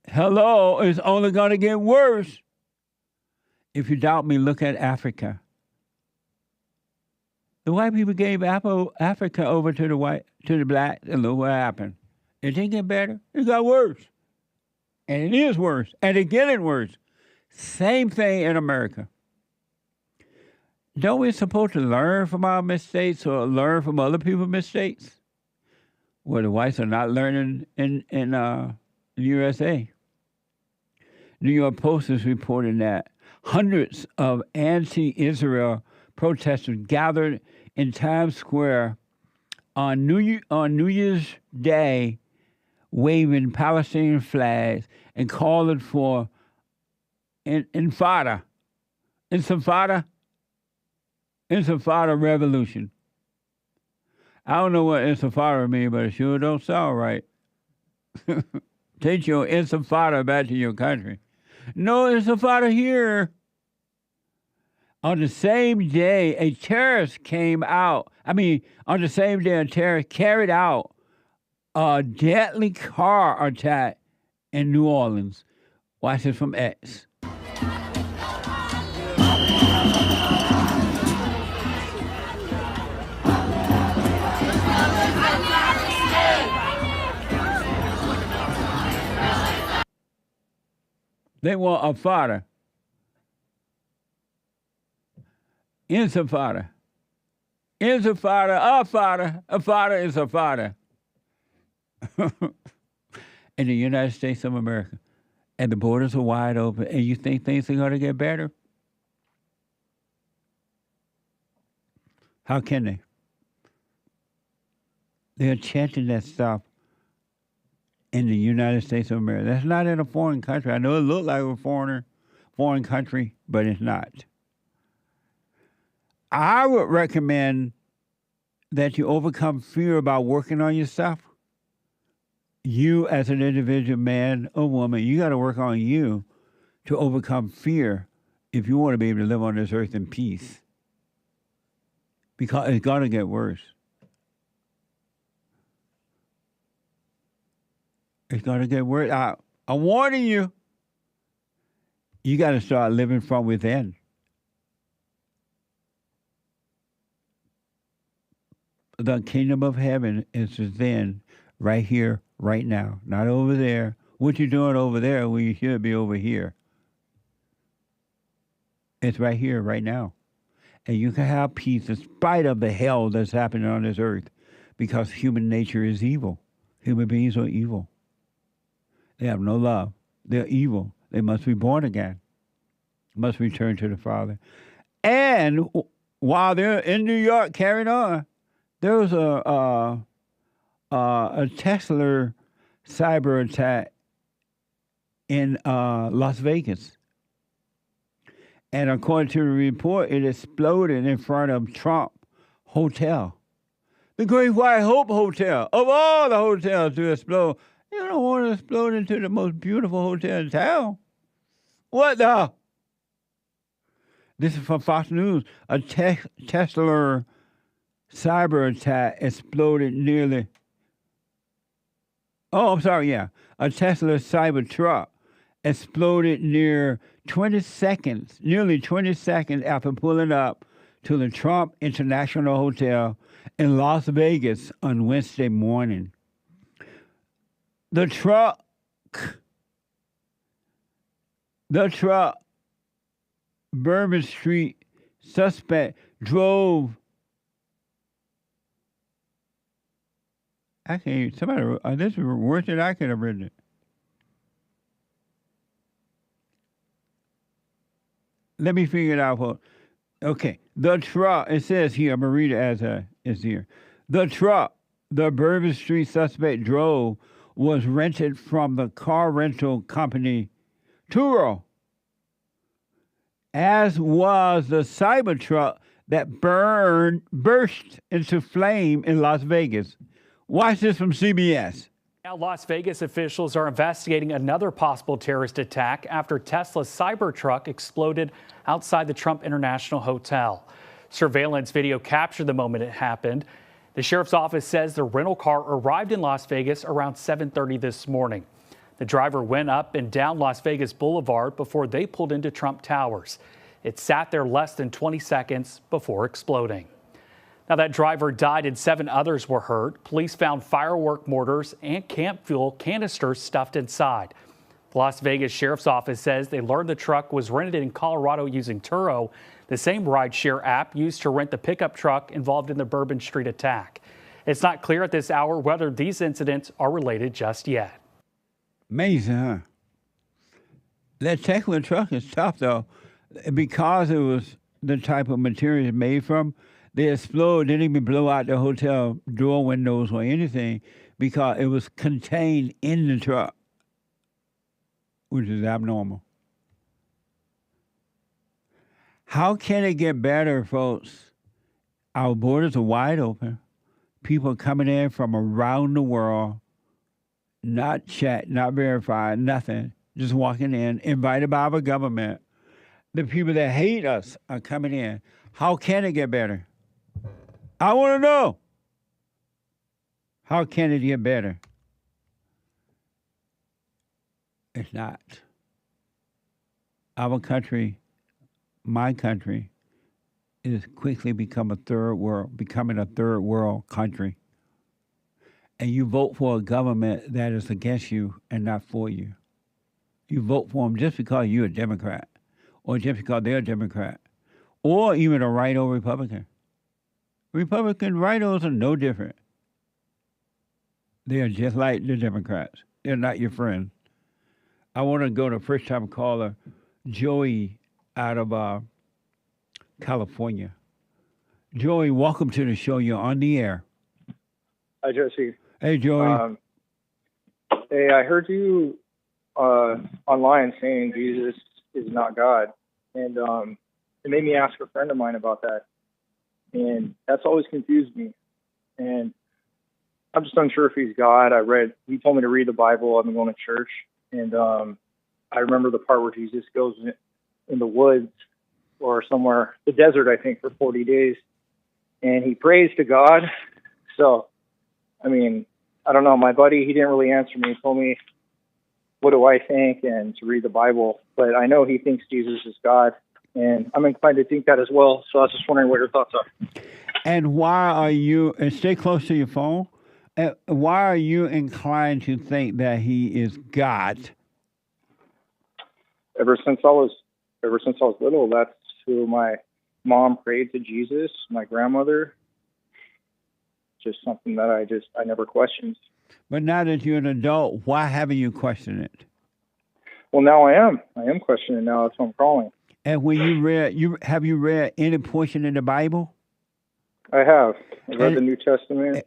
Hello, it's only going to get worse. If you doubt me, look at Africa. The white people gave Africa over to the blacks, and look what happened. It didn't get better. It got worse. And it is worse. And it's getting worse. Same thing in America. Don't we supposed to learn from our mistakes or learn from other people's mistakes? Well, the whites are not learning in the USA. New York Post is reporting that hundreds of anti-Israel protesters gathered in Times Square on New Year's Day, waving Palestinian flags and calling for Intifada revolution. I don't know what Intifada means, but it sure don't sound right. Take your Intifada back to your country. No Intifada here. On the same day, a terrorist carried out a deadly car attack in New Orleans. Watch this from X. They want a father. Intifada. Intifada, a father is a father. In the United States of America. And the borders are wide open. And you think things are going to get better? How can they? They're chanting that stuff in the United States of America. That's not in a foreign country. I know it looks like a foreign country, but it's not. I would recommend that you overcome fear about working on yourself. You as an individual man or woman, you got to work on you to overcome fear if you want to be able to live on this earth in peace. Because it's going to get worse. It's going to get worse. I'm warning you. You got to start living from within. The kingdom of heaven is within, right here, right now. Not over there. What you're doing over there, well, you should be over here. It's right here, right now. And you can have peace in spite of the hell that's happening on this earth, because human nature is evil. Human beings are evil. They have no love. They're evil. They must be born again. Must return to the Father. And while they're in New York carrying on, there was a Tesla cyber attack in Las Vegas. And according to the report, it exploded in front of Trump Hotel. The Great White Hope Hotel. Of all the hotels to explode, you don't want to explode into the most beautiful hotel in town. What the? This is from Fox News. A Tesla cyber attack exploded nearly. Oh, I'm sorry, yeah. A Tesla Cybertruck exploded nearly 20 seconds after pulling up to the Trump International Hotel in Las Vegas on Wednesday morning. The truck, Bourbon Street suspect drove. I can't. Somebody. This is worse than I could have written it. Let me figure it out. Okay, the truck. It says here. I'm gonna read it as it's here. The truck the Bourbon Street suspect drove was rented from the car rental company Turo, as was the Cybertruck that burst into flame in Las Vegas. Watch this from CBS. Now, Las Vegas officials are investigating another possible terrorist attack after Tesla's Cybertruck exploded outside the Trump International Hotel. Surveillance video captured the moment it happened. The sheriff's office says the rental car arrived in Las Vegas around 7:30 this morning. The driver went up and down Las Vegas Boulevard before they pulled into Trump Towers. It sat there less than 20 seconds before exploding. Now, that driver died and 7 others were hurt. Police found firework mortars and camp fuel canisters stuffed inside. The Las Vegas Sheriff's Office says they learned the truck was rented in Colorado using Turo, the same rideshare app used to rent the pickup truck involved in the Bourbon Street attack. It's not clear at this hour whether these incidents are related just yet. Amazing, huh? That Tesla truck is tough, though, because it was the type of material it's made from. They explode, didn't even blow out the hotel door windows or anything because it was contained in the truck, which is abnormal. How can it get better, folks? Our borders are wide open. People coming in from around the world, not checked, not verified, nothing, just walking in, invited by our government. The people that hate us are coming in. How can it get better? I want to know. How can it get better? It's not. Our country, my country, is quickly becoming a third world country. And you vote for a government that is against you and not for you. You vote for them just because you're a Democrat, or just because they're a Democrat, or even a right or Republican. Republican writos are no different. They are just like the Democrats. They're not your friend. I want to go to first-time caller Joey out of California. Joey, welcome to the show. You're on the air. Hi, Jesse. Hey, Joey. Hey, I heard you online saying Jesus is not God, and it made me ask a friend of mine about that, and that's always confused me. And I'm just unsure if he's God. He told me to read the Bible. I've been going to church, and I remember the part where Jesus goes in the woods or somewhere, the desert, I think, for 40 days, and he prays to God. So, I mean, I don't know. My buddy, he didn't really answer me. He told me, what do I think, and to read the Bible. But I know he thinks Jesus is God, and I'm inclined to think that as well. So I was just wondering what your thoughts are. And why are you, and stay close to your phone, why are you inclined to think that he is God? Ever since I was little, that's who my mom prayed to, Jesus. My grandmother, just something that I never questioned. But now that you're an adult, why haven't you questioned it? Well, now I am questioning it now. That's what I'm calling. And when have you read any portion in the Bible? I have. I read the New Testament.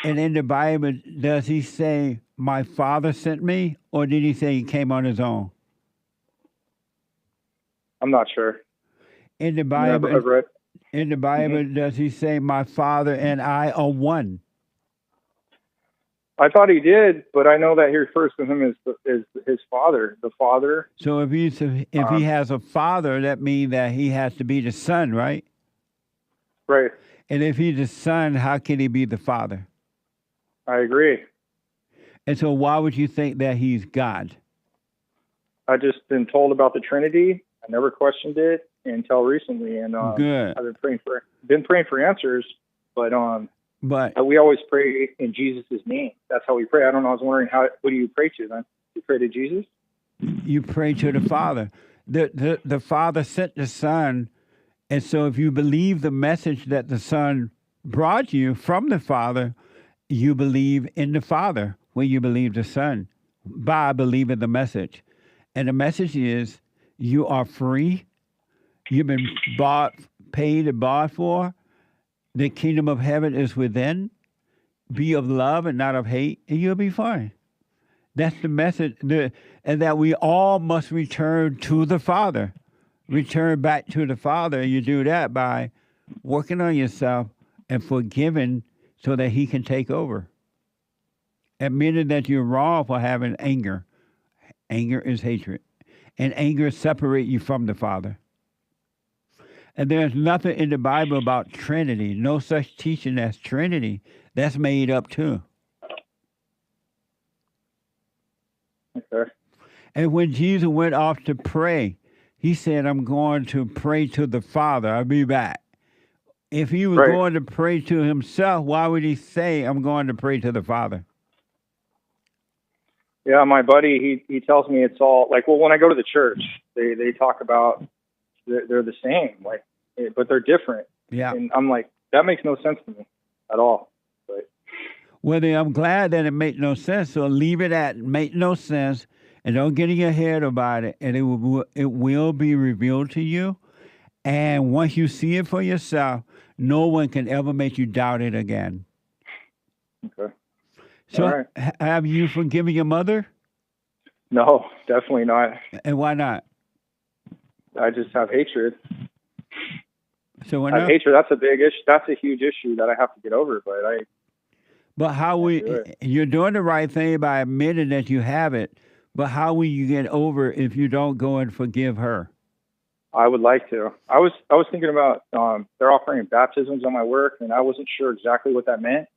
And in the Bible, does he say, my Father sent me, or did he say he came on his own? I'm not sure. In the Bible, I've read. In the Bible, does he say, my Father and I are one? I thought he did, but I know that he refers to him as his Father, the Father. So if he has a father, that means that he has to be the Son, right? Right. And if he's the Son, how can he be the Father? I agree. And so why would you think that he's God? I just been told about the Trinity. I never questioned it until recently, and Good. I've been praying for answers, but we always pray in Jesus' name. That's how we pray. I don't know. I was wondering what do you pray to then? You pray to Jesus? You pray to the Father. The Father sent the Son, and so if you believe the message that the Son brought you from the Father, you believe in the Father when you believe the Son by believing the message. And the message is you are free. You've been paid and bought for. The kingdom of heaven is within. Be of love and not of hate, and you'll be fine. That's the message. And that we all must return to the Father. Return back to the Father. And you do that by working on yourself and forgiving so that he can take over. Admitting that you're wrong for having anger. Anger is hatred. And anger separates you from the Father. And there's nothing in the Bible about Trinity. No such teaching as Trinity. That's made up too. Okay. And when Jesus went off to pray, he said, I'm going to pray to the Father. I'll be back. If he was going to pray to himself, why would he say, I'm going to pray to the Father? Yeah, my buddy, he tells me it's all like, well, when I go to the church, they talk about they're the same, like, but they're different. Yeah. And I'm like, that makes no sense to me at all. But well, then I'm glad that it made no sense. So leave it at make no sense, and don't get in your head about it. And it will be revealed to you. And once you see it for yourself, no one can ever make you doubt it again. Okay. So have you forgiven your mother? No, definitely not. And why not? I just have hatred. So I have hatred. That's a big issue. That's a huge issue that I have to get over. But you're doing the right thing by admitting that you have it. But how will you get over if you don't go and forgive her? I would like to. I was thinking about they're offering baptisms on my work, and I wasn't sure exactly what that meant.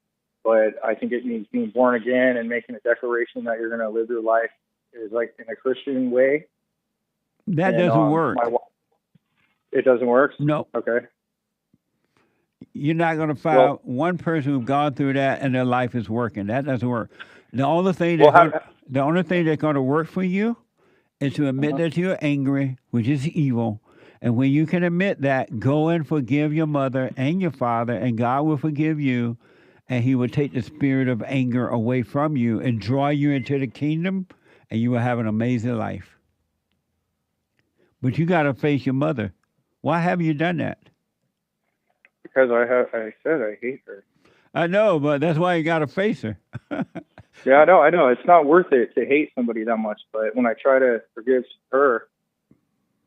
But I think it means being born again and making a declaration that you're going to live your life is like in a Christian way. That doesn't work. It doesn't work? No. Okay. You're not going to find one person who's gone through that and their life is working. That doesn't work. The only thing that's going to work for you is to admit that you're angry, which is evil. And when you can admit that, go and forgive your mother and your father, and God will forgive you, and he will take the spirit of anger away from you and draw you into the kingdom, and you will have an amazing life. But you got to face your mother. Why haven't you done that? Because I said I hate her. I know, but that's why you got to face her. Yeah, I know. It's not worth it to hate somebody that much. But when I try to forgive her,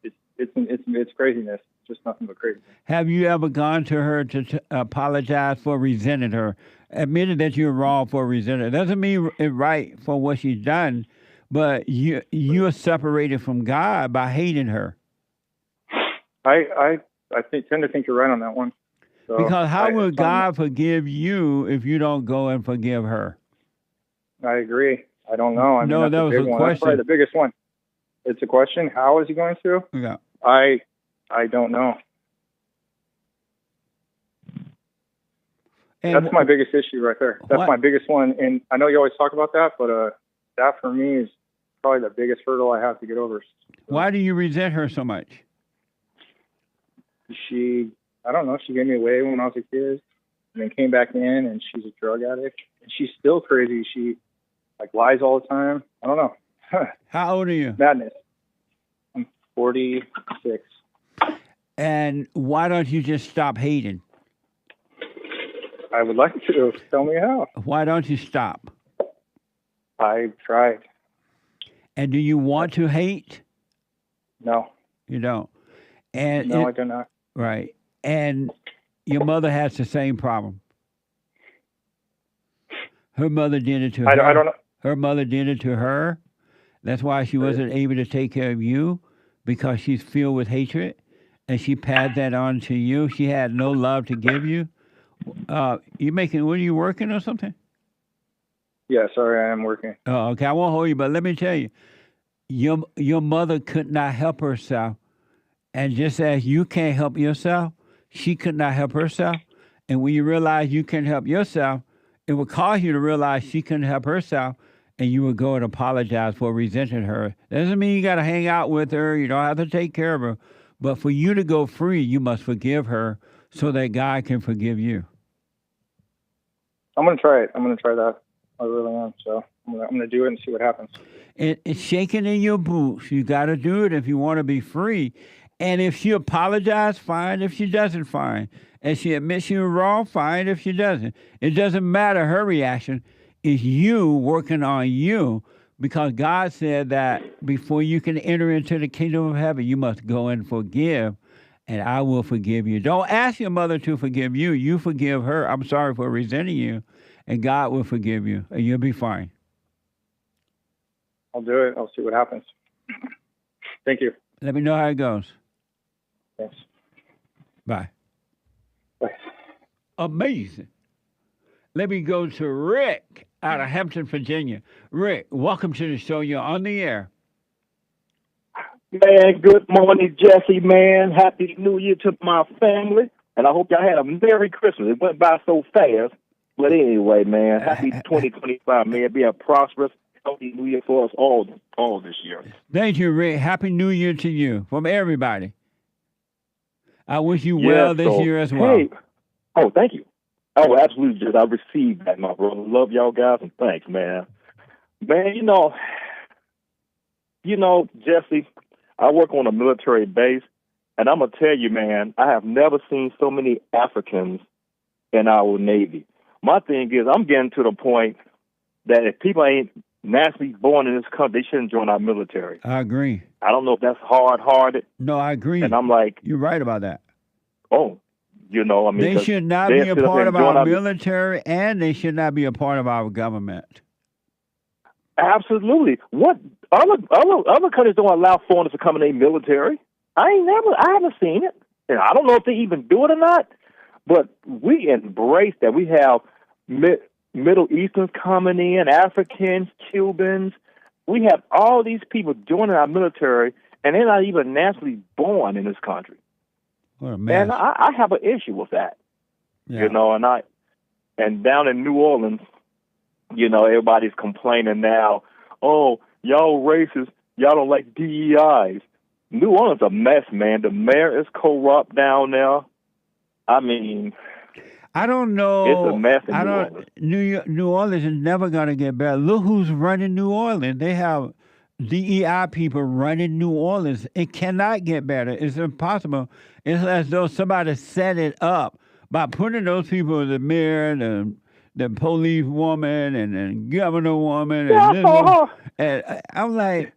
it's craziness. It's just nothing but crazy. Have you ever gone to her to apologize for resenting her? Admitted that you're wrong for resenting her. Doesn't mean it's right for what she's done, but you're separated from God by hating her. I tend to think you're right on that one. So because how will God forgive you if you don't go and forgive her? I agree. I don't know. I mean, no, that was a question. That's probably the biggest one. It's a question. How is he going to? Yeah. I don't know. And that's my biggest issue right there. That's my biggest one. And I know you always talk about that, but that for me is probably the biggest hurdle I have to get over. Why do you resent her so much? I don't know. She gave me away when I was a kid, and then came back in, and she's a drug addict. And she's still crazy. She lies all the time. I don't know. How old are you? Madness. I'm 46. And why don't you just stop hating? I would like to. Tell me how. Why don't you stop? I tried. And do you want to hate? No. You don't? And no, I do not. Right. And your mother has the same problem. Her mother did it to her. I don't know. Her mother did it to her. That's why she wasn't able to take care of you, because she's filled with hatred, and she passed that on to you. She had no love to give you. What are you working or something? Yeah, sorry, I am working. Oh, okay. I won't hold you, but let me tell you, your mother could not help herself. And just as you can't help yourself, she could not help herself. And when you realize you can't help yourself, it will cause you to realize she couldn't help herself, and you will go and apologize for resenting her. That doesn't mean you got to hang out with her. You don't have to take care of her. But for you to go free, you must forgive her so that God can forgive you. I'm going to try it. I'm going to try that. I really am. So I'm going to do it and see what happens. It's shaking in your boots. You got to do it if you want to be free. And if she apologizes, fine. If she doesn't, fine. And she admits you're wrong, fine. If she doesn't. It doesn't matter her reaction. It's you working on you, because God said that before you can enter into the kingdom of heaven, you must go and forgive, and I will forgive you. Don't ask your mother to forgive you. You forgive her. I'm sorry for resenting you, and God will forgive you, and you'll be fine. I'll do it. I'll see what happens. Thank you. Let me know how it goes. Thanks. Bye. Bye. Amazing. Let me go to Rick out of Hampton, Virginia. Rick, welcome to the show. You're on the air. Man, good morning, Jesse, man. Happy New Year to my family. And I hope y'all had a Merry Christmas. It went by so fast. But anyway, man, happy 2025, man. Be a prosperous, healthy New Year for us all this year. Thank you, Rick. Happy New Year to you from everybody. I wish you well this year as well. Hey, oh, thank you. Oh, absolutely. Just I received that, my brother. Love y'all guys, and thanks, man. Man, you know, Jesse, I work on a military base, and I'm gonna tell you, man, I have never seen so many Africans in our Navy. My thing is, I'm getting to the point that if people ain't naturally born in this country, they shouldn't join our military. I agree. I don't know if that's hard-hearted. No, I agree. And I'm like, you're right about that. Oh, I mean, they should not be a part of our military, and they should not be a part of our government. Absolutely. What other countries don't allow foreigners to come in their military? I haven't seen it, and I don't know if they even do it or not. But we embrace that. We have Middle Easterns coming in, Africans, Cubans. We have all these people joining our military, and they're not even naturally born in this country. What a mess. And I have an issue with that. Yeah. And down in New Orleans, everybody's complaining now, oh, y'all racist, y'all don't like DEIs. New Orleans a mess, man. The mayor is corrupt down there. I mean, I don't know. It's a mess in New Orleans. New Orleans is never going to get better. Look who's running New Orleans. They have DEI people running New Orleans. It cannot get better. It's impossible. It's as though somebody set it up by putting those people, the mayor, the police woman, and the governor woman, and this woman. And I'm like,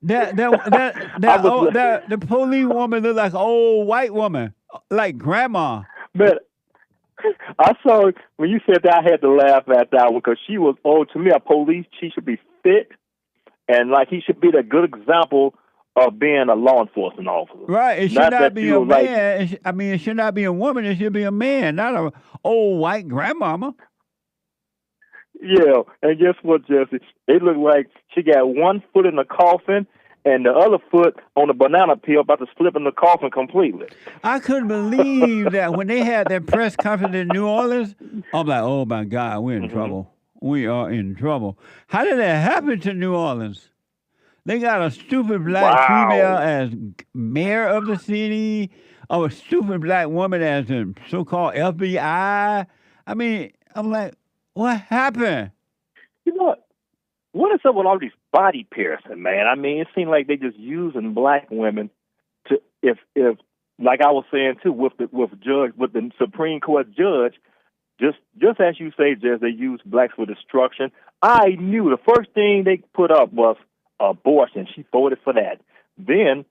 the police woman look like an old white woman, like grandma. But I saw when you said that, I had to laugh at that one because she was, to me, a police chief should be fit, and like he should be the good example of being a law enforcement officer. Right. It should not be a man. I mean, it should not be a woman. It should be a man, not an old white grandmama. Yeah, and guess what, Jesse? It looked like she got one foot in the coffin and the other foot on the banana peel, about to slip in the coffin completely. I couldn't believe that when they had their press conference in New Orleans. I'm like, oh my God, we're in trouble. We are in trouble. How did that happen to New Orleans? They got a stupid black female as mayor of the city, or a stupid black woman as the so-called FBI. I mean, I'm like, what happened? You know what is up with all these body piercing, man? I mean, it seems like they just using black women to, if like I was saying too, with the Supreme Court judge, just as you say, Jess, they use blacks for destruction. I knew the first thing they put up was abortion. She voted for that. Then,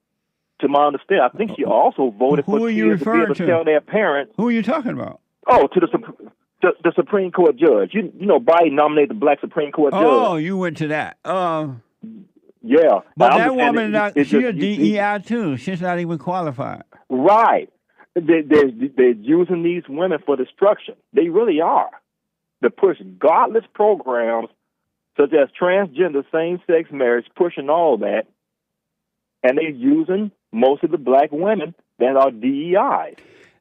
to my understanding, I think she also voted for kids to be able to tell their parents. Who are you talking about? Oh, to the Supreme Court judge. You know, Biden nominated the black Supreme Court judge. Oh, you went to that. Yeah. But that woman, she's a DEI too. She's not even qualified. Right. They're using these women for destruction. They really are. They push godless programs such as transgender, same-sex marriage, pushing all that, and they're using most of the black women that are DEIs.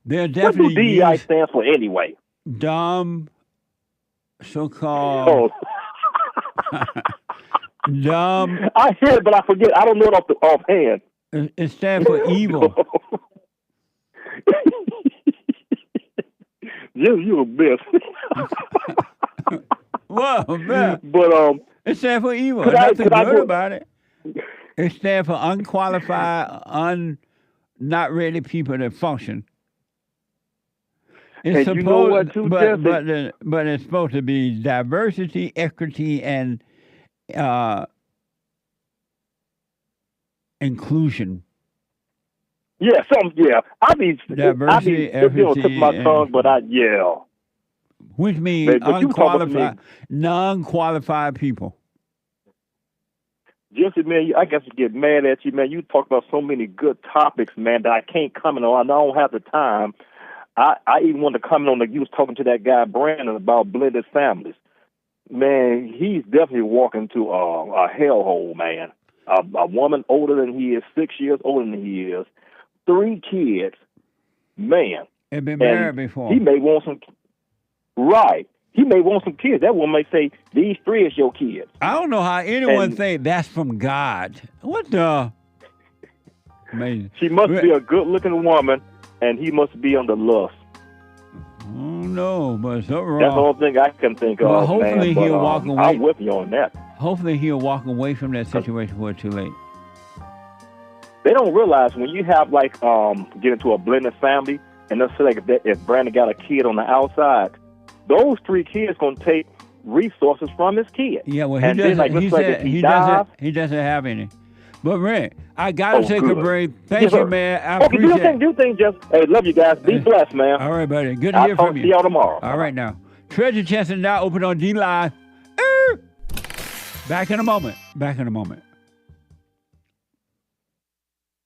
They're definitely what do DEI stand for anyway? Dumb, so-called... dumb. I hear it, but I forget. I don't know it offhand. It stands for evil. You a bitch. Whoa, man. But it stands for evil. Nothing good about it. It stands for unqualified, not ready people that function. It's and you know what, too, but it's supposed to be diversity, equity, and inclusion. Yeah, I mean, diversity, equity, took my tongue, but which means non-qualified people. Jesse, man, I guess you get mad at you, man. You talk about so many good topics, man, that I can't comment on. I don't have the time. I even want to comment on you was talking to that guy, Brandon, about blended families. Man, he's definitely walking to a hellhole, man. A woman older than he is, 6 years older than he is, 3 kids, man. And been married before. He may want some, right. He may want some kids. That woman may say, these 3 is your kids. I don't know how anyone think that's from God. What the? Amazing. She must be a good-looking woman, and he must be under lust. Oh, no, but something wrong. That's the only thing I can think of, hopefully man. He'll walk away. I'm with you on that. Hopefully he'll walk away from that situation before it's too late. They don't realize when you have, like, get into a blended family, and let's say like if Brandon got a kid on the outside, those 3 kids going to take resources from his kid. Yeah, well, he doesn't have any. But, Rick, I got to take a break. Thank you, man. I appreciate it. Do things, Jeff. Hey, love you guys. Be blessed, man. All right, buddy. Good to hear from you. I'll see y'all tomorrow. All right, now. Treasure chest is now open on D-Line. Back in a moment.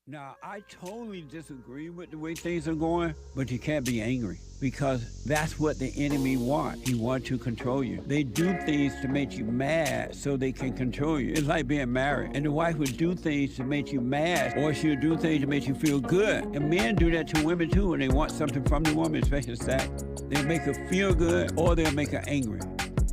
Now, I totally disagree with the way things are going, but you can't be angry because that's what the enemy wants. He wants to control you. They do things to make you mad so they can control you. It's like being married, and the wife would do things to make you mad, or she'll do things to make you feel good. And men do that to women too when they want something from the woman, especially sex. They'll make her feel good, or they'll make her angry.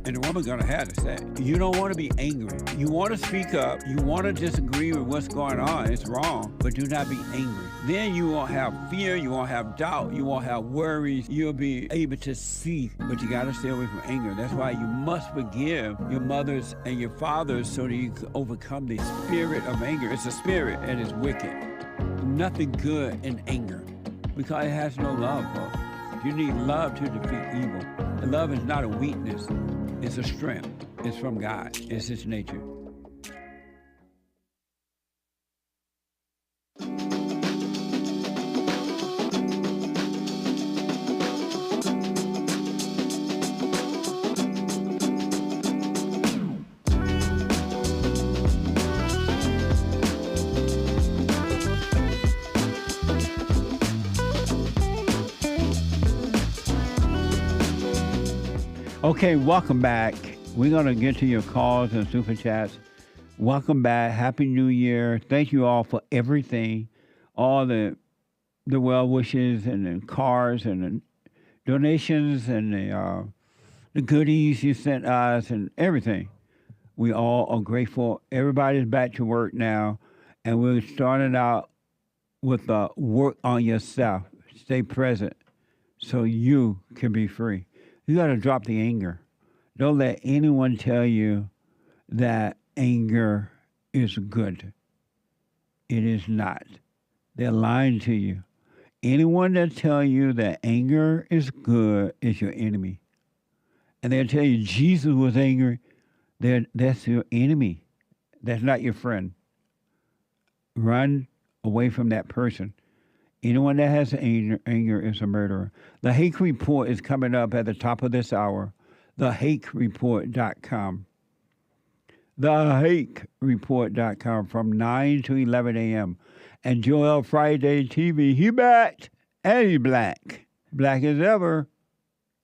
And the woman's gonna have to say, you don't want to be angry. You want to speak up. You want to disagree with what's going on. It's wrong, but do not be angry. Then you won't have fear. You won't have doubt. You won't have worries. You'll be able to see, but you got to stay away from anger. That's why you must forgive your mothers and your fathers so that you can overcome the spirit of anger. It's a spirit and it's wicked. Nothing good in anger because it has no love, folks. You need love to defeat evil. And love is not a weakness. It's a strength. It's from God. It's His nature. Okay, welcome back. We're going to get to your calls and super chats. Welcome back. Happy New Year. Thank you all for everything, all the well wishes and the cards and the donations and the goodies you sent us and everything. We all are grateful. Everybody's back to work now, and we're starting out with work on yourself. Stay present so you can be free. You got to drop the anger. Don't let anyone tell you that anger is good. It is not. They're lying to you. Anyone that tells you that anger is good is your enemy. And they'll tell you Jesus was angry. That's your enemy. That's not your friend. Run away from that person. Anyone that has anger is a murderer. The Hake Report is coming up at the top of this hour. TheHakeReport.com. TheHakeReport.com from 9 to 11 a.m. And Joel Friday TV, he back and he black. Black as ever.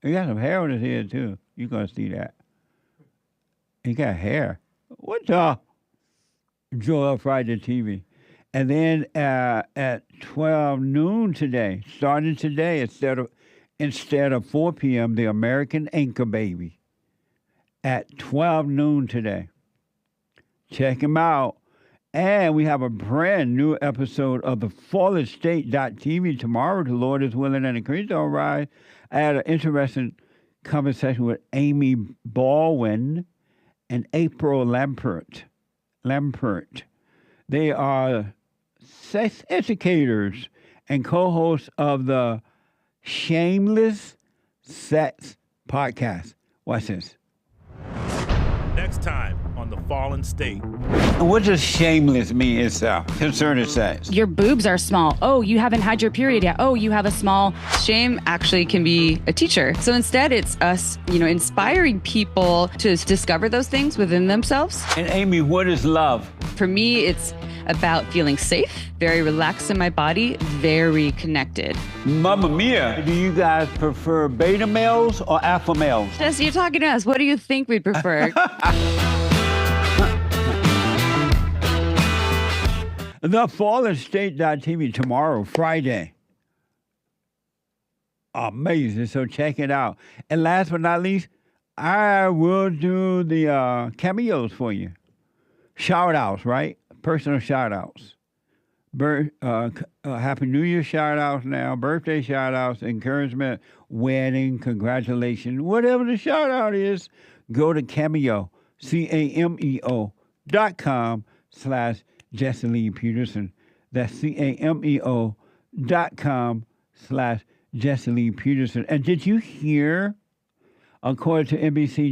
He got some hair on his head, too. You're going to see that. He got hair. What the? Joel Friday TV. And then at 12 noon today, starting today, instead of 4 p.m., the American Anchor Baby. At 12 noon today. Check him out. And we have a brand new episode of the FallenState.tv tomorrow. The Lord is willing and the creeds all right. I had an interesting conversation with Amy Baldwin and April Lampert. They are sex educators and co-hosts of the Shameless Sex podcast. Watch this. Next time on The Fallen State. What does shameless mean itself concerning sex? Your boobs are small. Oh, you haven't had your period yet. Oh, you have a small. Shame actually can be a teacher. So instead, it's us, inspiring people to discover those things within themselves. And Amy, what is love? For me, it's about feeling safe, very relaxed in my body, very connected. Mamma mia. Do you guys prefer beta males or alpha males? Jesse, you're talking to us. What do you think we'd prefer? The FallenState.tv tomorrow, Friday. Amazing. So check it out. And last but not least, I will do the cameos for you. Shout outs, right? Personal shout outs. Happy New Year shout outs now, birthday shout outs, encouragement, wedding, congratulations, whatever the shout out is, go to Cameo, CAMEO.com/Jesse Lee Peterson. That's CAMEO.com/Jesse Lee Peterson. And did you hear, according to NBC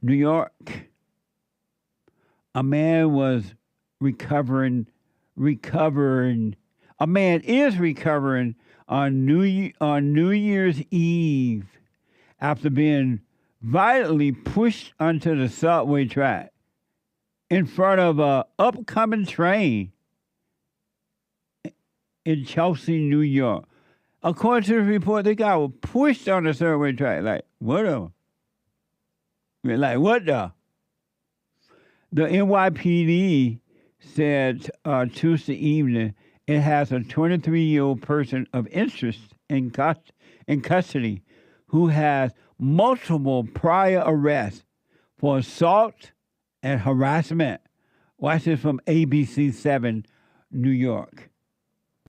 New York, a man was recovering. A man is recovering on New Year's Eve after being violently pushed onto the subway track in front of an upcoming train in Chelsea, New York. According to the report, the guy was pushed on the subway track. Like, what the? Like, what the? The NYPD said Tuesday evening it has a 23-year-old person of interest in custody who has multiple prior arrests for assault and harassment. Watch this from ABC 7 New York.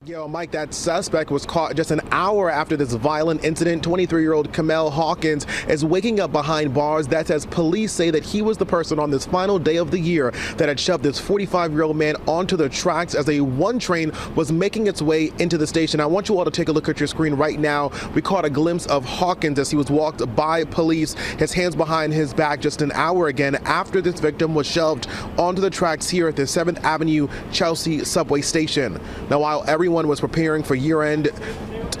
Yo, Mike, that suspect was caught just an hour after this violent incident. 23-year-old Kamel Hawkins is waking up behind bars. That's as police say that he was the person on this final day of the year that had shoved this 45-year-old man onto the tracks as a one train was making its way into the station. I want you all to take a look at your screen right now. We caught a glimpse of Hawkins as he was walked by police, his hands behind his back, just an hour again after this victim was shoved onto the tracks here at the 7th Avenue Chelsea subway station. Now, while everyone was preparing for year-end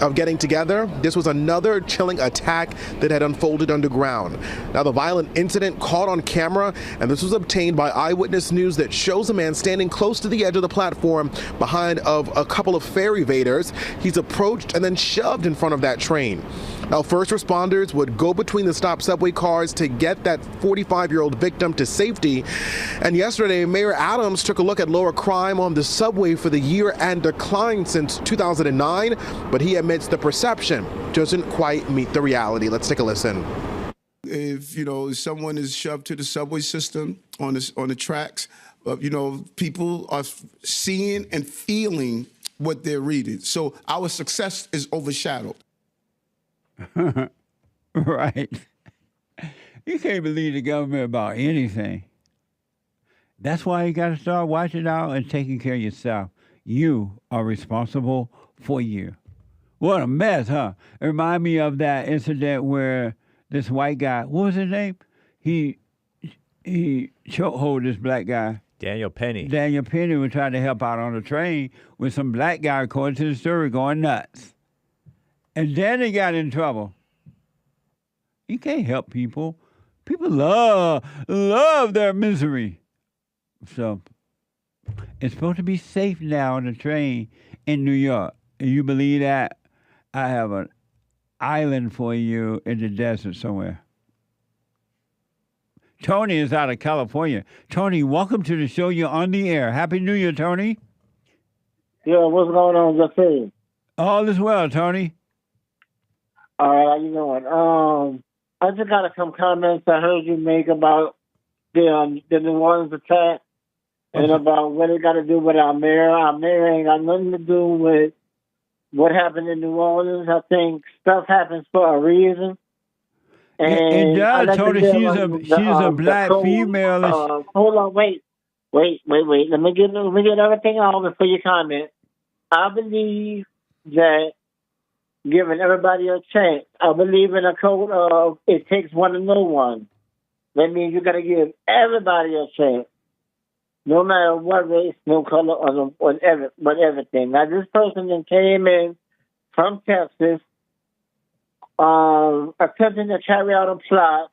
of getting together, this was another chilling attack that had unfolded underground. Now, the violent incident caught on camera, and this was obtained by Eyewitness News that shows a man standing close to the edge of the platform behind of a couple of ferry evaders. He's approached and then shoved in front of that train. Now, first responders would go between the stopped subway cars to get that 45-year-old victim to safety. And yesterday, Mayor Adams took a look at lower crime on the subway for the year and decline since 2009, but he admits the perception doesn't quite meet the reality. Let's take a listen. If, someone is shoved to the subway system on the tracks, people are seeing and feeling what they're reading. So our success is overshadowed. Right. You can't believe the government about anything. That's why you got to start watching out and taking care of yourself. You are responsible for you. What a mess, huh? It reminds me of that incident where this white guy, what was his name? He chokehold this black guy. Daniel Penny. Daniel Penny was trying to help out on the train with some black guy, according to the story, going nuts. And then they got in trouble. You can't help people. People love their misery. So it's supposed to be safe now on the train in New York. And you believe that? I have an island for you in the desert somewhere. Tony is out of California. Tony, welcome to the show. You're on the air. Happy New Year, Tony. Yeah, what's going on, Justin? All is well, Tony. All right, how you doing? I just got some comments I heard you make about the New Orleans attack and about what it got to do with our mayor. Our mayor ain't got nothing to do with what happened in New Orleans. I think stuff happens for a reason. And it does, Tony. She's a black female. Hold on, wait. Let me get everything on before you comment. I believe that giving everybody a chance. I believe in a code of it takes one to know one. That means you got to give everybody a chance, no matter what race, no color, or everything. Now, this person that came in from Texas, attempting to carry out a plot,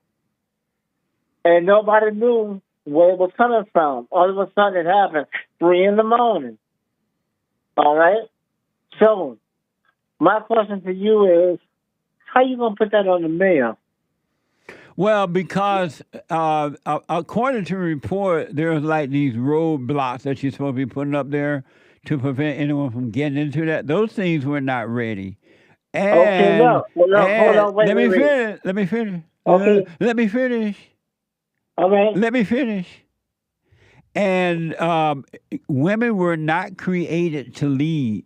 and nobody knew where it was coming from. All of a sudden, it happened 3 a.m. All right? So, my question to you is, how you going to put that on the mayor? Well, because according to the report, there's like these roadblocks that you're supposed to be putting up there to prevent anyone from getting into that. Those things were not ready. And, okay, no. Hold on, wait, Let me finish. Okay. Let me finish. Okay. Let me finish. And women were not created to lead.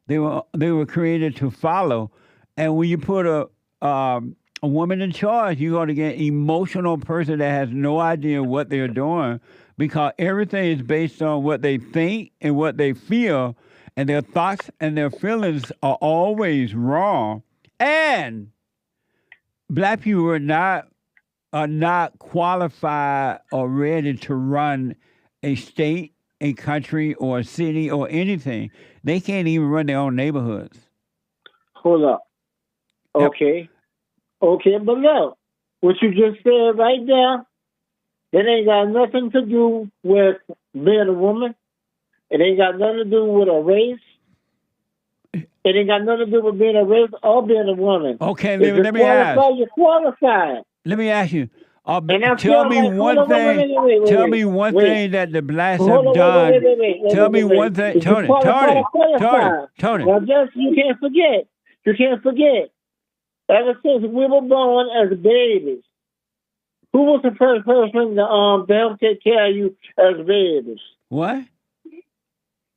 They were created to follow. And when you put a woman in charge, you're going to get an emotional person that has no idea what they're doing, because everything is based on what they think and what they feel, and their thoughts and their feelings are always wrong. And black people are not qualified or ready to run a state, a country, or a city, or anything. They can't even run their own neighborhoods. Hold up. Okay. Okay, but look, what you just said right there, it ain't got nothing to do with being a woman. It ain't got nothing to do with a race. It ain't got nothing to do with being a race or being a woman. Okay, let me ask. You're qualified. Let me ask you. Tell me one thing. Tell me one thing that the blacks have done. Tell me one thing, Tony. Now, just you can't forget. Ever since we were born as babies, who was the first person to help take care of you as babies? What?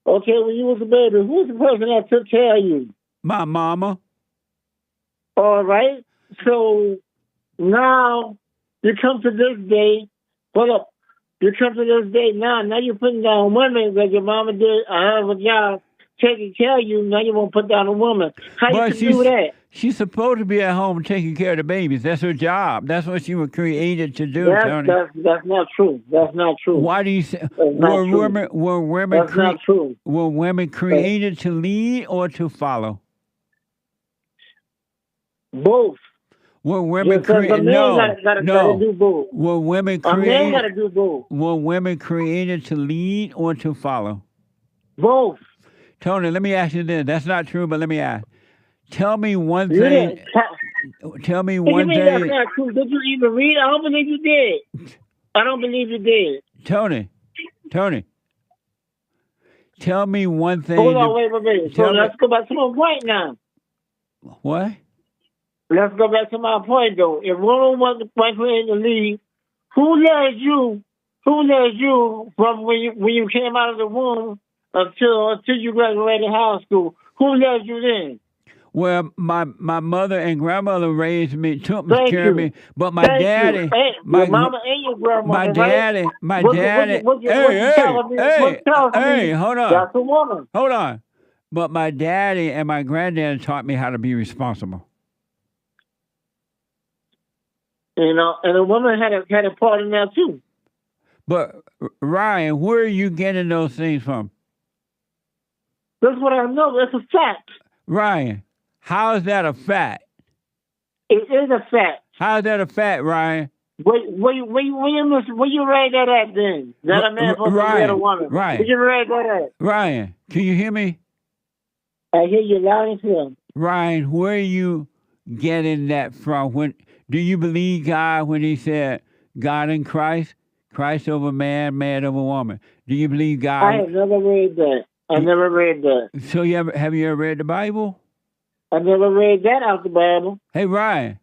Okay, when you was a baby, who was the person that took care of you? My mama. All right. So now you come to this day. Hold up. You come to this day now. Now you're putting down women that your mama did a hell of a job taking care of you. Now you want to put down a woman. How you can do that? She's supposed to be at home taking care of the babies. That's her job. That's what she was created to do, Tony. That's not true. That's not true. Why do you say were women created to lead or to follow? Both. Were women created? No. Gotta do both. Were women A man created? gotta do both. Were women created to lead or to follow? Both. Tony, let me ask you this. That's not true, but let me ask. Tell me one thing. Tell me one thing. That's not true. Did you even read? I don't believe you did. I don't believe you did. Tony. Tell me one thing. Hold on, wait. So let's go back to my point now. What? Let's go back to my point, though. If woman was the point in the league, who led you from when you came out of the womb until you graduated high school? Who led you then? Well, my mother and grandmother raised me, took care of me, but my daddy, your mama and your grandmother, my daddy. Hey, hold on. That's a woman. Hold on. But my daddy and my granddaddy taught me how to be responsible. You know, and a woman had a part in that too. But Ryan, where are you getting those things from? That's what I know. That's a fact. Ryan, how is that a fact? It is a fact. How is that a fact, Ryan? Where you read that at then? That a man supposed to be a woman. Ryan. Where you read that at? Ryan, can you hear me? I hear you loud and clear. Ryan, where are you getting that from? Do you believe God when he said God in Christ? Christ over man, man over woman. Do you believe God? I have never read that. I never read that. So have you ever read the Bible? I never read that out the Bible. Hey, Ryan.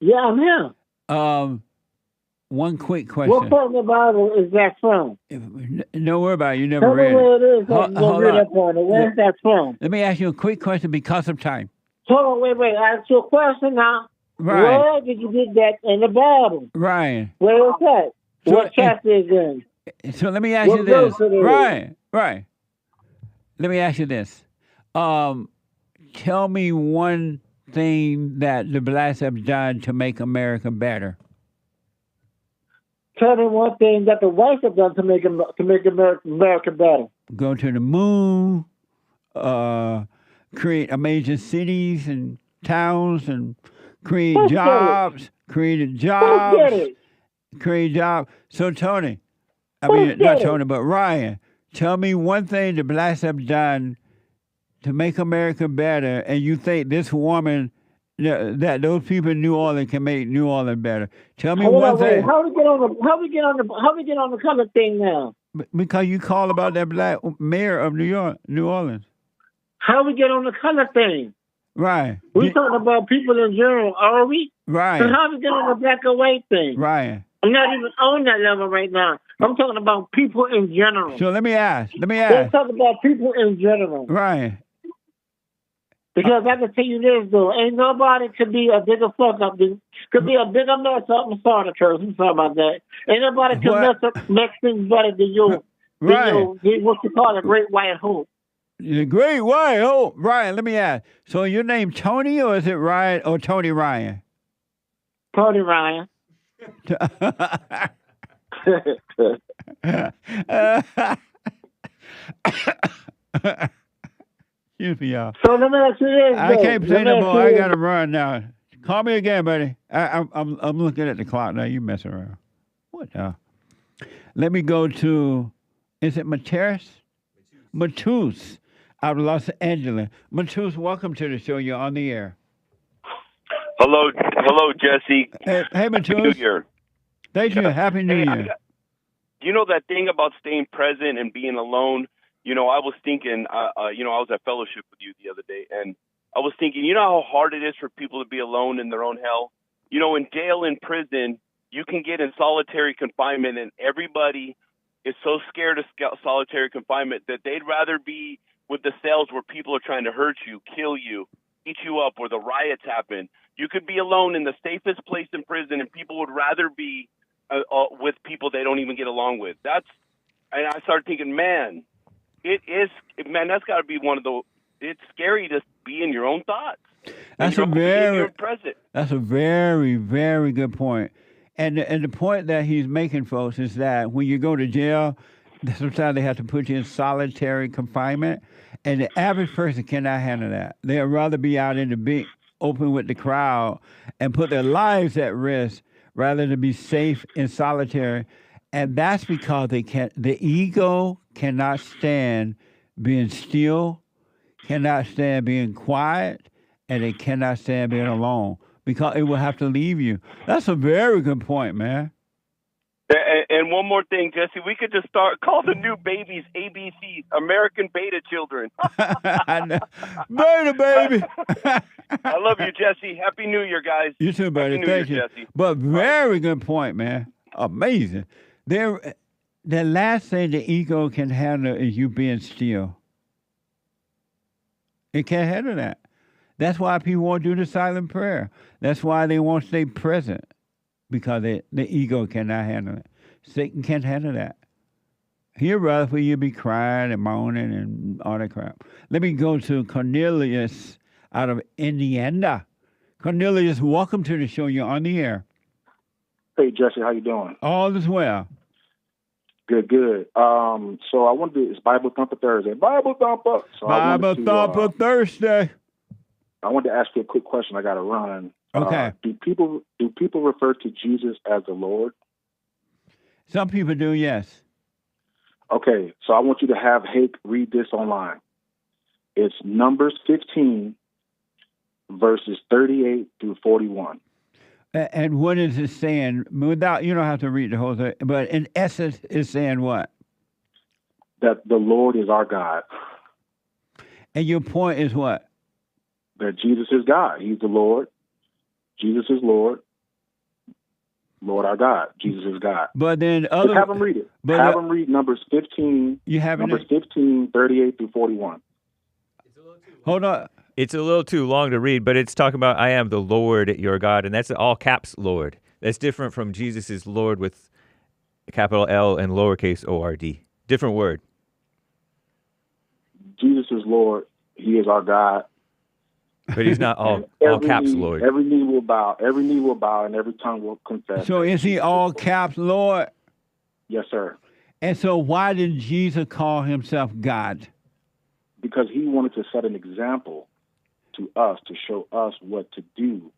Yeah, I'm here. One quick question. What part of the Bible is that from? Don't worry about it. You never Tell read me where it is. Hold on. Where's that from? Let me ask you a quick question because of time. Hold on, wait. I asked you a question now. Right. Where did you get that in the Bible? Ryan. Where is that? So, what chapter is in? So let me ask you this. Right. Let me ask you this. Tell me one thing that the blacks have done to make America better. Tell me one thing that the whites have done to make America better. Go to the moon, create amazing cities and towns, and create jobs. Create jobs. So Tony, not Tony, but Ryan, tell me one thing the blacks have done to make America better, and you think this woman, that those people in New Orleans can make New Orleans better. Tell me one thing. How we get on the color thing now? Because you call about that black mayor of New Orleans. How we get on the color thing? Right. We talking about people in general, are we? Right. So how we get on the black or white thing? Right. I'm not even on that level right now. I'm talking about people in general. So let me ask. Let's talk about people in general. Right. Because I can tell you this, though. Ain't nobody could be a bigger fuck up. Could be a bigger mess up. I'm sorry, I'm sorry about that. Ain't nobody can mess things better than you. Right. What you call a great white hope. The great white hope. Ryan, let me ask. So your name Tony or is it Ryan or Tony Ryan? Tony Ryan. Excuse me, y'all. So let me ask you this. I can't say no more. I gotta run now. Call me again, buddy. I'm looking at the clock now. You messing around. What the? Let me go to. Is it MATEUS? MATEUS out of Los Angeles. MATEUS, welcome to the show. You're on the air. Hello, Jesse. Hey, MATEUS. Happy New Year. Thank you. Happy New Year. You know that thing about staying present and being alone? You know, I was thinking, you know, I was at fellowship with you the other day, and I was thinking, you know how hard it is for people to be alone in their own hell? You know, in jail and prison, you can get in solitary confinement, and everybody is so scared of solitary confinement that they'd rather be with the cells where people are trying to hurt you, kill you, beat you up, where the riots happen. You could be alone in the safest place in prison, and people would rather be with people they don't even get along with. And I started thinking, man, that's got to be it's scary to be in your own thoughts. That's a very, very good point. And the point that he's making, folks, is that when you go to jail, sometimes they have to put you in solitary confinement, and the average person cannot handle that. They'd rather be out in the big open with the crowd and put their lives at risk rather than be safe in solitary. And that's because the ego cannot stand being still, cannot stand being quiet, and it cannot stand being alone because it will have to leave you. That's a very good point, man. And one more thing, Jesse, we could just call the new babies ABCs, American Beta Children. Beta, baby. I love you, Jesse. Happy New Year, guys. You too, buddy. Thank you. Jesse. But very good point, man. Amazing. The last thing the ego can handle is you being still. It can't handle that. That's why people won't do the silent prayer. That's why they won't stay present, because the ego cannot handle it. Satan can't handle that. He'd rather for you be crying and moaning and all that crap. Let me go to Cornelius out of Indiana. Cornelius, welcome to the show. You're on the air. Hey, Jesse, how you doing? All is well. Good, good. So I wanted to, it's Bible Thumper Thursday. Bible Thumper. So Bible Thumper Thursday. I wanted to ask you a quick question. I got to run. Okay. Do people refer to Jesus as the Lord? Some people do, yes. Okay, so I want you to have Hake read this online. It's Numbers 15, verses 38 through 41. And what is it saying? You don't have to read the whole thing, but in essence, it's saying what? That the Lord is our God. And your point is what? That Jesus is God. He's the Lord. Jesus is Lord. Lord our God. Jesus is God. But then just have them read it. Have them read Numbers 15. Numbers 15, 38 through 41. Hold on. It's a little too long to read, but it's talking about I am the Lord your God, and that's all caps Lord. That's different from Jesus is Lord with capital L and lowercase O-R-D. Different word. Jesus is Lord. He is our God. But he's not all caps Lord. Every knee will bow, and every tongue will confess. So is he all caps Lord? Yes, sir. And so why did Jesus call himself God? Because he wanted to set an example to us, to show us what to do.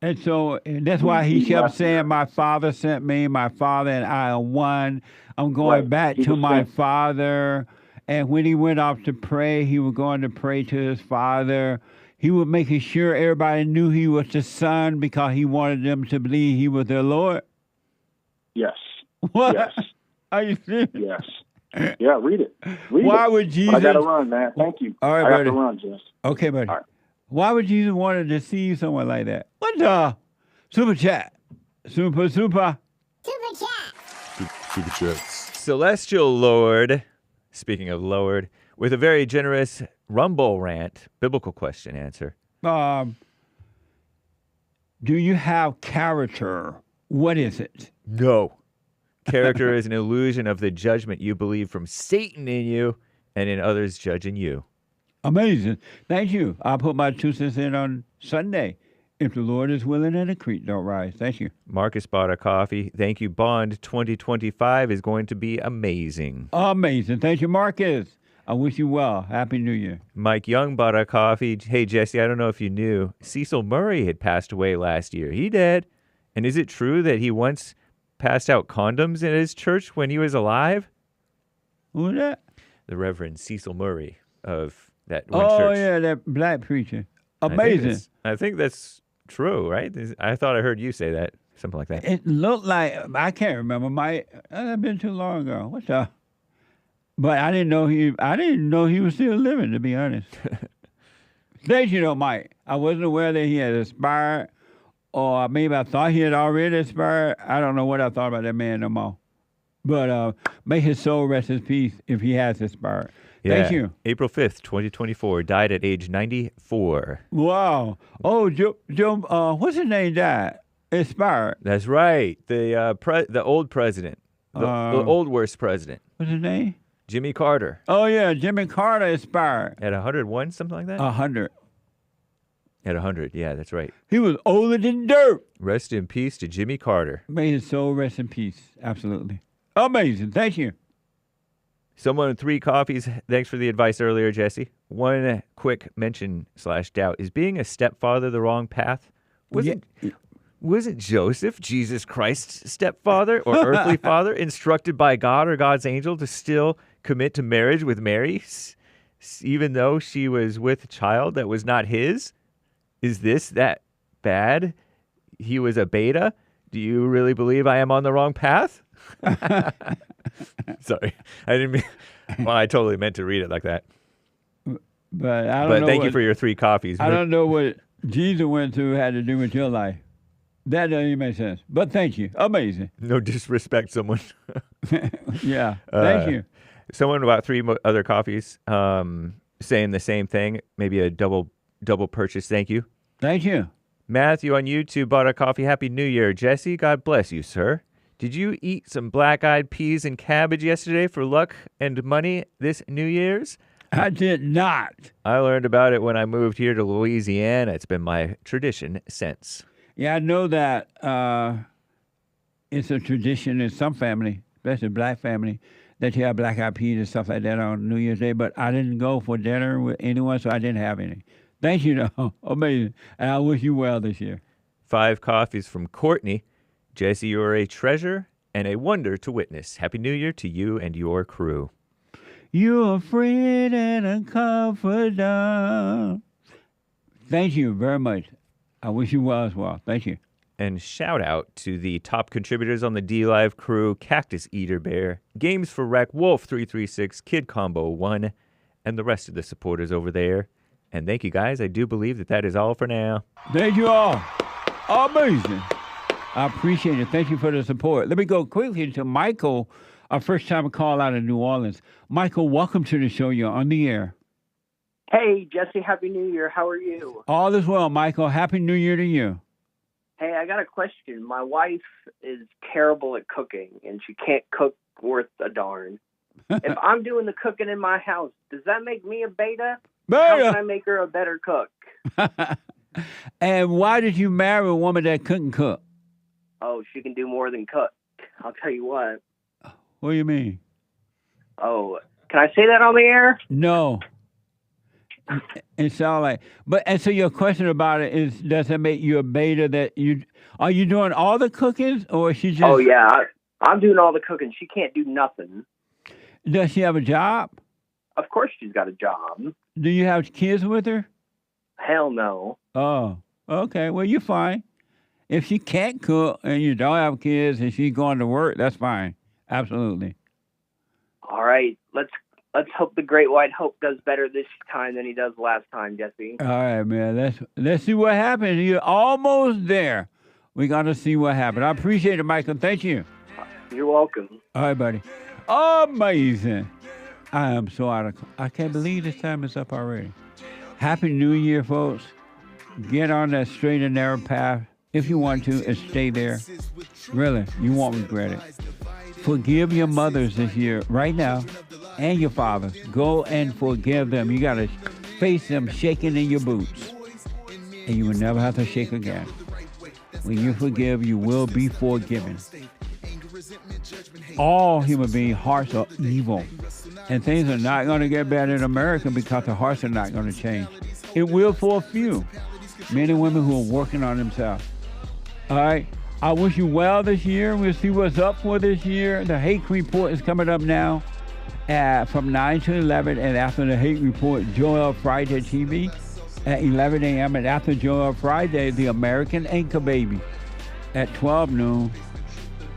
And so that's why he kept saying, my Father sent me, my Father and I are one. I'm going back to my Father. And when he went off to pray, he was going to pray to his Father. He was making sure everybody knew he was the Son because he wanted them to believe he was their Lord. Yes. What? Yes. Are you serious? Yes. Yeah, read it. Why would Jesus? I got to run, man. Thank you. All right, I got buddy. to run, Jess. Okay, buddy. All right. Why would Jesus want to deceive someone like that? What the? Super chat. Super. Super chats. Celestial Lord, speaking of Lord, with a very generous Rumble rant, biblical question answer. Do you have character? What is it? No. Character is an illusion of the judgment you believe from Satan in you and in others judging you. Amazing. Thank you. I'll put my 2 cents in on Sunday. If the Lord is willing and the creek don't rise. Thank you. Marcus bought a coffee. Thank you. Bond 2025 is going to be amazing. Amazing. Thank you, Marcus. I wish you well. Happy New Year. Mike Young bought a coffee. Hey, Jesse, I don't know if you knew. Cecil Murray had passed away last year. He did. And is it true that he once passed out condoms in his church when he was alive? Who was that? The Reverend Cecil Murray of that one church. Oh, yeah, that black preacher. Amazing. I think that's true, right? I thought I heard you say that. Something like that. It looked like, I can't remember. It's been too long ago. What the? But I didn't know he was still living, to be honest. Thank you, though, Mike. I wasn't aware that he had expired, or maybe I thought he had already expired. I don't know what I thought about that man no more. But may his soul rest in peace if he has expired. Yeah. Thank you. April 5th, 2024, died at age 94. Wow. Oh, Joe, what's his name died? Expired. That's right. The old president. The old worst president. What's his name? Jimmy Carter. Oh, yeah, Jimmy Carter expired. At 101, something like that? 100. At 100, yeah, that's right. He was older than dirt. Rest in peace to Jimmy Carter. May his soul rest in peace. Absolutely. Amazing. Thank you. Someone with 3 coffees. Thanks for the advice earlier, Jesse. One quick mention / doubt. Is being a stepfather the wrong path? Wasn't Joseph, Jesus Christ's stepfather or earthly father, instructed by God or God's angel to still commit to marriage with Mary, even though she was with a child that was not his? Is this that bad? He was a beta? Do you really believe I am on the wrong path? Sorry. I didn't mean... Well, I totally meant to read it like that. But I don't know. Thank you for your 3 coffees. I don't know what Jesus went through had to do with your life. That doesn't even make sense. But thank you. Amazing. No disrespect, someone. Yeah. Thank you. Someone about 3 other coffees saying the same thing. Maybe a double purchase. Thank you. Thank you. Matthew on YouTube bought a coffee. Happy New Year. Jesse, God bless you, sir. Did you eat some black-eyed peas and cabbage yesterday for luck and money this New Year's? I did not. I learned about it when I moved here to Louisiana. It's been my tradition since. Yeah, I know that it's a tradition in some family, especially black family, that you have black-eyed peas and stuff like that on New Year's Day, but I didn't go for dinner with anyone, so I didn't have any. Thank you, though. Amazing. And I wish you well this year. 5 coffees from Courtney. Jesse, you are a treasure and a wonder to witness. Happy New Year to you and your crew. You're a friend and a confidant. Thank you very much. I wish you well as well. Thank you. And shout out to the top contributors on the D-Live crew, Cactus Eater Bear, Games for Rec, Wolf336, Kid Combo 1, and the rest of the supporters over there. And thank you, guys. I do believe that is all for now. Thank you all. Amazing. I appreciate it. Thank you for the support. Let me go quickly to Michael, our first-time call out of New Orleans. Michael, welcome to the show. You're on the air. Hey, Jesse, Happy New Year. How are you? All is well, Michael. Happy New Year to you. Hey, I got a question. My wife is terrible at cooking, and she can't cook worth a darn. If I'm doing the cooking in my house, does that make me a beta? How can I make her a better cook? And why did you marry a woman that couldn't cook? Oh, she can do more than cook. I'll tell you what. What do you mean? Oh, can I say that on the air? No. It's all right. And so your question about it is, does it make you a beta are you doing all the cooking or is she just... Oh, yeah. I'm doing all the cooking. She can't do nothing. Does she have a job? Of course she's got a job. Do you have kids with her? Hell no. Oh, okay. Well, you're fine. If she can't cook and you don't have kids and she's going to work, that's fine. Absolutely. All right. Let's hope the Great White Hope does better this time than he does last time, Jesse. All right, man. Let's see what happens. You're almost there. We got to see what happens. I appreciate it, Michael. Thank you. You're welcome. All right, buddy. Amazing. I am so I can't believe this time is up already. Happy New Year, folks. Get on that straight and narrow path if you want to and stay there. Really, you won't regret it. Forgive your mothers this year, right now, and your fathers. Go and forgive them. You got to face them shaking in your boots. And you will never have to shake again. When you forgive, you will be forgiven. All human beings' hearts are evil. And things are not going to get better in America because the hearts are not going to change. It will for a few. Men and women who are working on themselves. All right. I wish you well this year. We'll see what's up for this year. The Hate Report is coming up now from 9 to 11. And after the Hate Report, Joel Friday TV at 11 a.m. And after Joel Friday, the American Anchor Baby at 12 noon.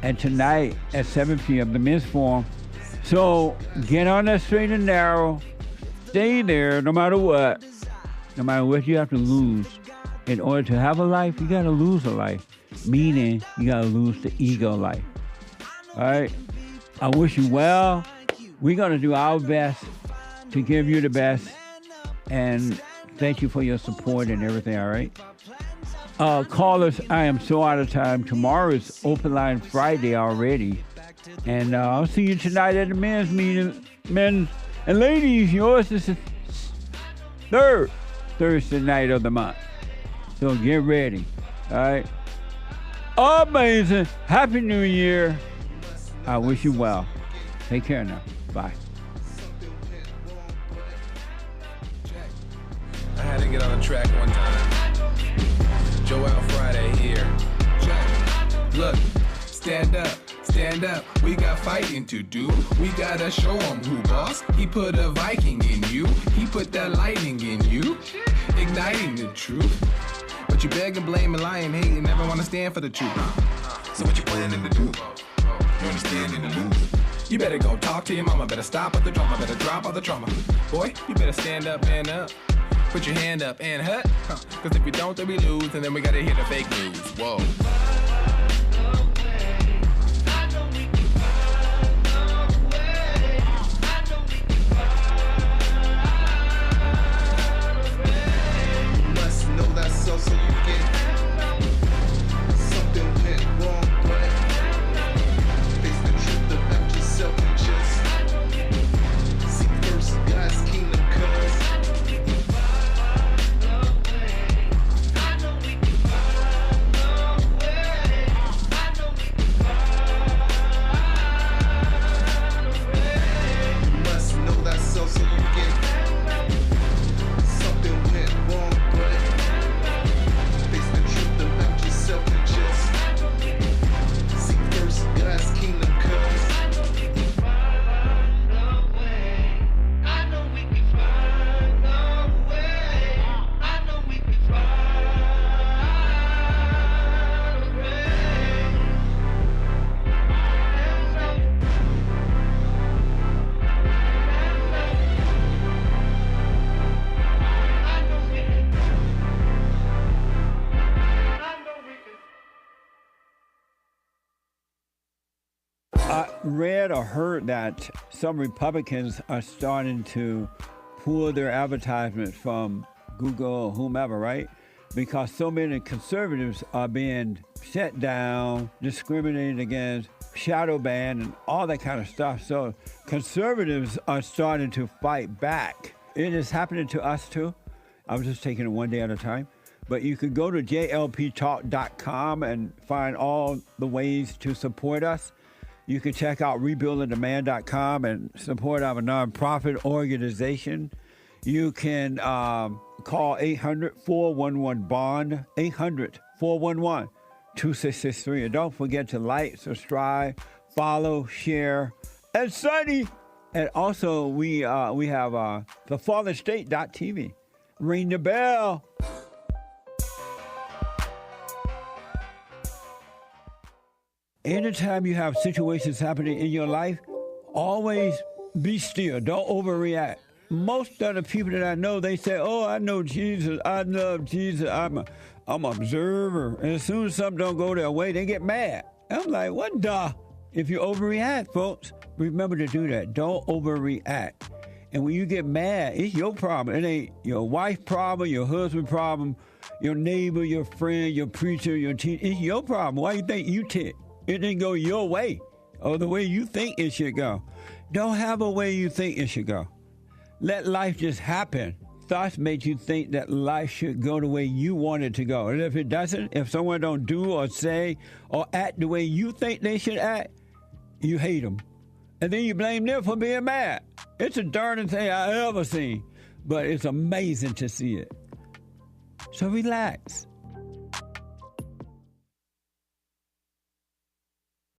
And tonight at 7 p.m., the Men's Forum, So get on that straight and narrow. Stay there no matter what. No matter what you have to lose. In order to have a life, you got to lose a life. Meaning, you got to lose the ego life. All right? I wish you well. We're going to do our best to give you the best. And thank you for your support and everything, all right? Callers, I am so out of time. Tomorrow is Open Line Friday already. And I'll see you tonight at the men's meeting. Men and ladies, yours is the third Thursday night of the month. So get ready, all right? Amazing. Happy New Year. I wish you well. Take care now. Bye. I had to get on the track one time. Joel Friday here. Look, stand up. We got fighting to do. We gotta show him who boss. He put a Viking in you. He put that lightning in you. Igniting the truth. But you beg and blame and lie and hate and never wanna stand for the truth. So what you planning to do? You understanding the lose? You better go talk to your mama. Better stop at the drama. Better drop all the trauma. Boy, you better stand up, man up. Put your hand up and hut. Cause if we don't, then we lose. And then we gotta hear the fake news. Whoa. So you get something went wrong, but face the truth about yourself and just seek first God's kingdom, cause you must know thyself so you get something went wrong, but read or heard that some Republicans are starting to pull their advertisements from Google or whomever, right? Because so many conservatives are being shut down, discriminated against, shadow banned, and all that kind of stuff. So conservatives are starting to fight back. It is happening to us too. I was just taking it one day at a time. But you can go to jlptalk.com and find all the ways to support us. You can check out rebuildingdemand.com and support our nonprofit organization. You can call 800-411-BOND, 800-411-2663. And don't forget to like, subscribe, follow, share, and Sunny. And also, we have thefallenstate.tv. Ring the bell. Anytime you have situations happening in your life, always be still. Don't overreact. Most of the people that I know, they say, oh, I know Jesus. I love Jesus. I'm an observer. And as soon as something don't go their way, they get mad. I'm like, what the? If you overreact, folks, remember to do that. Don't overreact. And when you get mad, it's your problem. It ain't your wife's problem, your husband's problem, your neighbor, your friend, your preacher, your teacher. It's your problem. Why you think you tick? It didn't go your way or the way you think it should go. Don't have a way you think it should go. Let life just happen. Thoughts make you think that life should go the way you want it to go. And if it doesn't, if someone don't do or say or act the way you think they should act, you hate them. And then you blame them for being mad. It's the darndest thing I ever seen. But it's amazing to see it. So relax.